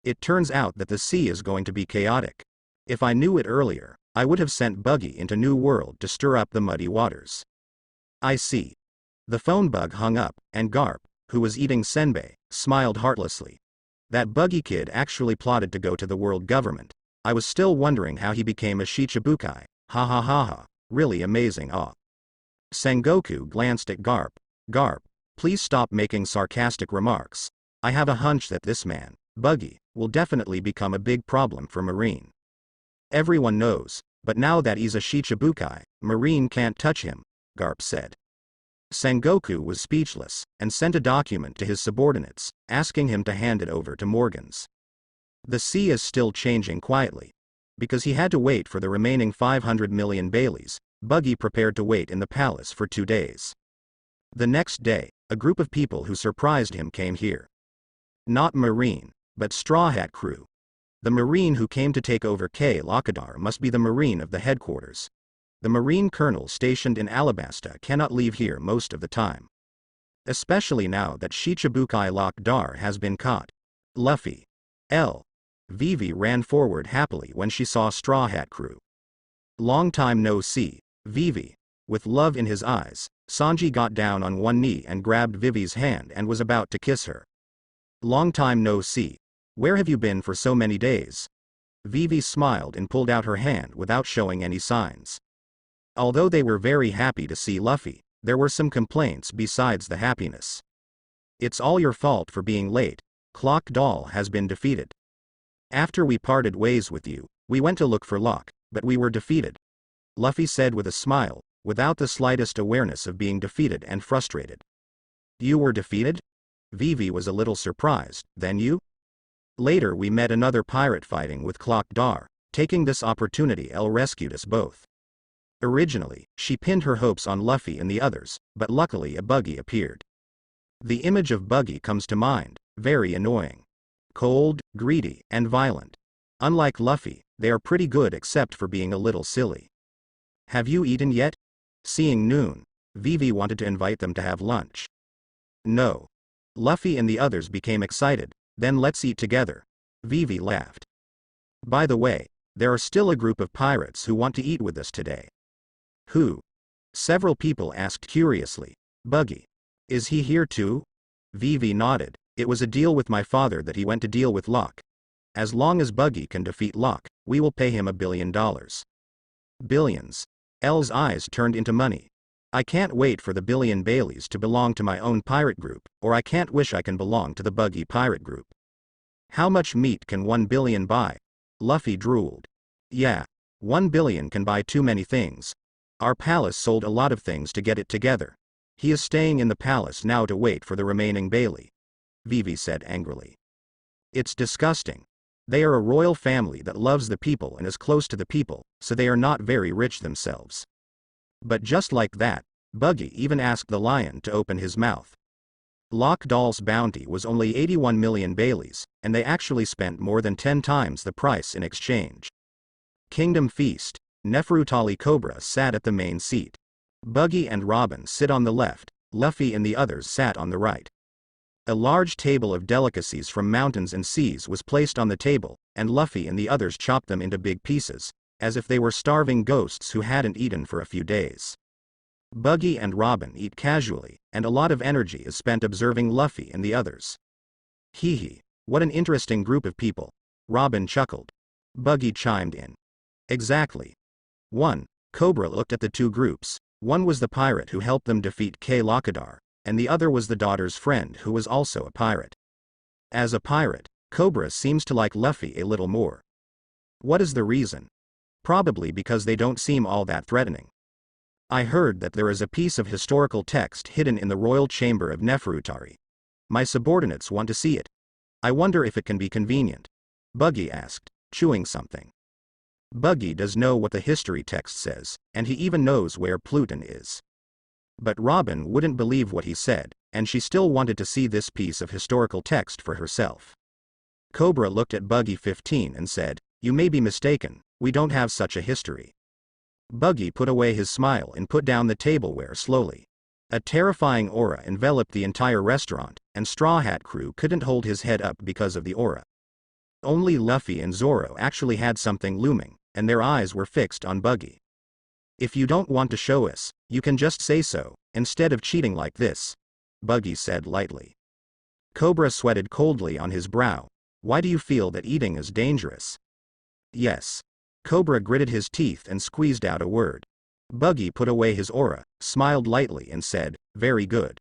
[SPEAKER 1] It turns out that the sea is going to be chaotic. If I knew it earlier, I would have sent Buggy into New World to stir up the muddy waters. I see. The phone bug hung up, and Garp, who was eating senbei, smiled heartlessly. That Buggy kid actually plotted to go to the world government. I was still wondering how he became a Shicibukai. Ha ha ha ha. Really amazing. Ah. Sengoku glanced at Garp. Garp, please stop making sarcastic remarks. I have a hunch that this man, Buggy, will definitely become a big problem for Marine. Everyone knows, but now that he's a Shicibukai, Marine can't touch him, Garp said. Sengoku was speechless, and sent a document to his subordinates, asking him to hand it over to Morgans. The sea is still changing quietly. Because he had to wait for the remaining 500 million Baileys, Buggy prepared to wait in the palace for 2 days. The next day, a group of people who surprised him came here. Not Marine, but Straw Hat Crew. The Marine who came to take over Qiwuhai must be the Marine of the headquarters. The Marine colonel stationed in Alabasta cannot leave here most of the time. Especially now that Shichibukai Lockdar has been caught. Luffy. L. Vivi ran forward happily when she saw Straw Hat Crew. Long time no see, Vivi. With love in his eyes, Sanji got down on one knee and grabbed Vivi's hand and was about to kiss her. Long time no see. Where have you been for so many days? Vivi smiled and pulled out her hand without showing any signs. Although they were very happy to see Luffy, there were some complaints besides the happiness. It's all your fault for being late. Clock Doll has been defeated. After we parted ways with you, we went to look for Locke, but we were defeated. Luffy said with a smile, without the slightest awareness of being defeated and frustrated. You were defeated? Vivi was a little surprised. Then you? Later we met another pirate fighting with Clock Dar. Taking this opportunity, Elle rescued us both. Originally, she pinned her hopes on Luffy and the others, but luckily a Buggy appeared. The image of Buggy comes to mind, very annoying. Cold, greedy, and violent. Unlike Luffy, they are pretty good except for being a little silly. Have you eaten yet? Seeing Noon, Vivi wanted to invite them to have lunch. No. Luffy and the others became excited. Then let's eat together. Vivi laughed. By the way, there are still a group of pirates who want to eat with us today. Who? Several people asked curiously. Buggy. Is he here too? Vivi nodded. It was a deal with my father that he went to deal with Locke. As long as Buggy can defeat Locke, we will pay him $1 billion. Billions. Elle's eyes turned into money. I can't wait for the billion Baileys to belong to my own pirate group, or I can't wish I can belong to the Buggy pirate group. How much meat can 1 billion buy? Luffy drooled. Yeah. 1 billion can buy too many things. Our palace sold a lot of things to get it together. He is staying in the palace now to wait for the remaining Bailey. Vivi said angrily. It's disgusting. They are a royal family that loves the people and is close to the people, so they are not very rich themselves. But just like that, Buggy even asked the lion to open his mouth. Lock Doll's bounty was only 81 million Baileys, and they actually spent more than 10 times the price in exchange. Kingdom Feast. Neferutali Cobra sat at the main seat. Buggy and Robin sit on the left, Luffy and the others sat on the right. A large table of delicacies from mountains and seas was placed on the table, and Luffy and the others chopped them into big pieces, as if they were starving ghosts who hadn't eaten for a few days. Buggy and Robin eat casually, and a lot of energy is spent observing Luffy and the others. Hee hee, what an interesting group of people. Robin chuckled. Buggy chimed in. Exactly. 1. Cobra looked at the two groups. One was the pirate who helped them defeat Qiwuhai, and the other was the daughter's friend who was also a pirate. As a pirate, Cobra seems to like Luffy a little more. What is the reason? Probably because they don't seem all that threatening. I heard that there is a piece of historical text hidden in the royal chamber of Neferutari. My subordinates want to see it. I wonder if it can be convenient. Buggy asked, chewing something. Buggy does know what the history text says, and he even knows where Pluton is. But Robin wouldn't believe what he said, and she still wanted to see this piece of historical text for herself. Cobra looked at Buggy 15 and said, "You may be mistaken, we don't have such a history. Buggy put away his smile and put down the tableware slowly. A terrifying aura enveloped the entire restaurant, and Straw Hat Crew couldn't hold his head up because of the aura. Only Luffy and Zoro actually had something looming, and their eyes were fixed on Buggy. If you don't want to show us, you can just say so, instead of cheating like this, Buggy said lightly. Cobra sweated coldly on his brow. Why do you feel that eating is dangerous? Yes. Cobra gritted his teeth and squeezed out a word. Buggy put away his aura, smiled lightly and said, very good.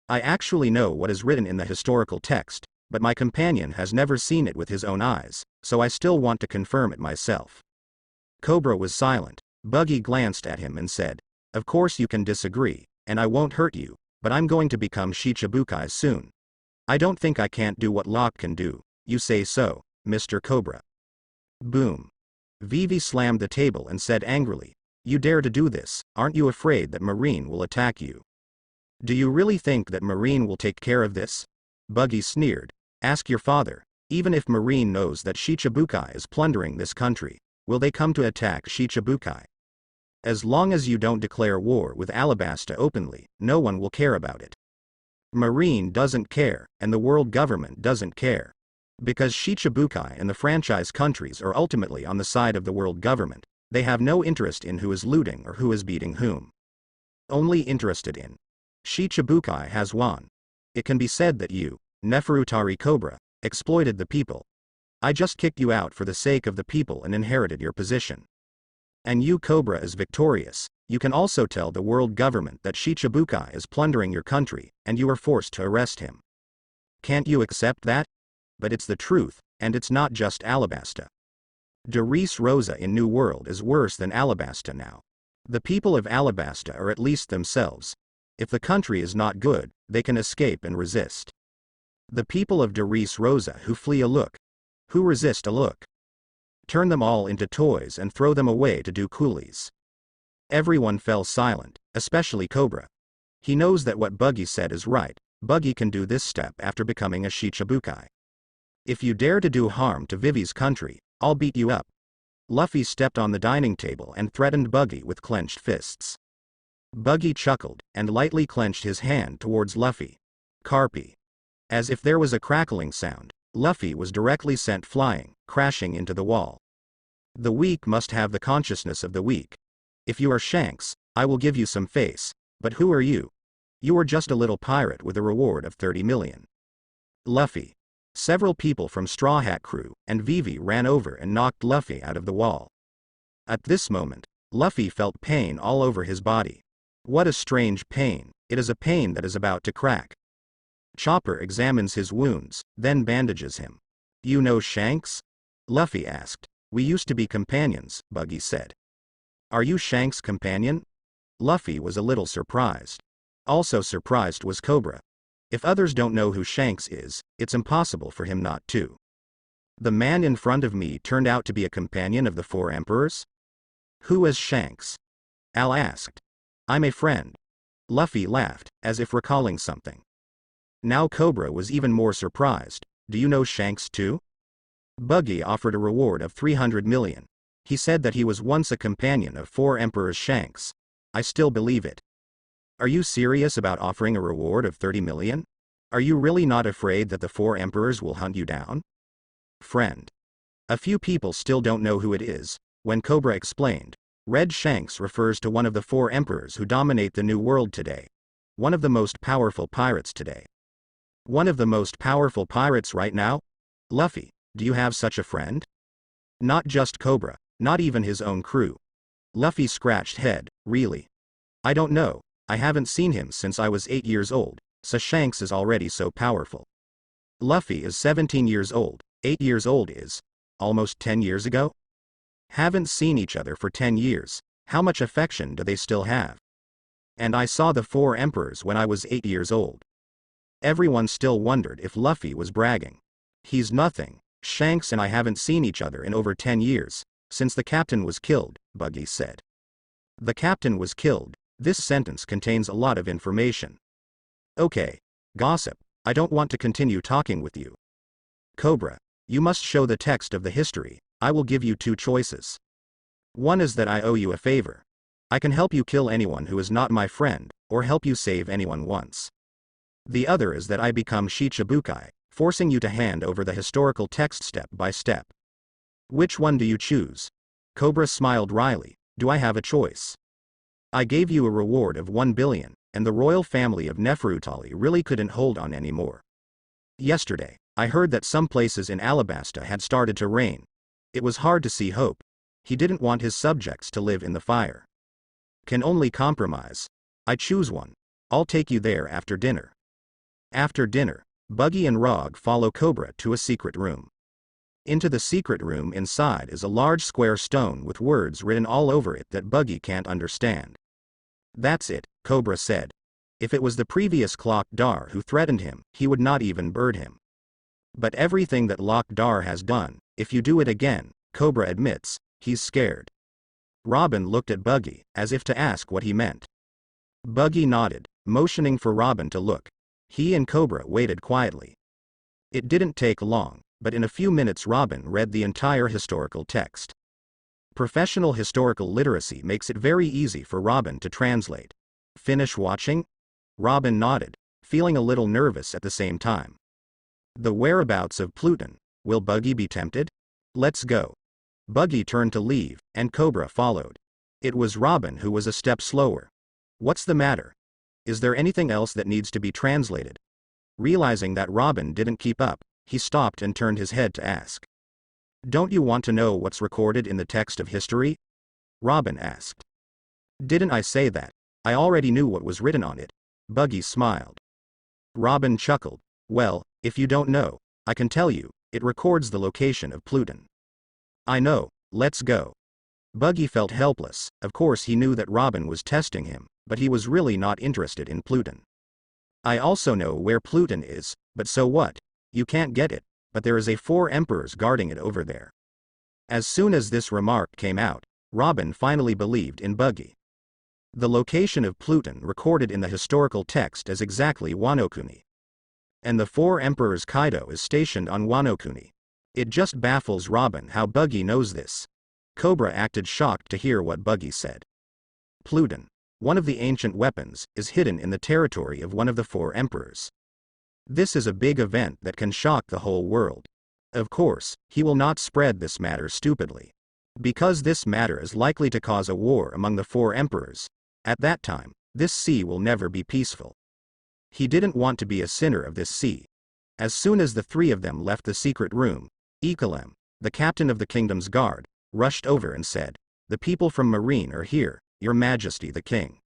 [SPEAKER 1] I actually know what is written in the historical text, but my companion has never seen it with his own eyes, so I still want to confirm it myself. Cobra was silent. Buggy glanced at him and said, of course you can disagree, and I won't hurt you, but I'm going to become Shichibukai soon. I don't think I can't do what Locke can do. You say so, Mr. Cobra. Boom. Vivi slammed the table and said angrily, you dare to do this, aren't you afraid that Marine will attack you? Do you really think that Marine will take care of this? Buggy sneered. Ask your father. Even if Marine knows that Shichibukai is plundering this country, will they come to attack Shichibukai? As long as you don't declare war with Alabasta openly, no one will care about it. Marine doesn't care, and the world government doesn't care. Because Shichibukai and the franchise countries are ultimately on the side of the world government, they have no interest in who is looting or who is beating whom. Only interested in Shichibukai has won. It can be said that you, Neferutari Cobra, exploited the people. I just kicked you out for the sake of the people and inherited your position. And you Cobra is victorious. You can also tell the world government that Shichibukai is plundering your country, and you are forced to arrest him. Can't you accept that? But it's the truth, and it's not just Alabasta. Derice Rosa in New World is worse than Alabasta now. The people of Alabasta are at least themselves. If the country is not good, they can escape and resist. The people of Derice Rosa who flee a look, who resist a look. Turn them all into toys and throw them away to do coolies. Everyone fell silent, especially Cobra. He knows that what Buggy said is right. Buggy can do this step after becoming a Shichibukai. If you dare to do harm to Vivi's country, I'll beat you up. Luffy stepped on the dining table and threatened Buggy with clenched fists. Buggy chuckled, and lightly clenched his hand towards Luffy. Carpy. As if there was a crackling sound, Luffy was directly sent flying, crashing into the wall. The weak must have the consciousness of the weak. If you are Shanks, I will give you some face, but who are you? You are just a little pirate with a reward of 30 million. Luffy. Several people from Straw Hat Crew and Vivi ran over and knocked Luffy out of the wall. At this moment, Luffy felt pain all over his body. What a strange pain, it is a pain that is about to crack. Chopper examines his wounds, then bandages him. You know Shanks? Luffy asked. We used to be companions, Buggy said. Are you Shanks' companion? Luffy was a little surprised. Also surprised was Cobra. If others don't know who Shanks is, it's impossible for him not to. The man in front of me turned out to be a companion of the Four Emperors? Who is Shanks? Al asked. I'm a friend. Luffy laughed, as if recalling something. Now Cobra was even more surprised. Do you know Shanks too? Buggy offered a reward of 300 million. He said that he was once a companion of Four Emperors Shanks. I still believe it. Are you serious about offering a reward of 30 million? Are you really not afraid that the Four Emperors will hunt you down? Friend. A few people still don't know who it is. When Cobra explained, Red Shanks refers to one of the Four Emperors who dominate the New World today. One of the most powerful pirates today. One of the most powerful pirates right now? Luffy, do you have such a friend? Not just Cobra, not even his own crew. Luffy scratched head, really? I don't know, I haven't seen him since I was 8 years old, so Shanks is already so powerful. Luffy is 17 years old, 8 years old is almost 10 years ago? Haven't seen each other for 10 years, how much affection do they still have? And I saw the Four Emperors when I was 8 years old. Everyone still wondered if Luffy was bragging. He's nothing. Shanks and I haven't seen each other in over 10 years, since the captain was killed, Buggy said. The captain was killed. This sentence contains a lot of information. Okay. Gossip, I don't want to continue talking with you. Cobra, you must show the text of the history. I will give you 2 choices. One is that I owe you a favor. I can help you kill anyone who is not my friend, or help you save anyone once. The other is that I become Shicibukai, forcing you to hand over the historical text step by step. Which one do you choose? Cobra smiled wryly. Do I have a choice? I gave you a reward of 1 billion, and the royal family of Neferutali really couldn't hold on anymore. Yesterday, I heard that some places in Alabasta had started to rain. It was hard to see hope. He didn't want his subjects to live in the fire. Can only compromise. I choose one. I'll take you there after dinner. After dinner, Buggy and Rog follow Cobra to a secret room. Into the secret room inside is a large square stone with words written all over it that Buggy can't understand. That's it, Cobra said. If it was the previous Clock Dar who threatened him, he would not even bird him. But everything that Lock Dar has done, if you do it again, Cobra admits, he's scared. Robin looked at Buggy, as if to ask what he meant. Buggy nodded, motioning for Robin to look. He and Cobra waited quietly. It didn't take long, but in a few minutes Robin read the entire historical text. Professional historical literacy makes it very easy for Robin to translate. Finish watching? Robin nodded, feeling a little nervous at the same time. The whereabouts of Pluton. Will Buggy be tempted? Let's go. Buggy turned to leave, and Cobra followed. It was Robin who was a step slower. What's the matter? Is there anything else that needs to be translated? Realizing that Robin didn't keep up, he stopped and turned his head to ask. Don't you want to know what's recorded in the text of history? Robin asked. Didn't I say that? I already knew what was written on it. Buggy smiled. Robin chuckled. Well, if you don't know, I can tell you, it records the location of Pluton. I know, let's go. Buggy felt helpless. Of course he knew that Robin was testing him, but he was really not interested in Pluton. I also know where Pluton is, but so what? You can't get it, but there is a 4 emperors guarding it over there. As soon as this remark came out, Robin finally believed in Buggy. The location of Pluton recorded in the historical text is exactly Wano-kuni. And the 4 emperors Kaido is stationed on Wano-kuni. It just baffles Robin how Buggy knows this. Cobra acted shocked to hear what Buggy said. Pluton, one of the ancient weapons, is hidden in the territory of one of the 4 emperors. This is a big event that can shock the whole world. Of course, he will not spread this matter stupidly. Because this matter is likely to cause a war among the 4 emperors. At that time, this sea will never be peaceful. He didn't want to be a sinner of this sea. As soon as the 3 of them left the secret room, Ikalem, the captain of the kingdom's guard, rushed over and said, The people from Marine are here, Your Majesty the King.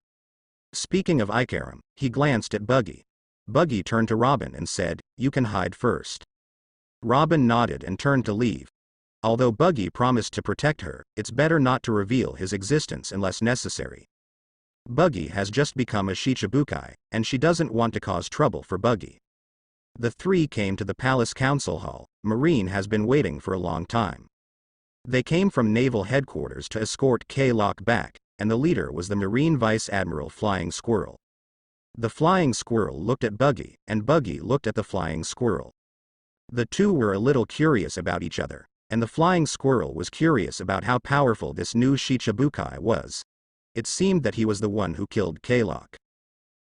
[SPEAKER 1] Speaking of Ikaram, he glanced at Buggy. Buggy turned to Robin and said, You can hide first. Robin nodded and turned to leave. Although Buggy promised to protect her, it's better not to reveal his existence unless necessary. Buggy has just become a Shicibukai, and she doesn't want to cause trouble for Buggy. The 3 came to the palace council hall. Marine has been waiting for a long time. They came from naval headquarters to escort K-Lock back, and the leader was the Marine Vice Admiral Flying Squirrel. The Flying Squirrel looked at Buggy, and Buggy looked at the Flying Squirrel. The 2 were a little curious about each other, and the Flying Squirrel was curious about how powerful this new Shicibukai was. It seemed that he was the one who killed K-Lock.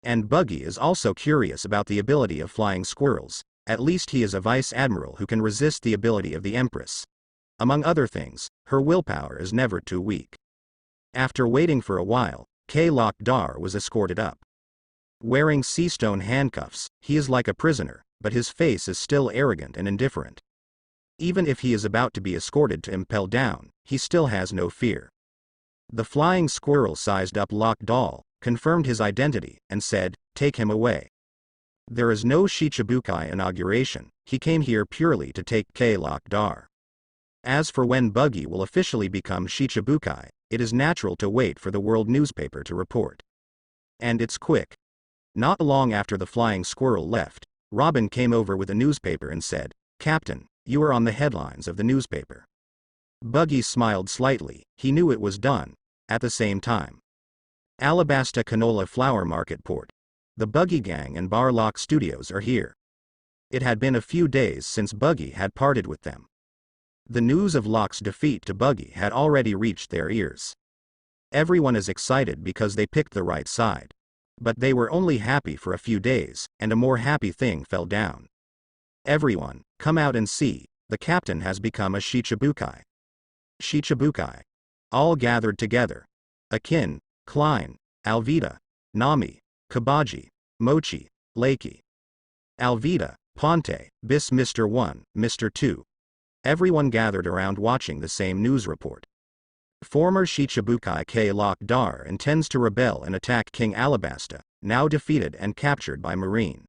[SPEAKER 1] And Buggy is also curious about the ability of flying squirrels. At least he is a vice admiral who can resist the ability of the Empress. Among other things, her willpower is never too weak. After waiting for a while, K-Lock Dar was escorted up. Wearing sea-stone handcuffs, he is like a prisoner, but his face is still arrogant and indifferent. Even if he is about to be escorted to impel down, he still has no fear. The Flying Squirrel sized up Lock Dal, confirmed his identity, and said, Take him away. There is no Shichibukai inauguration, he came here purely to take K-Lock Dar. As for when Buggy will officially become Shichibukai, it is natural to wait for the world newspaper to report. And it's quick. Not long after the Flying Squirrel left, Robin came over with a newspaper and said, Captain, you are on the headlines of the newspaper. Buggy smiled slightly, he knew it was done. At the same time, Alabasta Canola Flower Market Port. The Buggy Gang and Barlock Studios are here. It had been a few days since Buggy had parted with them. The news of Locke's defeat to Buggy had already reached their ears. Everyone is excited because they picked the right side. But they were only happy for a few days, and a more happy thing fell down. Everyone, come out and see, the captain has become a Shichibukai. Shichibukai. All gathered together. Akin, Klein, Alvita, Nami, Kabaji, Mochi, Lakey. Alvita, Ponte, Bis Mr. 1, Mr. 2. Everyone gathered around watching the same news report. Former Shichibukai K. Locke Dar intends to rebel and attack King Alabasta, now defeated and captured by Marine.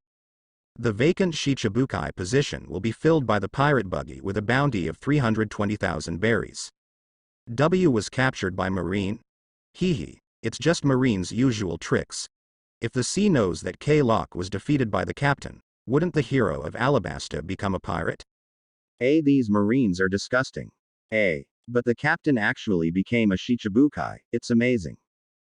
[SPEAKER 1] The vacant Shichibukai position will be filled by the pirate Buggy with a bounty of 320,000 berries. W was captured by Marine? Hee, it's just Marine's usual tricks. If the sea knows that K. Locke was defeated by the captain, wouldn't the hero of Alabasta become a pirate? These Marines are disgusting. But the captain actually became a Shichibukai, it's amazing.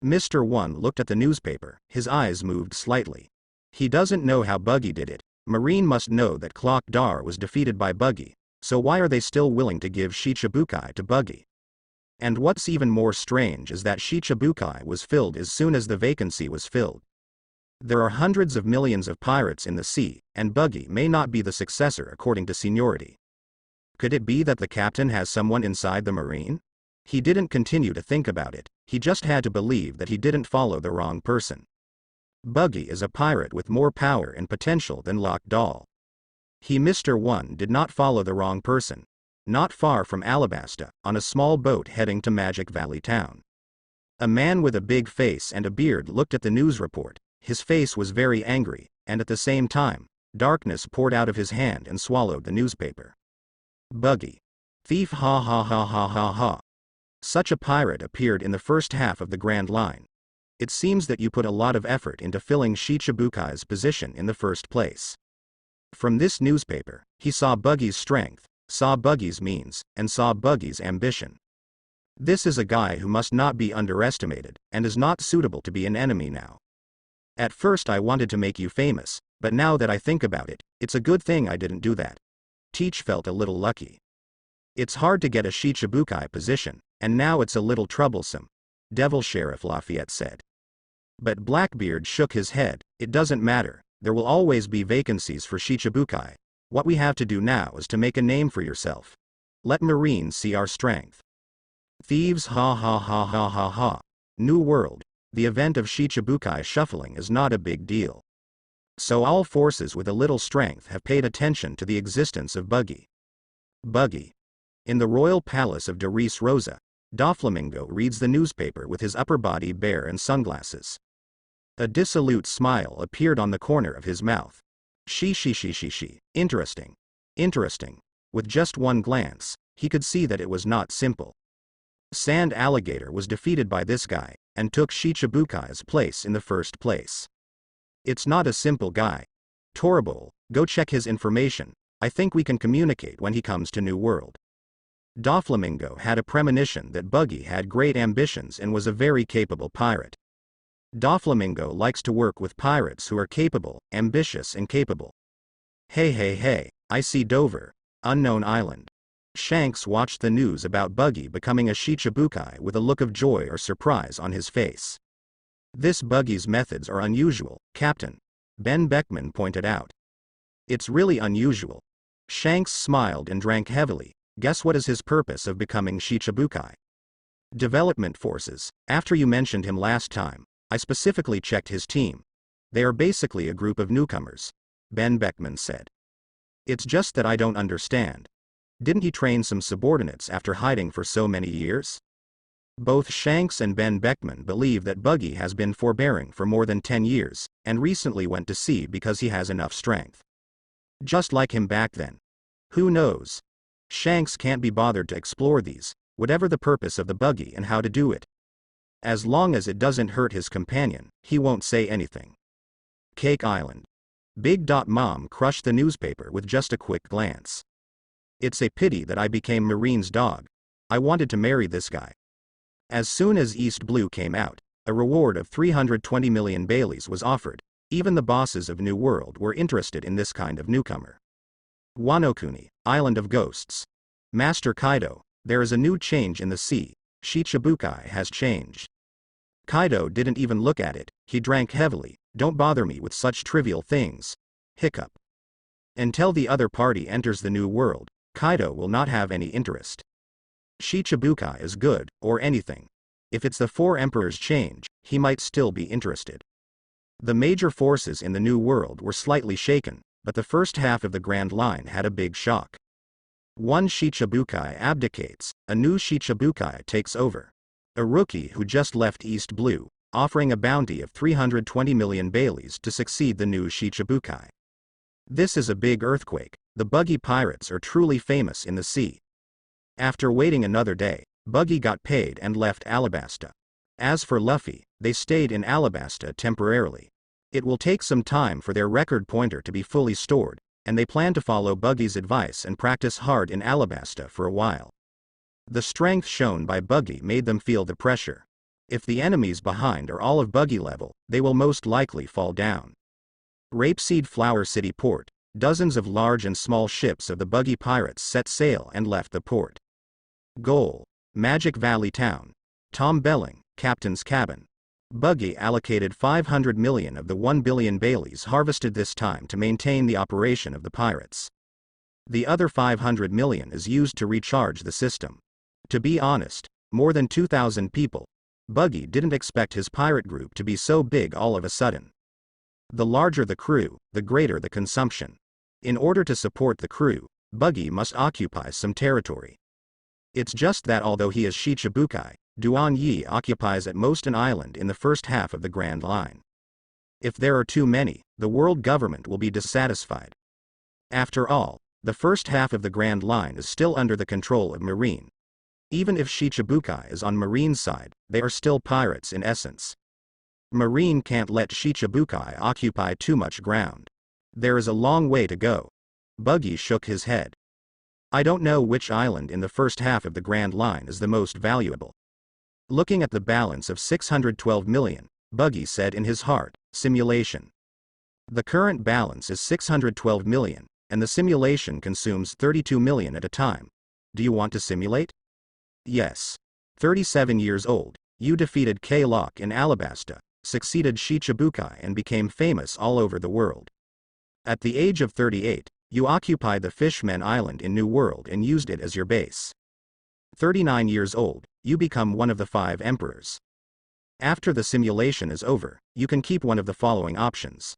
[SPEAKER 1] Mr. 1 looked at the newspaper, his eyes moved slightly. He doesn't know how Buggy did it. Marine must know that Clock Dar was defeated by Buggy, so why are they still willing to give Shichibukai to Buggy? And what's even more strange is that Shichibukai was filled as soon as the vacancy was filled. There are hundreds of millions of pirates in the sea, and Buggy may not be the successor according to seniority. Could it be that the captain has someone inside the Marine? He didn't continue to think about it, he just had to believe that he didn't follow the wrong person. Buggy is a pirate with more power and potential than Locke Dahl. He Mr. 1 did not follow the wrong person. Not far from Alabasta, on a small boat heading to Magic Valley Town. A man with a big face and a beard looked at the news report, his face was very angry, and at the same time, darkness poured out of his hand and swallowed the newspaper. Buggy. Thief ha ha ha ha ha ha. Such a pirate appeared in the first half of the Grand Line. It seems that you put a lot of effort into filling Shichibukai's position in the first place. From this newspaper, he saw Buggy's strength, saw Buggy's means, and saw Buggy's ambition. This is a guy who must not be underestimated, and is not suitable to be an enemy now. At first I wanted to make you famous, but now that I think about it, it's a good thing I didn't do that. Teach felt a little lucky. It's hard to get a Shichibukai position, and now it's a little troublesome, Devil Sheriff Lafayette said. But Blackbeard shook his head, it doesn't matter, there will always be vacancies for Shichibukai. What we have to do now is to make a name for yourself. Let Marines see our strength. Thieves ha ha ha ha ha ha. New World, the event of Shichibukai shuffling is not a big deal. So all forces with a little strength have paid attention to the existence of Buggy. Buggy. In the royal palace of Doris Rosa, Doflamingo reads the newspaper with his upper body bare and sunglasses. A dissolute smile appeared on the corner of his mouth. She. Interesting. Interesting. With just one glance, he could see that it was not simple. Sand Alligator was defeated by this guy, and took Shichibukai's place in the first place. It's not a simple guy. Torabol, go check his information, I think we can communicate when he comes to New World. Doflamingo had a premonition that Buggy had great ambitions and was a very capable pirate. Doflamingo likes to work with pirates who are capable, ambitious and capable. Hey, I see Dover, unknown island. Shanks watched the news about Buggy becoming a Shichibukai with a look of joy or surprise on his face. This Buggy's methods are unusual, Captain, Ben Beckman pointed out. It's really unusual. Shanks smiled and drank heavily. Guess what is his purpose of becoming Shichibukai? Development forces. After you mentioned him last time, I specifically checked his team. They are basically a group of newcomers, Ben Beckman said. It's just that I don't understand. Didn't he train some subordinates after hiding for so many years? Both Shanks and Ben Beckman believe that Buggy has been forbearing for more than 10 years, and recently went to sea because he has enough strength. Just like him back then. Who knows? Shanks can't be bothered to explore these, whatever the purpose of the Buggy and how to do it. As long as it doesn't hurt his companion, he won't say anything. Cake Island. Big Mom crushed the newspaper with just a quick glance. It's a pity that I became Marine's dog. I wanted to marry this guy. As soon as East Blue came out, a reward of 320 million Baileys was offered. Even the bosses of New World were interested in this kind of newcomer. Wanokuni, Island of Ghosts. Master Kaido, there is a new change in the sea. Shichibukai has changed. Kaido didn't even look at it, he drank heavily. Don't bother me with such trivial things. Hiccup. Until the other party enters the new world, Kaido will not have any interest. Shichibukai is good, or anything. If it's the Four Emperors change, he might still be interested. The major forces in the new world were slightly shaken, but the first half of the Grand Line had a big shock. One Shichibukai abdicates, a new Shichibukai takes over. A rookie who just left East Blue, offering a bounty of 320 million Baileys to succeed the new Shichibukai. This is a big earthquake. The Buggy pirates are truly famous in the sea. After waiting another day, Buggy got paid and left Alabasta. As for Luffy, they stayed in Alabasta temporarily. It will take some time for their record pointer to be fully stored, and they plan to follow Buggy's advice and practice hard in Alabasta for a while. The strength shown by Buggy made them feel the pressure. If the enemies behind are all of Buggy level, they will most likely fall down. Rapeseed Flower City Port, dozens of large and small ships of the Buggy pirates set sail and left the port. Goal: Magic Valley Town. Tom Belling, Captain's Cabin. Buggy allocated 500 million of the 1 billion Baileys harvested this time to maintain the operation of the pirates. The other 500 million is used to recharge the system. To be honest, more than 2,000 people. Buggy didn't expect his pirate group to be so big all of a sudden. The larger the crew, the greater the consumption. In order to support the crew, Buggy must occupy some territory. It's just that although he is Shichibukai, Duan Yi occupies at most an island in the first half of the Grand Line. If there are too many, the world government will be dissatisfied. After all, the first half of the Grand Line is still under the control of Marine. Even if Shichibukai is on Marine's side, they are still pirates in essence. Marine can't let Shichibukai occupy too much ground. There is a long way to go. Buggy shook his head. I don't know which island in the first half of the Grand Line is the most valuable. Looking at the balance of 612 million, Buggy said in his heart, simulation. The current balance is 612 million, and the simulation consumes 32 million at a time. Do you want to simulate? Yes. 37 years old, you defeated K-Lock in Alabasta, succeeded Shichibukai and became famous all over the world. At the age of 38, you occupied the Fishmen Island in New World and used it as your base. 39 years old, you become one of the 5 emperors. After the simulation is over, you can keep one of the following options.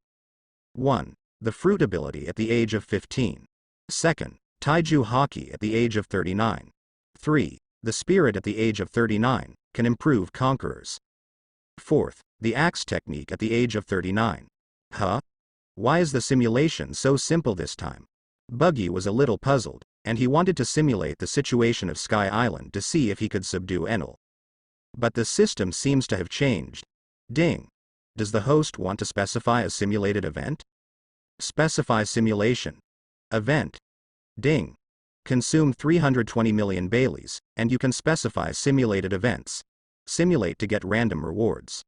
[SPEAKER 1] 1. The fruit ability at the age of 15. 2nd, Taiju Hockey at the age of 39. 3. The spirit at the age of 39, can improve conquerors. 4th, the axe technique at the age of 39. Huh? Why is the simulation so simple this time? Buggy was a little puzzled, and he wanted to simulate the situation of Sky Island to see if he could subdue Enel. But the system seems to have changed. Ding. Does the host want to specify a simulated event? Specify simulation. Event. Ding. Consume 320 million Baileys, and you can specify simulated events. Simulate to get random rewards.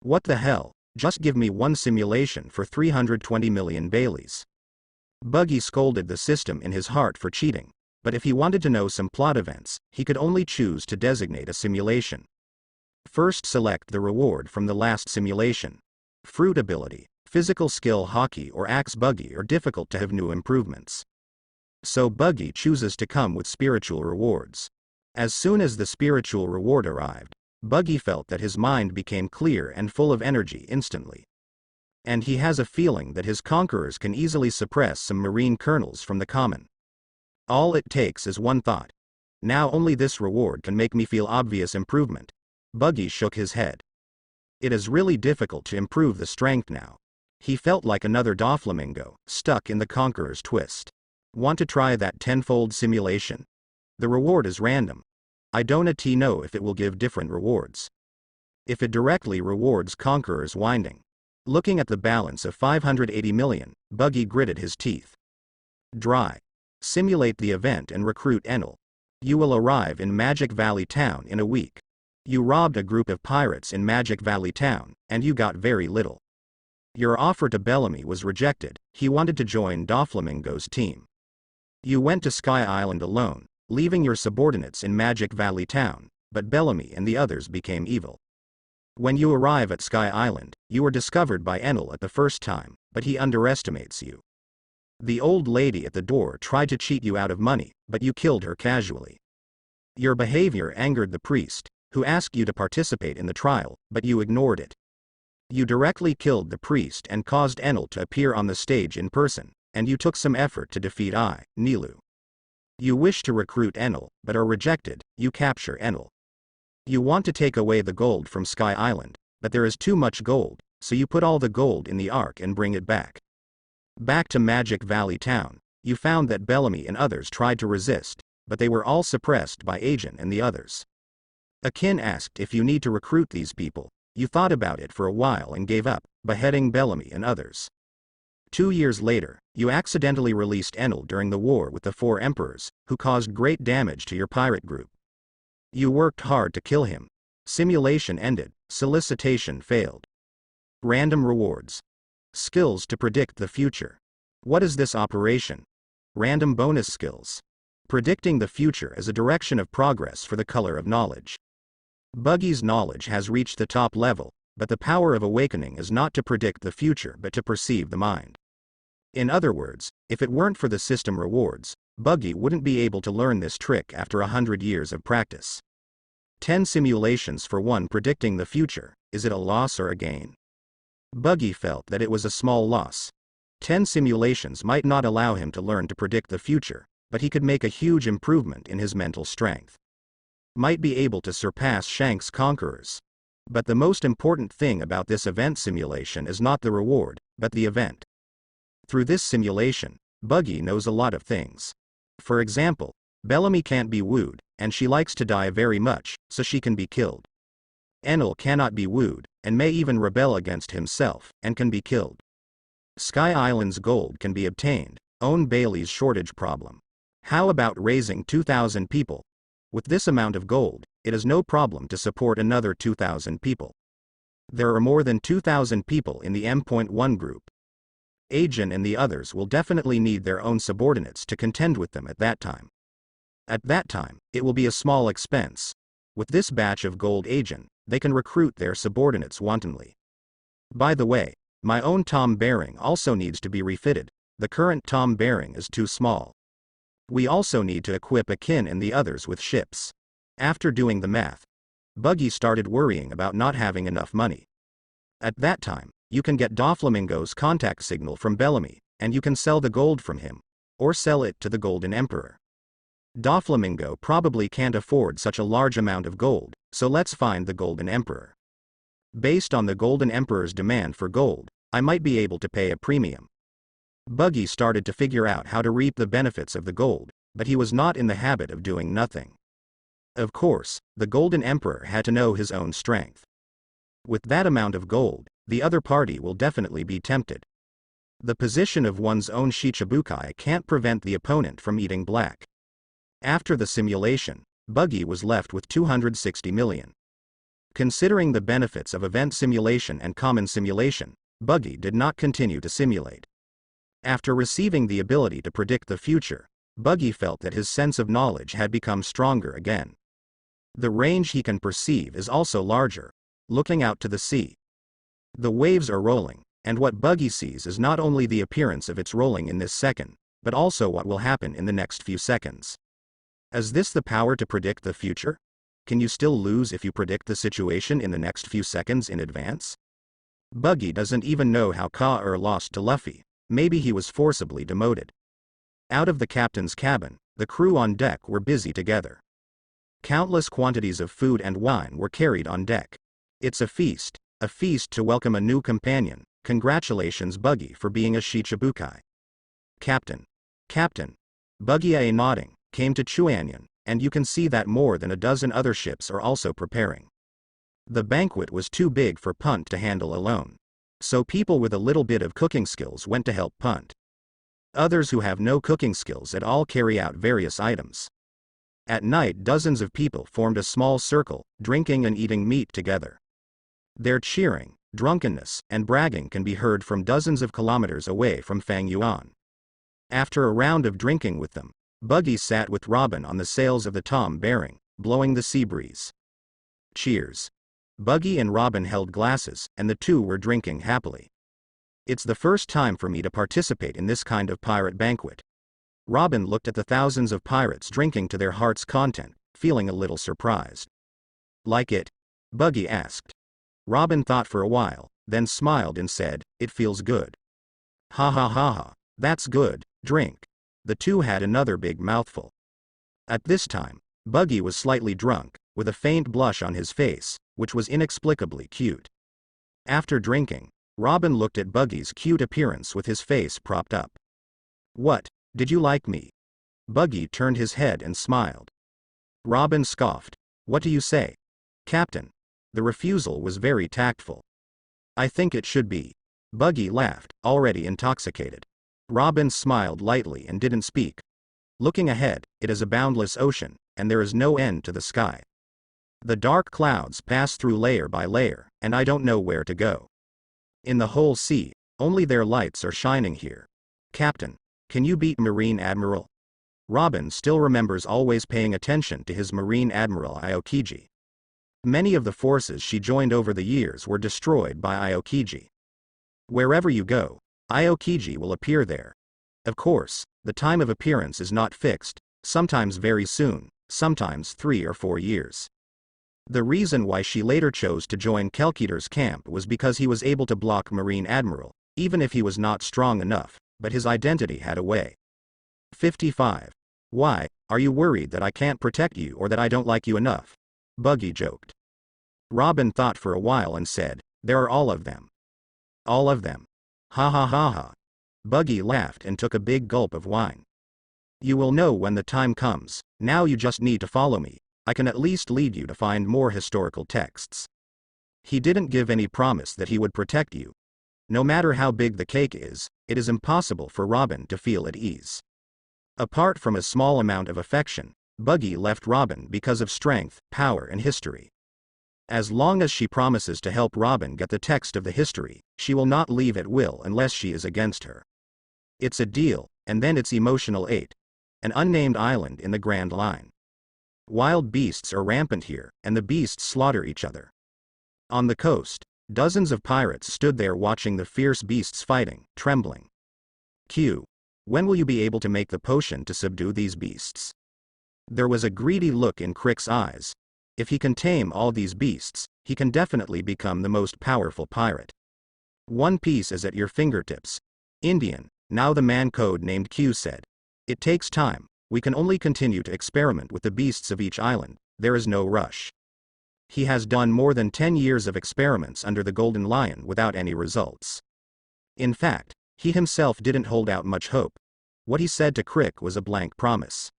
[SPEAKER 1] What the hell, just give me one simulation for 320 million Baileys. Buggy scolded the system in his heart for cheating, but if he wanted to know some plot events, he could only choose to designate a simulation. First select the reward from the last simulation. Fruit ability, physical skill hockey or axe Buggy are difficult to have new improvements. So Buggy chooses to come with spiritual rewards. As soon as the spiritual reward arrived, Buggy felt that his mind became clear and full of energy instantly. And he has a feeling that his conquerors can easily suppress some marine colonels from the common. All it takes is one thought. Now only this reward can make me feel obvious improvement. Buggy shook his head. It is really difficult to improve the strength now. He felt like another Doflamingo, stuck in the conqueror's twist. Want to try that tenfold simulation? The reward is random. I don't know if it will give different rewards. If it directly rewards conquerors winding. Looking at the balance of 580 million, Buggy gritted his teeth. Dry. Simulate the event and recruit Enel. You will arrive in Magic Valley Town in a week. You robbed a group of pirates in Magic Valley Town, and you got very little. Your offer to Bellamy was rejected, he wanted to join Doflamingo's team. You went to Sky Island alone, leaving your subordinates in Magic Valley Town, but Bellamy and the others became evil. When you arrive at Sky Island, you are discovered by Enel at the first time, but he underestimates you. The old lady at the door tried to cheat you out of money, but you killed her casually. Your behavior angered the priest, who asked you to participate in the trial, but you ignored it. You directly killed the priest and caused Enel to appear on the stage in person, and you took some effort to defeat Nilu. You wish to recruit Enel, but are rejected. You capture Enel. You want to take away the gold from Sky Island, but there is too much gold, so you put all the gold in the ark and bring it back. Back to Magic Valley Town, you found that Bellamy and others tried to resist, but they were all suppressed by Jhin and the others. Akin asked if you need to recruit these people. You thought about it for a while and gave up, beheading Bellamy and others. 2 years later, you accidentally released Enel during the war with the 4 emperors, who caused great damage to your pirate group. You worked hard to kill him. Simulation ended, solicitation failed. Random rewards. Skills to predict the future. What is this operation? Random bonus skills. Predicting the future as a direction of progress for the color of knowledge. Buggy's knowledge has reached the top level, but the power of awakening is not to predict the future but to perceive the mind. In other words, if it weren't for the system rewards, Buggy wouldn't be able to learn this trick after 100 years of practice. 10 simulations for one predicting the future. Is it a loss or a gain? Buggy felt that it was a small loss. 10 simulations might not allow him to learn to predict the future, but he could make a huge improvement in his mental strength. Might be able to surpass Shank's conquerors. But the most important thing about this event simulation is not the reward, but the event. Through this simulation, Buggy knows a lot of things. For example, Bellamy can't be wooed, and she likes to die very much, so she can be killed. Enel cannot be wooed, and may even rebel against himself, and can be killed. Sky Island's gold can be obtained. Own Bailey's shortage problem. How about raising 2,000 people? With this amount of gold, it is no problem to support another 2,000 people. There are more than 2,000 people in the M.1 group. Jhin and the others will definitely need their own subordinates to contend with them at that time. At that time, it will be a small expense. With this batch of gold Jhin, they can recruit their subordinates wantonly. By the way, my own Tom bearing also needs to be refitted. The current Tom bearing is too small. We also need to equip Akin and the others with ships. After doing the math, Buggy started worrying about not having enough money. At that time, you can get Doflamingo's contact signal from Bellamy, and you can sell the gold from him, or sell it to the Golden Emperor. Doflamingo probably can't afford such a large amount of gold, so let's find the Golden Emperor. Based on the Golden Emperor's demand for gold, I might be able to pay a premium. Buggy started to figure out how to reap the benefits of the gold, but he was not in the habit of doing nothing. Of course, the Golden Emperor had to know his own strength. With that amount of gold, the other party will definitely be tempted. The position of one's own Shicibukai can't prevent the opponent from eating black. After the simulation, Buggy was left with 260 million. Considering the benefits of event simulation and common simulation, Buggy did not continue to simulate. After receiving the ability to predict the future, Buggy felt that his sense of knowledge had become stronger again. The range he can perceive is also larger, looking out to the sea. The waves are rolling, and what Buggy sees is not only the appearance of its rolling in this second, but also what will happen in the next few seconds. Is this the power to predict the future? Can you still lose if you predict the situation in the next few seconds in advance? Buggy doesn't even know how Ka lost to Luffy. Maybe he was forcibly demoted. Out of the captain's cabin, the crew on deck were busy together. Countless quantities of food and wine were carried on deck. It's a feast to welcome a new companion. Congratulations Buggy for being a Shichibukai. Captain, Buggy nodding, came to Chuanyan, and you can see that more than a dozen other ships are also preparing. The banquet was too big for Punt to handle alone. So people with a little bit of cooking skills went to help Punt. Others who have no cooking skills at all carry out various items. At night dozens of people formed a small circle, drinking and eating meat together. Their cheering, drunkenness, and bragging can be heard from dozens of kilometers away from Fangyuan. After a round of drinking with them, Buggy sat with Robin on the sails of the Tom Bearing, blowing the sea breeze. Cheers. Buggy and Robin held glasses, and the two were drinking happily. It's the first time for me to participate in this kind of pirate banquet. Robin looked at the thousands of pirates drinking to their heart's content, feeling a little surprised. Like it? Buggy asked. Robin thought for a while, then smiled and said, "It feels good." Ha ha ha ha, that's good, drink. The two had another big mouthful. At this time, Buggy was slightly drunk, with a faint blush on his face, which was inexplicably cute. After drinking, Robin looked at Buggy's cute appearance with his face propped up. "What, did you like me?" Buggy turned his head and smiled. Robin scoffed. "What do you say, Captain?" The refusal was very tactful. "I think it should be." Buggy laughed, already intoxicated. Robin smiled lightly and didn't speak. Looking ahead, it is a boundless ocean, and there is no end to the sky. The dark clouds pass through layer by layer, and I don't know where to go. In the whole sea, only their lights are shining here. Captain, can you beat Marine Admiral? Robin still remembers always paying attention to his Marine Admiral Aokiji. Many of the forces she joined over the years were destroyed by Aokiji. Wherever you go, Aokiji will appear there. Of course, the time of appearance is not fixed, sometimes very soon, sometimes 3 or 4 years. The reason why she later chose to join Kelketer's camp was because he was able to block Marine Admiral, even if he was not strong enough, but his identity had a way. 55. Why, are you worried that I can't protect you or that I don't like you enough? Buggy joked. Robin thought for a while and said, "There are all of them." All of them. Ha ha ha ha. Buggy laughed and took a big gulp of wine. "You will know when the time comes, now you just need to follow me. I can at least lead you to find more historical texts." He didn't give any promise that he would protect you. No matter how big the cake is, it is impossible for Robin to feel at ease. Apart from a small amount of affection, Buggy left Robin because of strength, power and history. As long as she promises to help Robin get the text of the history, she will not leave at will unless she is against her. It's a deal, and then it's emotional 8. An unnamed island in the Grand Line. Wild beasts are rampant here, and the beasts slaughter each other. On the coast, dozens of pirates stood there watching the fierce beasts fighting, trembling. Q. When will you be able to make the potion to subdue these beasts? There was a greedy look in Crick's eyes. If he can tame all these beasts, he can definitely become the most powerful pirate. One Piece is at your fingertips. Indian, now the man code named Q said. It takes time, we can only continue to experiment with the beasts of each island, there is no rush. He has done more than 10 years of experiments under the Golden Lion without any results. In fact, he himself didn't hold out much hope. What he said to Crick was a blank promise.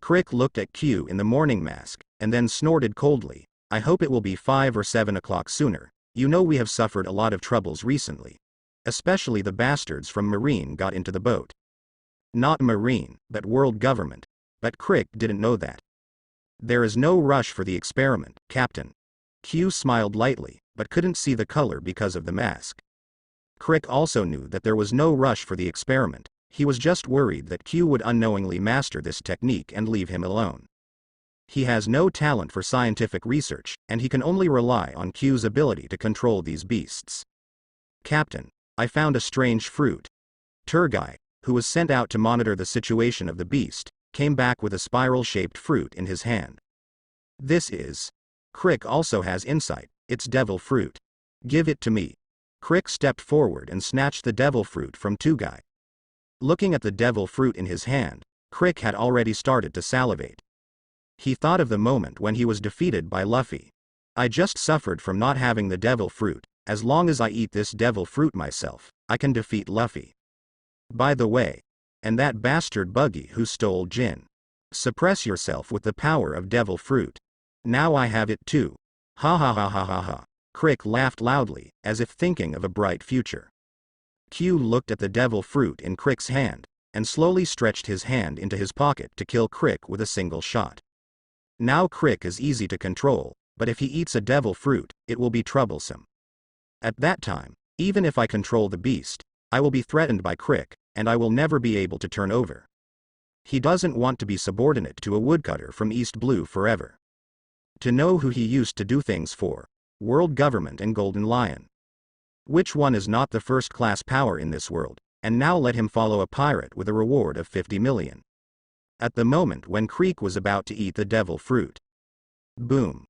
[SPEAKER 1] Crick looked at Q in the morning mask, and then snorted coldly, "I hope it will be 5 or 7 o'clock sooner, you know we have suffered a lot of troubles recently. Especially the bastards from Marine got into the boat." Not Marine, but world government. But Crick didn't know that. "There is no rush for the experiment, Captain." Q smiled lightly, but couldn't see the color because of the mask. Crick also knew that there was no rush for the experiment, he was just worried that Q would unknowingly master this technique and leave him alone. He has no talent for scientific research, and he can only rely on Q's ability to control these beasts. "Captain, I found a strange fruit." Turgai, who was sent out to monitor the situation of the beast, came back with a spiral-shaped fruit in his hand. "This is..." Crick also has insight, "it's devil fruit. Give it to me." Crick stepped forward and snatched the devil fruit from Turgai. Looking at the devil fruit in his hand, Crick had already started to salivate. He thought of the moment when he was defeated by Luffy. "I just suffered from not having the devil fruit, as long as I eat this devil fruit myself, I can defeat Luffy. By the way, and that bastard Buggy who stole Jhin. Suppress yourself with the power of devil fruit. Now I have it too. Ha ha ha ha ha ha." Crick laughed loudly, as if thinking of a bright future. Q looked at the devil fruit in Crick's hand, and slowly stretched his hand into his pocket to kill Crick with a single shot. Now Crick is easy to control, but if he eats a devil fruit, it will be troublesome. At that time, even if I control the beast, I will be threatened by Crick, and I will never be able to turn over. He doesn't want to be subordinate to a woodcutter from East Blue forever. To know who he used to do things for. World Government and Golden Lion. Which one is not the first-class power in this world, and now let him follow a pirate with a reward of 50 million. At the moment when Creek was about to eat the devil fruit. Boom.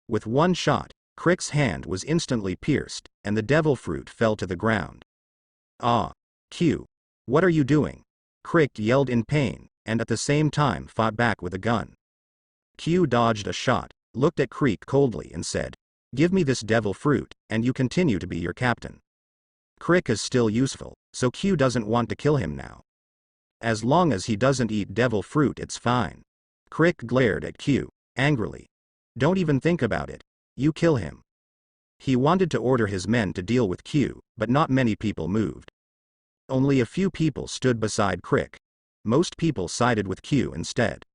[SPEAKER 1] With one shot, Crick's hand was instantly pierced, and the devil fruit fell to the ground. Ah. Q. What are you doing? Crick yelled in pain, and at the same time fought back with a gun. Q dodged a shot, looked at Creek coldly and said, "Give me this devil fruit, and you continue to be your captain." Crick is still useful, so Q doesn't want to kill him now. As long as he doesn't eat devil fruit, it's fine. Crick glared at Q, angrily. Don't even think about it. You kill him. He wanted to order his men to deal with Q, but not many people moved. Only a few people stood beside Crick. Most people sided with Q instead.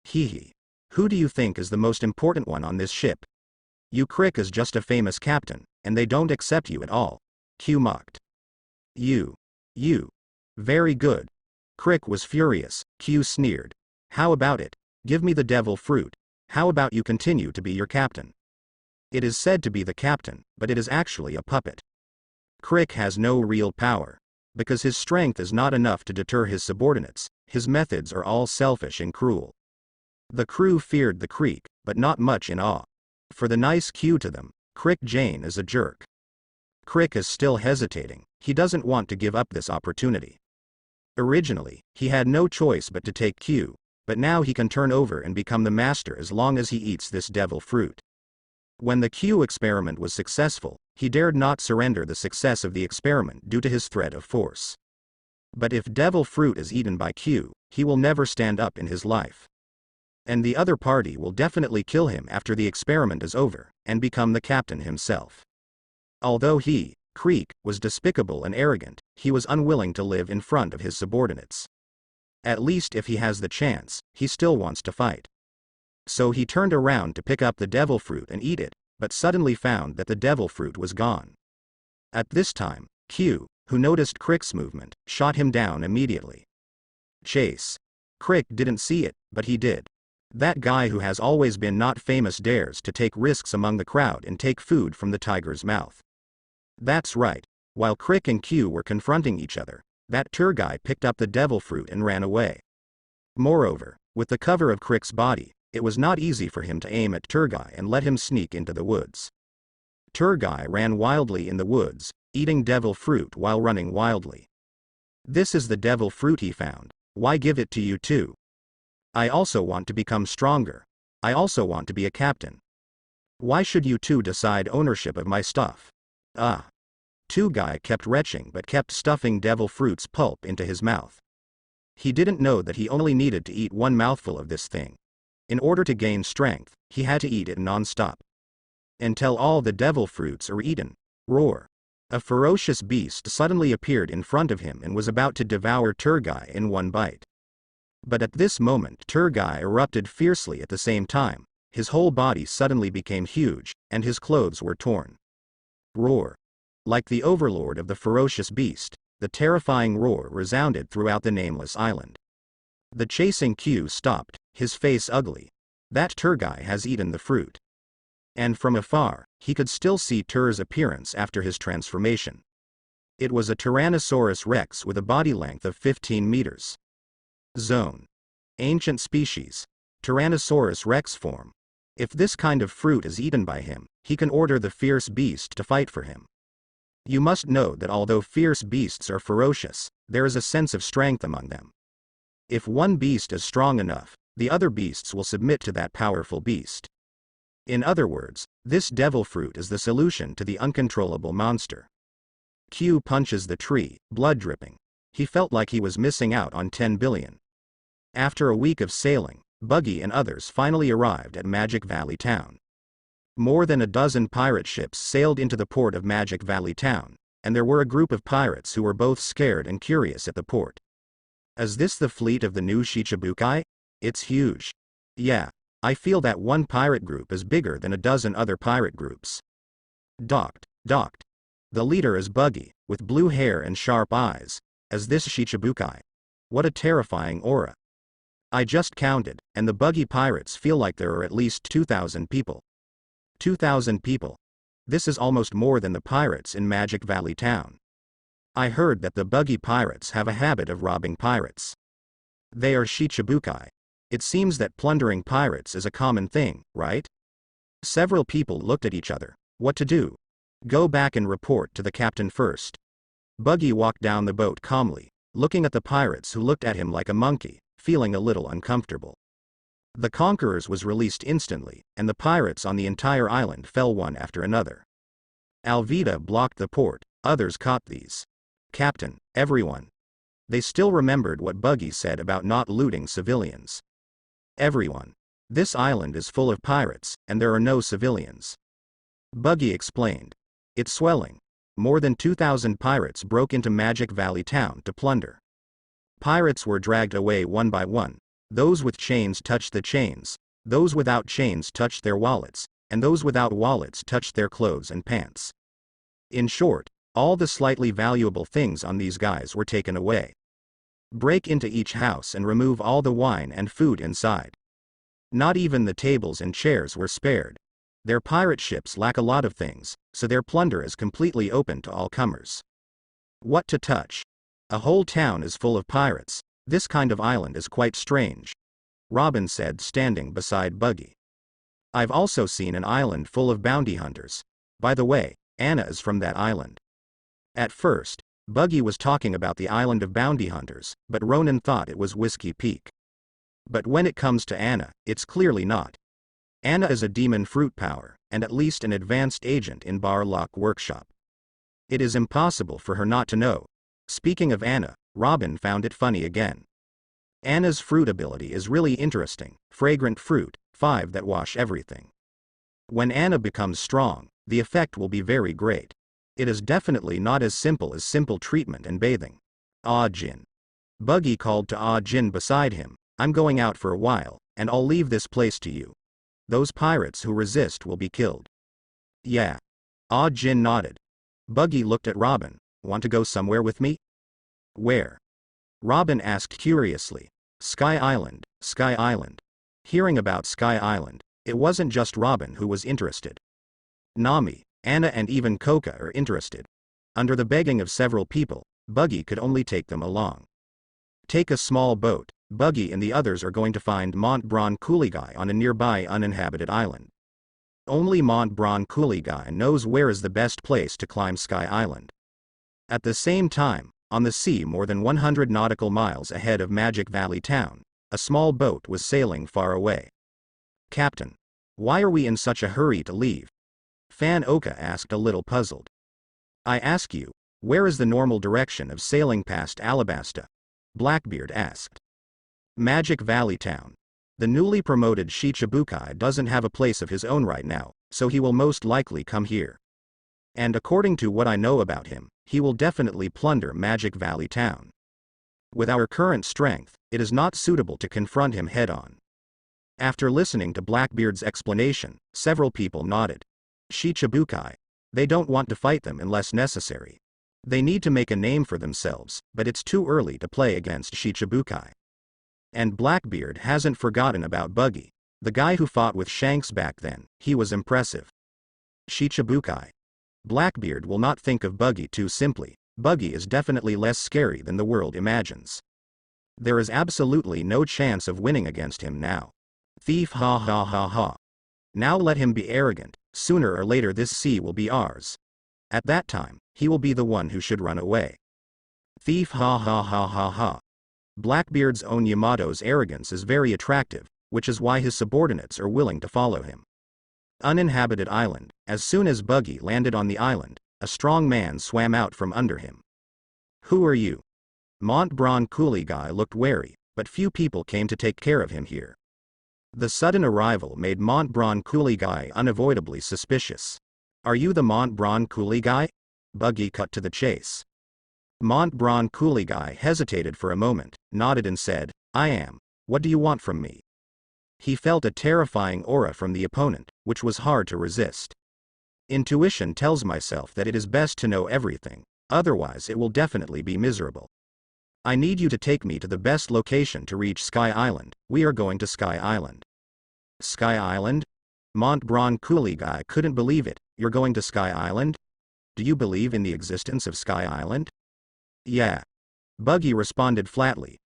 [SPEAKER 1] Hee. Who do you think is the most important one on this ship? You. Crick is just a famous captain, and they don't accept you at all. Q mocked. You. Very good. Crick was furious. Q sneered. How about it? Give me the devil fruit. How about you continue to be your captain? It is said to be the captain, but it is actually a puppet. Crick has no real power. Because his strength is not enough to deter his subordinates, his methods are all selfish and cruel. The crew feared the Creek, but not much in awe. For the nice Q to them, Crick Jhin is a jerk. Crick is still hesitating. He doesn't want to give up this opportunity. Originally, he had no choice but to take Q, but now he can turn over and become the master as long as he eats this devil fruit. When the Q experiment was successful, he dared not surrender the success of the experiment due to his threat of force. But if devil fruit is eaten by Q, he will never stand up in his life. And the other party will definitely kill him after the experiment is over, and become the captain himself. Although he, Creek, was despicable and arrogant, he was unwilling to live in front of his subordinates. At least if he has the chance, he still wants to fight. So he turned around to pick up the devil fruit and eat it, but suddenly found that the devil fruit was gone. At this time, Q, who noticed Crick's movement, shot him down immediately. Chase. Crick didn't see it, but he did. That guy who has always been not famous dares to take risks among the crowd and take food from the tiger's mouth. That's right. While Crick and Q were confronting each other, that tour guy picked up the devil fruit and ran away. Moreover, with the cover of Crick's body, it was not easy for him to aim at tour guy and let him sneak into the woods. Tour guy ran wildly in the woods, eating devil fruit while running wildly. This is the devil fruit he found. Why give it to you too? I also want to become stronger. I also want to be a captain. Why should you two decide ownership of my stuff? Tour guy kept retching but kept stuffing devil fruit's pulp into his mouth. He didn't know that he only needed to eat one mouthful of this thing. In order to gain strength, he had to eat it non-stop. Until all the devil fruits are eaten. Roar. A ferocious beast suddenly appeared in front of him and was about to devour tour guy in one bite. But at this moment tour guy erupted fiercely at the same time. His whole body suddenly became huge, and his clothes were torn. Roar. Like the overlord of the ferocious beast, the terrifying roar resounded throughout the nameless island. The chasing Q stopped, his face ugly. That tour guy has eaten the fruit. And from afar, he could still see Tour's appearance after his transformation. It was a Tyrannosaurus Rex with a body length of 15 meters. Zone. Ancient species. Tyrannosaurus Rex form. If this kind of fruit is eaten by him, he can order the fierce beast to fight for him. You must know that although fierce beasts are ferocious, there is a sense of strength among them. If one beast is strong enough, the other beasts will submit to that powerful beast. In other words, this devil fruit is the solution to the uncontrollable monster. Q punches the tree, blood dripping. He felt like he was missing out on 10 billion. After a week of sailing, Buggy and others finally arrived at Magic Valley Town. More than a dozen pirate ships sailed into the port of Magic Valley Town, and there were a group of pirates who were both scared and curious at the port. Is this the fleet of the new Shicibukai? It's huge. Yeah, I feel that one pirate group is bigger than a dozen other pirate groups. Docked. The leader is Buggy, with blue hair and sharp eyes. Is this Shicibukai? What a terrifying aura. I just counted, and the Buggy pirates feel like there are at least 2,000 people. 2,000 people. This is almost more than the pirates in Magic Valley Town. I heard that the Buggy pirates have a habit of robbing pirates. They are Shicibukai. It seems that plundering pirates is a common thing, right? Several people looked at each other. What to do? Go back and report to the captain first. Buggy walked down the boat calmly, looking at the pirates who looked at him like a monkey, feeling a little uncomfortable. The conquerors was released instantly, and the pirates on the entire island fell one after another. Alvida blocked the port, others caught these. Captain, everyone. They still remembered what Buggy said about not looting civilians. Everyone. This island is full of pirates, and there are no civilians. Buggy explained. It's swelling. More than 2,000 pirates broke into Magic Valley Town to plunder. Pirates were dragged away one by one. Those with chains touched the chains, those without chains touched their wallets, and those without wallets touched their clothes and pants. In short, all the slightly valuable things on these guys were taken away. Break into each house and remove all the wine and food inside. Not even the tables and chairs were spared. Their pirate ships lack a lot of things, so their plunder is completely open to all comers. What to touch? A whole town is full of pirates. This kind of island is quite strange. Robin said, standing beside Buggy. I've also seen an island full of bounty hunters. By the way, Anna is from that island. At first, Buggy was talking about the island of bounty hunters, but Ronan thought it was Whiskey Peak. But when it comes to Anna, it's clearly not. Anna is a demon fruit power, and at least an advanced agent in Bar Lock Workshop. It is impossible for her not to know. Speaking of Anna, Robin found it funny again. Anna's fruit ability is really interesting. Fragrant fruit, 5 that wash everything. When Anna becomes strong, the effect will be very great. It is definitely not as simple as simple treatment and bathing. Ah Jhin. Buggy called to Ah Jhin beside him. I'm going out for a while, and I'll leave this place to you. Those pirates who resist will be killed. Yeah. Ah Jhin nodded. Buggy looked at Robin. Want to go somewhere with me? Where? Robin asked curiously. Sky Island, Sky Island. Hearing about Sky Island, it wasn't just Robin who was interested. Nami, Anna and even Koka are interested. Under the begging of several people, Buggy could only take them along. Take a small boat. Buggy and the others are going to find Mont Bron Qiwuhai on a nearby uninhabited island. Only Mont Bron Qiwuhai knows where is the best place to climb Sky Island. At the same time, on the sea more than 100 nautical miles ahead of Magic Valley Town, a small boat was sailing far away. Captain, why are we in such a hurry to leave? Fan Oka asked, a little puzzled. I ask you, where is the normal direction of sailing past Alabasta? Blackbeard asked. Magic Valley Town. The newly promoted Shicibukai doesn't have a place of his own right now, so he will most likely come here. And according to what I know about him, he will definitely plunder Magic Valley Town. With our current strength, it is not suitable to confront him head-on. After listening to Blackbeard's explanation, several people nodded. Shicibukai. They don't want to fight them unless necessary. They need to make a name for themselves, but it's too early to play against Shicibukai. And Blackbeard hasn't forgotten about Buggy. The guy who fought with Shanks back then, he was impressive. Shicibukai. Blackbeard will not think of Buggy too simply. Buggy is definitely less scary than the world imagines. There is absolutely no chance of winning against him now. Thief, ha ha ha ha. Now let him be arrogant. Sooner or later this sea will be ours. At that time, he will be the one who should run away. Thief, ha ha ha ha ha. Blackbeard's own Yamato's arrogance is very attractive, which is why his subordinates are willing to follow him. Uninhabited island. As soon as Buggy landed on the island, a strong man swam out from under him. Who are you? Mont Bron Qiwuhai looked wary, but few people came to take care of him here. The sudden arrival made Mont Bron Qiwuhai unavoidably suspicious. Are you the Mont Bron Qiwuhai? Buggy cut to the chase. Mont Bron Qiwuhai hesitated for a moment, nodded and said, I am. What do you want from me? He felt a terrifying aura from the opponent, which was hard to resist. Intuition tells myself that it is best to know everything, otherwise it will definitely be miserable. I need you to take me to the best location to reach Sky Island. We are going to Sky Island. Sky Island? Montbron Qiwuhai couldn't believe it. You're going to Sky Island? Do you believe in the existence of Sky Island? Yeah. Buggy responded flatly.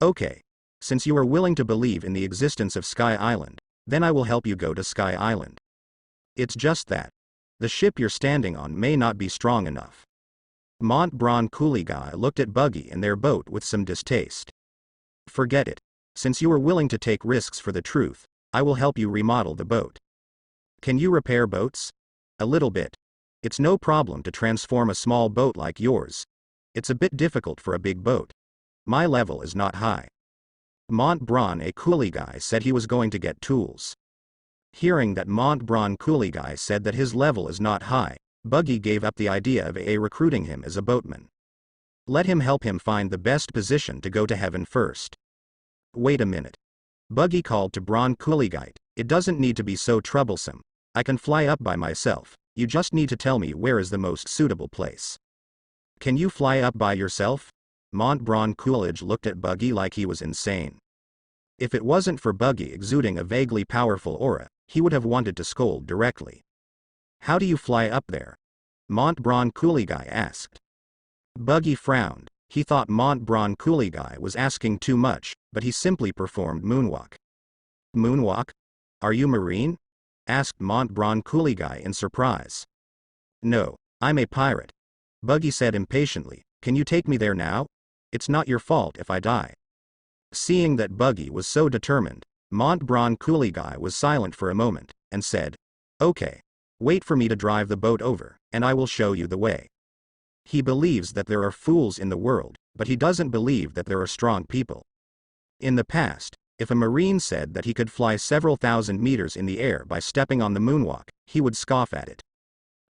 [SPEAKER 1] Okay. Since you are willing to believe in the existence of Sky Island, then I will help you go to Sky Island. It's just that the ship you're standing on may not be strong enough. Montbron Qiwuhai looked at Buggy and their boat with some distaste. Forget it. Since you are willing to take risks for the truth, I will help you remodel the boat. Can you repair boats? A little bit. It's no problem to transform a small boat like yours. It's a bit difficult for a big boat. My level is not high. Montbron Qiwuhai said he was going to get tools. Hearing that Montbron Qiwuhai said that his level is not high, Buggy gave up the idea of recruiting him as a boatman. Let him help him find the best position to go to heaven first. Wait a minute. Buggy called to Bron Qiwuhai. It doesn't need to be so troublesome. I can fly up by myself. You just need to tell me where is the most suitable place. Can you fly up by yourself? Montbron Qiwuhai looked at Buggy like he was insane. If it wasn't for Buggy exuding a vaguely powerful aura, he would have wanted to scold directly. How do you fly up there? Montbron Qiwuhai asked. Buggy frowned. He thought Montbron Qiwuhai was asking too much, but he simply performed moonwalk. Moonwalk? Are you marine? Asked Montbron Qiwuhai in surprise. No, I'm a pirate. Buggy said impatiently. Can you take me there now? It's not your fault if I die. Seeing that Buggy was so determined, Montbron Qiwuhai was silent for a moment, and said, Okay. Wait for me to drive the boat over, and I will show you the way. He believes that there are fools in the world, but he doesn't believe that there are strong people. In the past, if a marine said that he could fly several thousand meters in the air by stepping on the moonwalk, he would scoff at it.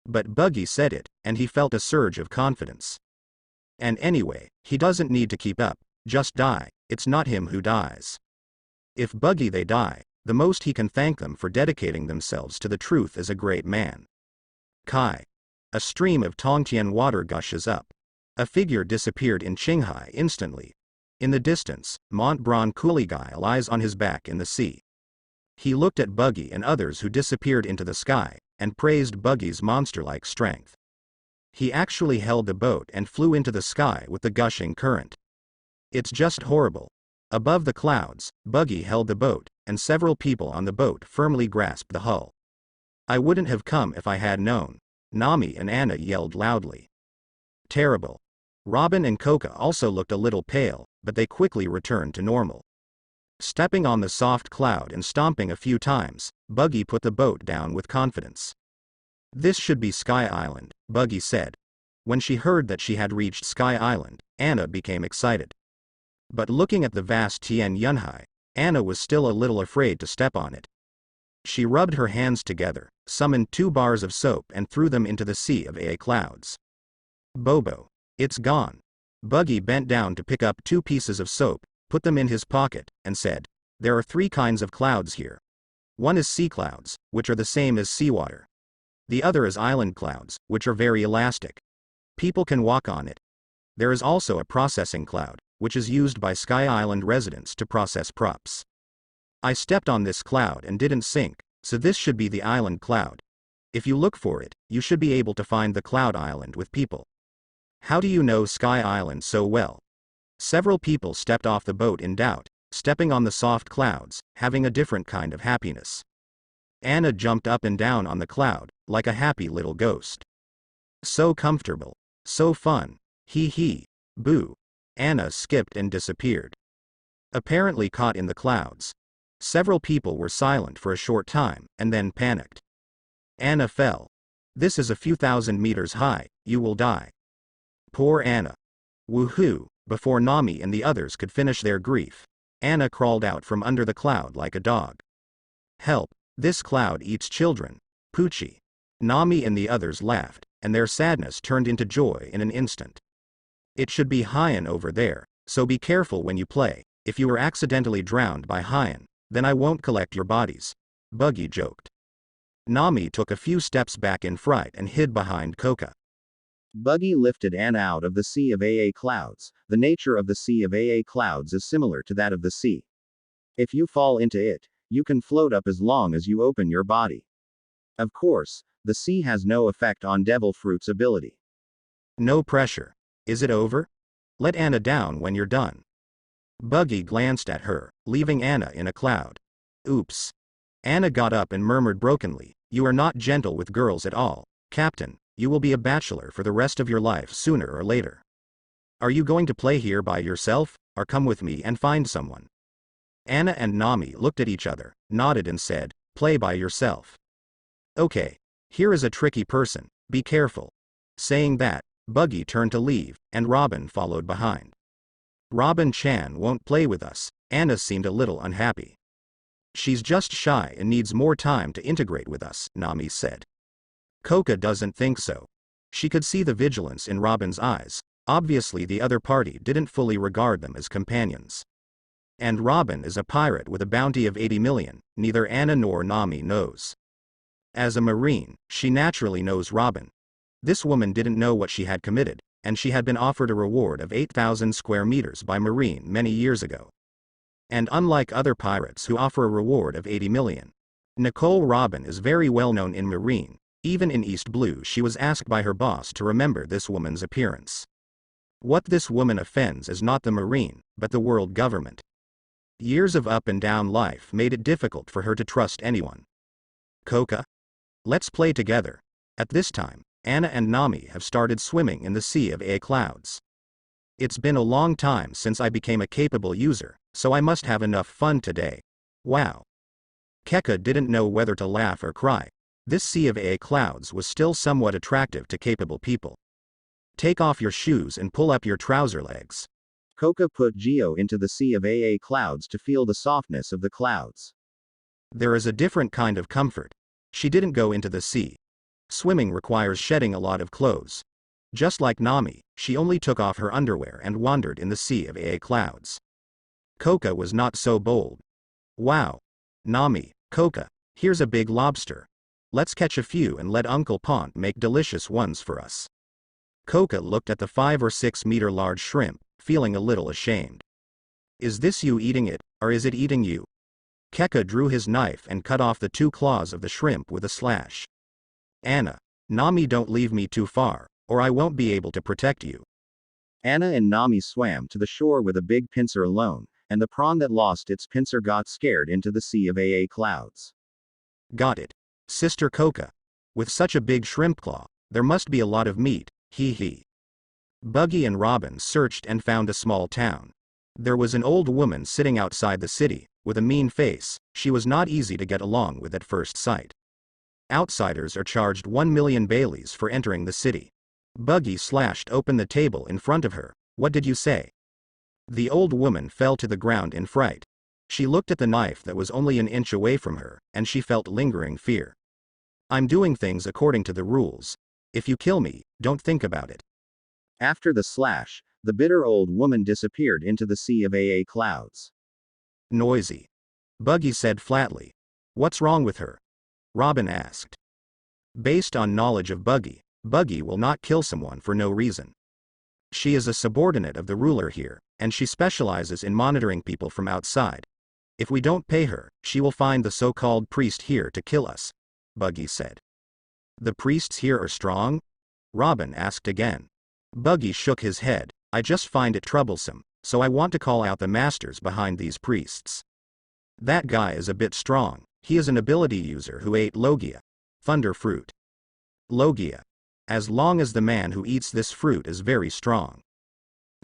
[SPEAKER 1] But Buggy said it, and he felt a surge of confidence. And anyway, he doesn't need to keep up, just die. It's not him who dies. If Buggy they die, the most he can thank them for dedicating themselves to the truth as a great man. Kai. A stream of Tongtian water gushes up. A figure disappeared in Qinghai instantly. In the distance, Montbron Qiwuhai lies on his back in the sea. He looked at Buggy and others who disappeared into the sky, and praised Buggy's monster-like strength. He actually held the boat and flew into the sky with the gushing current. It's just horrible. Above the clouds, Buggy held the boat, and several people on the boat firmly grasped the hull. I wouldn't have come if I had known. Nami and Anna yelled loudly. Terrible. Robin and Koka also looked a little pale, but they quickly returned to normal. Stepping on the soft cloud and stomping a few times, Buggy put the boat down with confidence. This should be Sky Island, Buggy said. When she heard that she had reached Sky Island, Anna became excited. But looking at the vast Tian Yunhai, Anna was still a little afraid to step on it. She rubbed her hands together, summoned 2 bars of soap and threw them into the sea of clouds. Bobo. It's gone. Buggy bent down to pick up 2 pieces of soap, put them in his pocket, and said, There are 3 kinds of clouds here. One is sea clouds, which are the same as seawater. The other is island clouds, which are very elastic. People can walk on it. There is also a processing cloud, which is used by Sky Island residents to process props. I stepped on this cloud and didn't sink, so this should be the island cloud. If you look for it, you should be able to find the cloud island with people. How do you know Sky Island so well? Several people stepped off the boat in doubt, stepping on the soft clouds, having a different kind of happiness. Anna jumped up and down on the cloud, like a happy little ghost. So comfortable. So fun. Hee hee. Boo. Anna skipped and disappeared. Apparently caught in the clouds. Several people were silent for a short time, and then panicked. Anna fell. This is a few thousand meters high, you will die. Poor Anna. Woohoo. Before Nami and the others could finish their grief, Anna crawled out from under the cloud like a dog. Help, this cloud eats children. Poochie. Nami and the others laughed, and their sadness turned into joy in an instant. It should be Hyan over there, so be careful when you play. If you were accidentally drowned by Hyan, then I won't collect your bodies. Buggy joked. Nami took a few steps back in fright and hid behind Koka.
[SPEAKER 2] Buggy lifted Anna out of the sea of AA clouds. The nature of the sea of AA clouds is similar to that of the sea. If you fall into it, you can float up as long as you open your body. Of course, the sea has no effect on Devil Fruit's ability.
[SPEAKER 1] No pressure. Is it over? Let Anna down when you're done. Buggy glanced at her, leaving Anna in a cloud. Oops. Anna got up and murmured brokenly, "You are not gentle with girls at all, Captain. You will be a bachelor for the rest of your life sooner or later. Are you going to play here by yourself, or come with me and find someone?" Anna and Nami looked at each other, nodded and said, "Play by yourself." "Okay. Here is a tricky person, be careful." Saying that, Buggy turned to leave, and Robin followed behind. "Robin-chan won't play with us." Anna seemed a little unhappy. "She's just shy and needs more time to integrate with us," Nami said. Koka doesn't think so. She could see the vigilance in Robin's eyes. Obviously the other party didn't fully regard them as companions. And Robin is a pirate with a bounty of 80 million, neither Anna nor Nami knows. As a marine, she naturally knows Robin. This woman didn't know what she had committed, and she had been offered a reward of 8,000 square meters by Marine many years ago. And unlike other pirates who offer a reward of 80 million, Nicole Robin is very well known in Marine. Even in East Blue she was asked by her boss to remember this woman's appearance. What this woman offends is not the Marine, but the world government. Years of up and down life made it difficult for her to trust anyone. "Koka? Let's play together." At this time, Anna and Nami have started swimming in the sea of A clouds. "It's been a long time since I became a capable user, so I must have enough fun today. Wow." Keka didn't know whether to laugh or cry. This sea of A clouds was still somewhat attractive to capable people. "Take off your shoes and pull up your trouser legs."
[SPEAKER 2] Koka put Gio into the sea of AA clouds to feel the softness of the clouds.
[SPEAKER 1] There is a different kind of comfort. She didn't go into the sea. Swimming requires shedding a lot of clothes. Just like Nami, she only took off her underwear and wandered in the sea of AA clouds. Koka was not so bold. "Wow. Nami, Koka, here's a big lobster. Let's catch a few and let Uncle Pont make delicious ones for us." Koka looked at the 5 or 6 meter large shrimp, feeling a little ashamed. "Is this you eating it, or is it eating you?" Keka drew his knife and cut off the 2 claws of the shrimp with a slash. "Anna, Nami, don't leave me too far, or I won't be able to protect you."
[SPEAKER 2] Anna and Nami swam to the shore with a big pincer alone, and the prawn that lost its pincer got scared into the sea of AA clouds.
[SPEAKER 1] "Got it. Sister Koka. With such a big shrimp claw, there must be a lot of meat, hee hee." Buggy and Robin searched and found a small town. There was an old woman sitting outside the city, with a mean face. She was not easy to get along with at first sight. Outsiders are charged 1 million Baileys for entering the city. Buggy slashed open the table in front of her. "What did you say?" The old woman fell to the ground in fright. She looked at the knife that was only an inch away from her, and she felt lingering fear. "I'm doing things according to the rules. If you kill me, don't think about it."
[SPEAKER 2] After the slash, the bitter old woman disappeared into the sea of AA clouds.
[SPEAKER 1] "Noisy," Buggy said flatly. "What's wrong with her?" Robin asked. Based on knowledge of Buggy, Buggy will not kill someone for no reason. She is a subordinate of the ruler here, and she specializes in monitoring people from outside. "If we don't pay her, she will find the so-called priest here to kill us," Buggy said. "The priests here are strong?" Robin asked again. Buggy shook his head. "I just find it troublesome, so I want to call out the masters behind these priests. That guy is a bit strong. He is an ability user who ate Logia, thunder fruit. Logia. As long as the man who eats this fruit is very strong.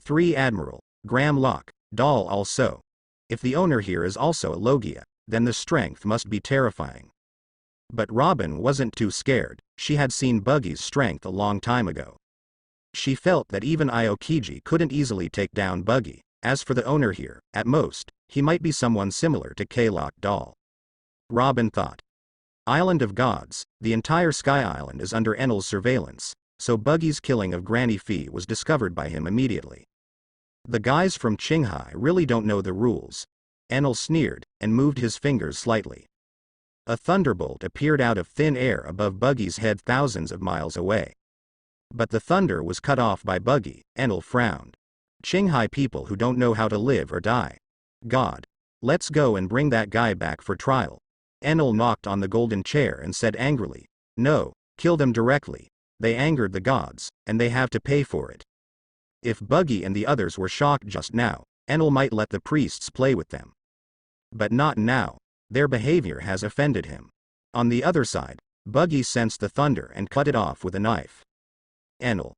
[SPEAKER 1] 3 Admiral, Graham Locke, Dahl also. If the owner here is also a Logia, then the strength must be terrifying." But Robin wasn't too scared. She had seen Buggy's strength a long time ago. She felt that even Aokiji couldn't easily take down Buggy. As for the owner here, at most, he might be someone similar to K-Lock Dahl. Robin thought. Island of Gods, the entire Sky Island is under Enel's surveillance, so Buggy's killing of Granny Fee was discovered by him immediately. "The guys from Qiwuhai really don't know the rules." Enel sneered, and moved his fingers slightly. A thunderbolt appeared out of thin air above Buggy's head thousands of miles away. But the thunder was cut off by Buggy. Enel frowned. Qinghai people who don't know how to live or die. God. Let's go and bring that guy back for trial. Enel knocked on the golden chair and said angrily. No, kill them directly. They angered the gods, and they have to pay for it. If Buggy and the others were shocked just now, Enel might let the priests play with them. But not now. Their behavior has offended him. On the other side, Buggy sensed the thunder and cut it off with a knife. Enel.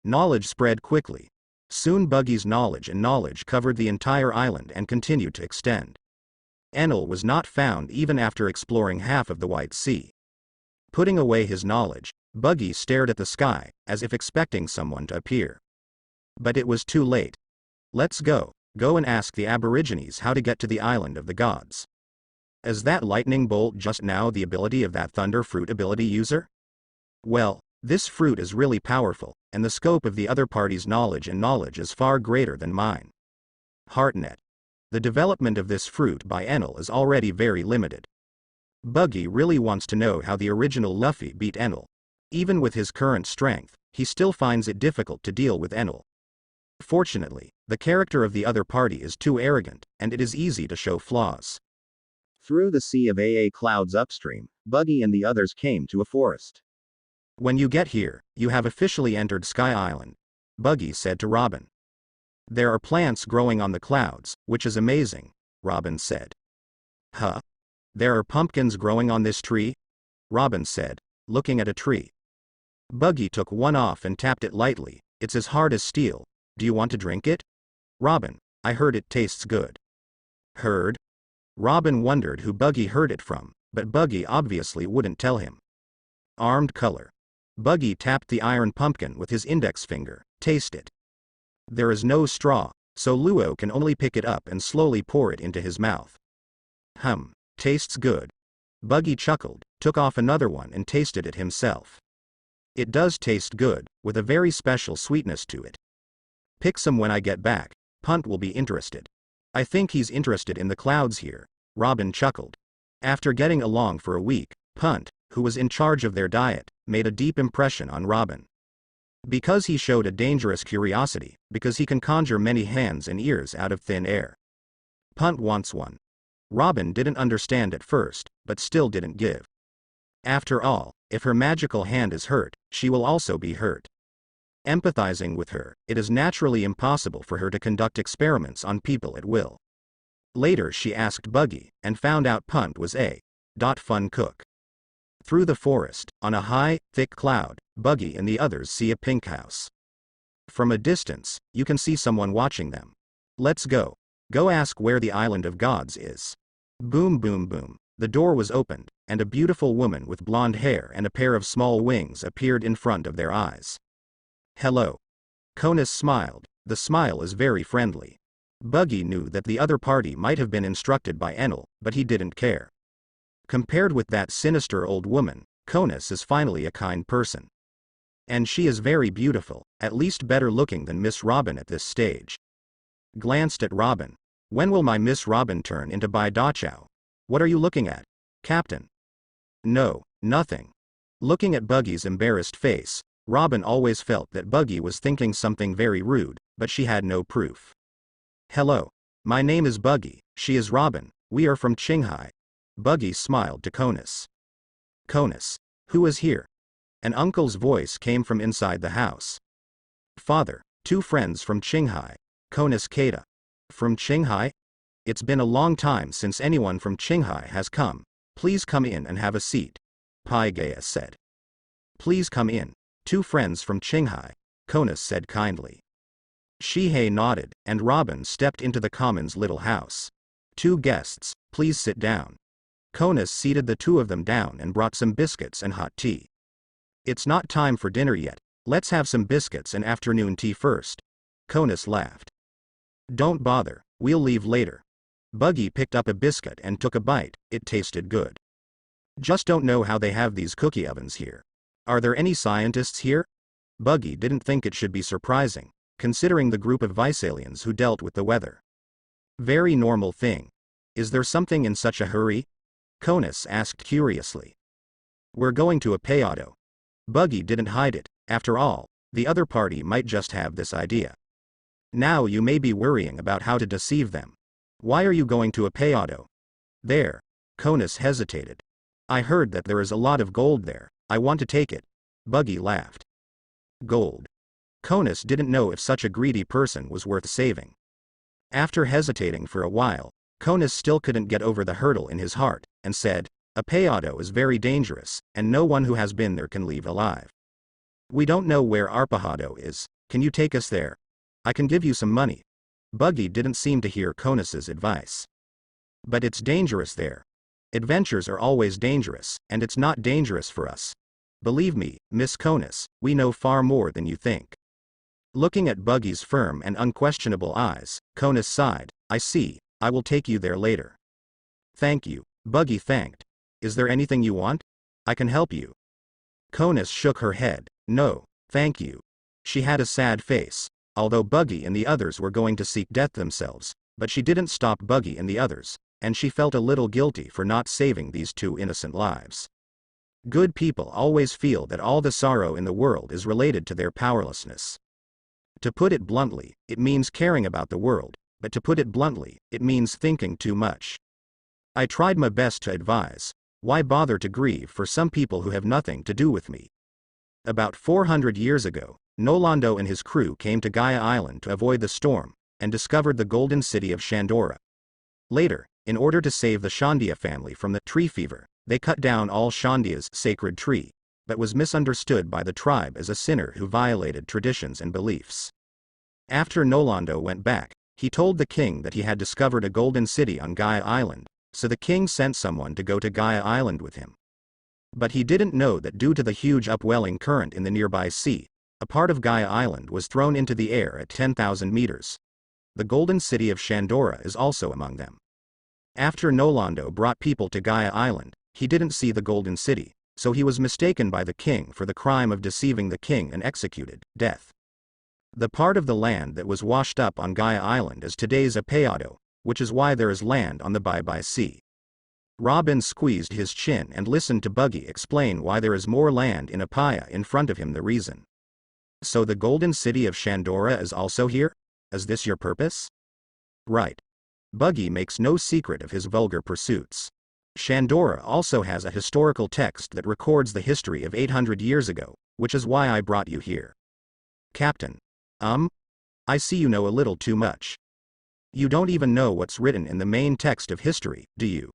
[SPEAKER 1] Knowledge spread quickly. Soon Buggy's knowledge covered the entire island and continued to extend. Enel was not found even after exploring half of the White Sea. Putting away his knowledge, Buggy stared at the sky, as if expecting someone to appear. But it was too late. Let's go and ask the Aborigines how to get to the island of the gods. Is that lightning bolt just now the ability of that thunder fruit ability user? Well, this fruit is really powerful, and the scope of the other party's knowledge is far greater than mine. Heartnet. The development of this fruit by Enel is already very limited. Buggy really wants to know how the original Luffy beat Enel. Even with his current strength, he still finds it difficult to deal with Enel. Fortunately, the character of the other party is too arrogant, and it is easy to show flaws.
[SPEAKER 2] Through the sea of clouds upstream, Buggy and the others came to a forest.
[SPEAKER 1] When you get here, you have officially entered Sky Island, Buggy said to Robin. There are plants growing on the clouds, which is amazing, Robin said. Huh? There are pumpkins growing on this tree? Robin said, looking at a tree. Buggy took one off and tapped it lightly. It's as hard as steel. Do you want to drink it? Robin, I heard it tastes good. Heard? Robin wondered who Buggy heard it from, but Buggy obviously wouldn't tell him. Armed color. Buggy tapped the iron pumpkin with his index finger. Taste it. There is no straw, so Luo can only pick it up and slowly pour it into his mouth. Tastes good. Buggy chuckled, took off another one and tasted it himself. It does taste good, with a very special sweetness to it. Pick some when I get back. Punt will be interested. I think he's interested in the clouds here, Robin chuckled. After getting along for a week, Punt, who was in charge of their diet, made a deep impression on Robin. Because he showed a dangerous curiosity, because he can conjure many hands and ears out of thin air. Punt wants one. Robin didn't understand at first, but still didn't give. After all, if her magical hand is hurt, she will also be hurt. Empathizing with her, it is naturally impossible for her to conduct experiments on people at will. Later she asked Buggy, and found out Punt was a fun cook. Through the forest, on a high, thick cloud, Buggy and the others see a pink house. From a distance, you can see someone watching them. Let's go. Go ask where the island of gods is. Boom boom boom. The door was opened, and a beautiful woman with blonde hair and a pair of small wings appeared in front of their eyes. Hello. Konas smiled. The smile is very friendly. Buggy knew that the other party might have been instructed by Enel, but he didn't care. Compared with that sinister old woman, Konas is finally a kind person. And she is very beautiful, at least better looking than Miss Robin at this stage. Glanced at Robin. When will my Miss Robin turn into Bai Dachao? What are you looking at, Captain? No, nothing. Looking at Buggy's embarrassed face, Robin always felt that Buggy was thinking something very rude, but she had no proof. Hello. My name is Buggy, she is Robin, we are from Qinghai. Buggy smiled to Konas. Konas. Who is here? An uncle's voice came from inside the house. Father, 2 friends from Qinghai. Konas Keita. From Qinghai? It's been a long time since anyone from Qinghai has come. Please come in and have a seat. Paigaya said. Please come in. 2 friends from Qinghai, Konas said kindly. Shihei nodded, and Robin stepped into the common's little house. 2 guests, please sit down. Konas seated the 2 of them down and brought some biscuits and hot tea. It's not time for dinner yet, let's have some biscuits and afternoon tea first. Konas laughed. Don't bother, we'll leave later. Buggy picked up a biscuit and took a bite, it tasted good. Just don't know how they have these cookie ovens here. Are there any scientists here? Buggy didn't think it should be surprising, considering the group of Visalians who dealt with the weather. Very normal thing. Is there something in such a hurry? Konas asked curiously. We're going to a Peyodo. Buggy didn't hide it, after all, The other party might just have this idea. Now you may be worrying about how to deceive them. Why are you going to a payado? There. Konus hesitated. I heard that there is a lot of gold there. I want to take it. Buggy laughed. Gold. Konus didn't know if such a greedy person was worth saving. After hesitating for a while, Konus still couldn't get over the hurdle in his heart, and said, a payado is very dangerous, and no one who has been there can leave alive. We don't know where Arpajado is. Can you take us there? I can give you some money. Buggy didn't seem to hear Konus's advice. But it's dangerous there. Adventures are always dangerous, and it's not dangerous for us. Believe me, Miss Konus, we know far more than you think. Looking at Buggy's firm and unquestionable eyes, Konus sighed, I see, I will take you there later. Thank you, Buggy thanked. Is there anything you want? I can help you. Konus shook her head, no, thank you. She had a sad face, although Buggy and the others were going to seek death themselves, but she didn't stop Buggy and the others, and she felt a little guilty for not saving these two innocent lives. Good people always feel that all the sorrow in the world is related to their powerlessness. To put it bluntly, it means caring about the world, but to put it bluntly, it means thinking too much. I tried my best to advise. Why bother to grieve for some people who have nothing to do with me? About 400 years ago, Nolando and his crew came to Gaia Island to avoid the storm, and discovered the golden city of Shandora. Later, in order to save the Shandia family from the tree fever, they cut down all Shandia's sacred tree, but was misunderstood by the tribe as a sinner who violated traditions and beliefs. After Nolando went back, he told the king that he had discovered a golden city on Gaia Island, so the king sent someone to go to Gaia Island with him. But he didn't know that due to the huge upwelling current in the nearby sea, a part of Gaia Island was thrown into the air at 10,000 meters. The golden city of Shandora is also among them. After Nolando brought people to Gaia Island, he didn't see the golden city, so he was mistaken by the king for the crime of deceiving the king and executed, death. The part of the land that was washed up on Gaia Island is today's Apayado, which is why there is land on the Bye-Bye Sea. Robin squeezed his chin and listened to Buggy explain why there is more land in Apaya in front of him the reason. So the golden city of Shandora is also here? Is this your purpose? Right. Buggy makes no secret of his vulgar pursuits. Shandora also has a historical text that records the history of 800 years ago, which is why I brought you here. Captain. I see you know a little too much. You don't even know what's written in the main text of history, do you?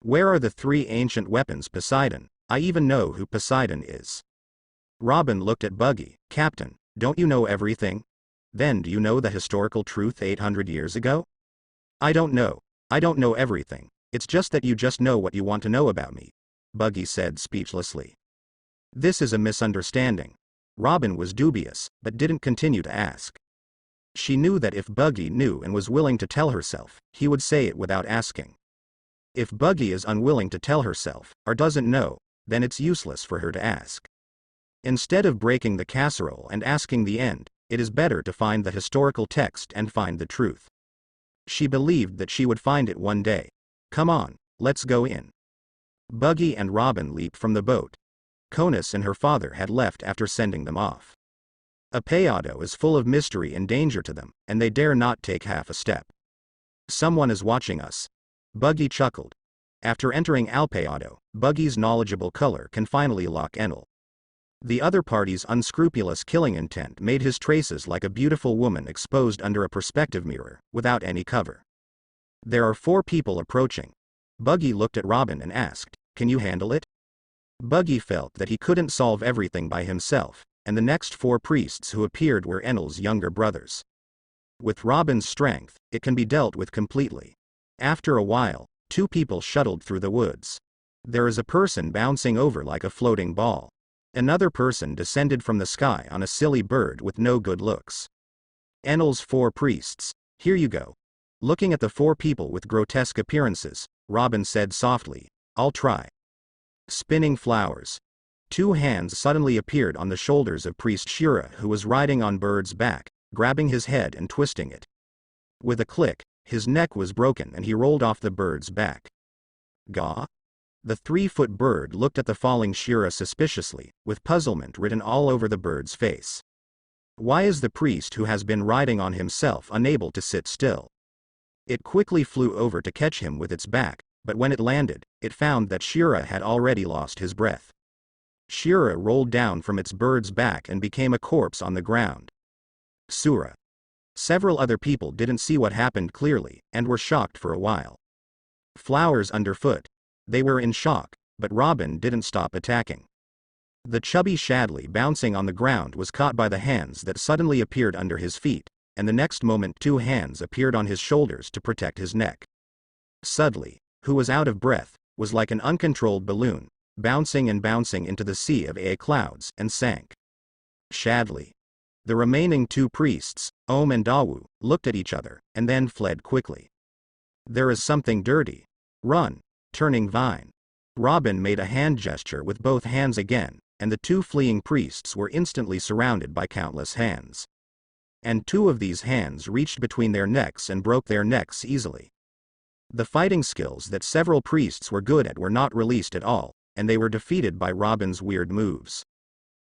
[SPEAKER 1] Where are the 3 ancient weapons Poseidon? I even know who Poseidon is. Robin looked at Buggy. Captain, don't you know everything? Then do you know the historical truth 800 years ago? I don't know. I don't know everything. It's just that you just know what you want to know about me. Buggy said speechlessly. This is a misunderstanding. Robin was dubious, but didn't continue to ask. She knew that if Buggy knew and was willing to tell herself, he would say it without asking. If Buggy is unwilling to tell herself, or doesn't know, then it's useless for her to ask. Instead of breaking the casserole and asking the end, it is better to find the historical text and find the truth. She believed that she would find it one day. Come on, let's go in. Buggy and Robin leaped from the boat. Konus and her father had left after sending them off. Apayado is full of mystery and danger to them, and they dare not take half a step. Someone is watching us. Buggy chuckled. After entering Alpayado, Buggy's knowledgeable color can finally lock Enel. The other party's unscrupulous killing intent made his traces like a beautiful woman exposed under a perspective mirror, without any cover. There are 4 people approaching. Buggy looked at Robin and asked, can you handle it? Buggy felt that he couldn't solve everything by himself, and the next 4 priests who appeared were Enel's younger brothers. With Robin's strength, it can be dealt with completely. After a while, 2 people shuttled through the woods. There is a person bouncing over like a floating ball. Another person descended from the sky on a silly bird with no good looks. Enel's 4 priests. Here you go. Looking at the 4 people with grotesque appearances, Robin said softly, I'll try. Spinning flowers. 2 hands suddenly appeared on the shoulders of Priest Shura, who was riding on Bird's back, grabbing his head and twisting it. With a click, his neck was broken and he rolled off the bird's back. Gah? The 3-foot bird looked at the falling Shura suspiciously, with puzzlement written all over the bird's face. Why is the priest who has been riding on himself unable to sit still? It quickly flew over to catch him with its back, but when it landed, it found that Shira had already lost his breath. Shira rolled down from its bird's back and became a corpse on the ground. Sura. Several other people didn't see what happened clearly, and were shocked for a while. Flowers underfoot. They were in shock, but Robin didn't stop attacking. The chubby Shadley bouncing on the ground was caught by the hands that suddenly appeared under his feet, and the next moment 2 hands appeared on his shoulders to protect his neck. Sudley, who was out of breath, was like an uncontrolled balloon, bouncing and bouncing into the sea of clouds, and sank. Shadley. The remaining 2 priests, Om and Dawu, looked at each other, and then fled quickly. There is something dirty. Run. Turning vine. Robin made a hand gesture with both hands again, and the 2 fleeing priests were instantly surrounded by countless hands. And 2 of these hands reached between their necks and broke their necks easily. The fighting skills that several priests were good at were not released at all, and they were defeated by Robin's weird moves.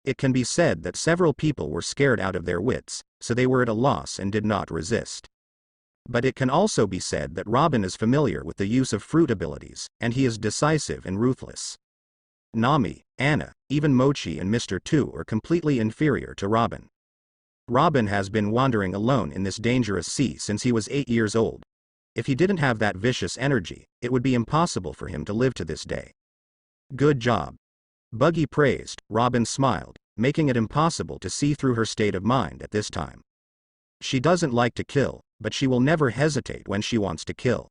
[SPEAKER 1] It can be said that several people were scared out of their wits, so they were at a loss and did not resist. But it can also be said that Robin is familiar with the use of fruit abilities, and he is decisive and ruthless. Nami, Anna, even Mochi and Mr. 2 are completely inferior to Robin. Robin has been wandering alone in this dangerous sea since he was 8 years old. If he didn't have that vicious energy, it would be impossible for him to live to this day. Good job. Buggy praised. Robin smiled, making it impossible to see through her state of mind at this time. She doesn't like to kill, but she will never hesitate when she wants to kill.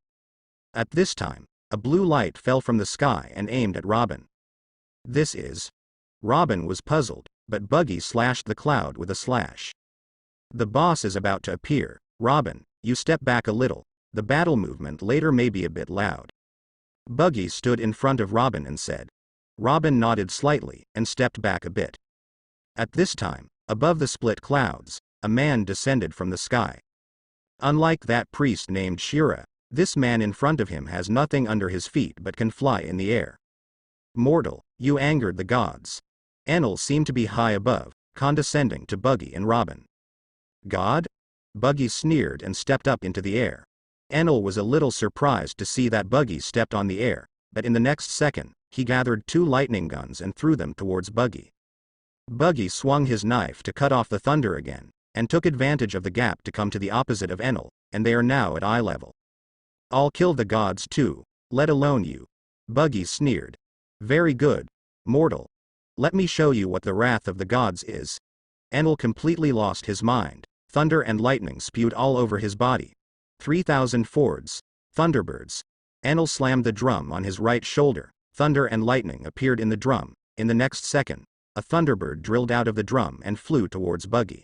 [SPEAKER 1] At this time, a blue light fell from the sky and aimed at Robin. This is... Robin was puzzled, but Buggy slashed the cloud with a slash. The boss is about to appear. Robin, you step back a little. The battle movement later may be a bit loud. Buggy stood in front of Robin and said. Robin nodded slightly and stepped back a bit. At this time, above the split clouds, a man descended from the sky. Unlike that priest named Shira, this man in front of him has nothing under his feet but can fly in the air. Mortal, you angered the gods. Enel seemed to be high above, condescending to Buggy and Robin. God? Buggy sneered and stepped up into the air. Enel was a little surprised to see that Buggy stepped on the air, but in the next second, he gathered 2 lightning guns and threw them towards Buggy. Buggy swung his knife to cut off the thunder again, and took advantage of the gap to come to the opposite of Enel, and they are now at eye level. I'll kill the gods too, let alone you. Buggy sneered. Very good, mortal. Let me show you what the wrath of the gods is. Enel completely lost his mind. Thunder and lightning spewed all over his body. 3,000 Fords, Thunderbirds. Enel slammed the drum on his right shoulder. Thunder and lightning appeared in the drum. In the next second, a Thunderbird drilled out of the drum and flew towards Buggy.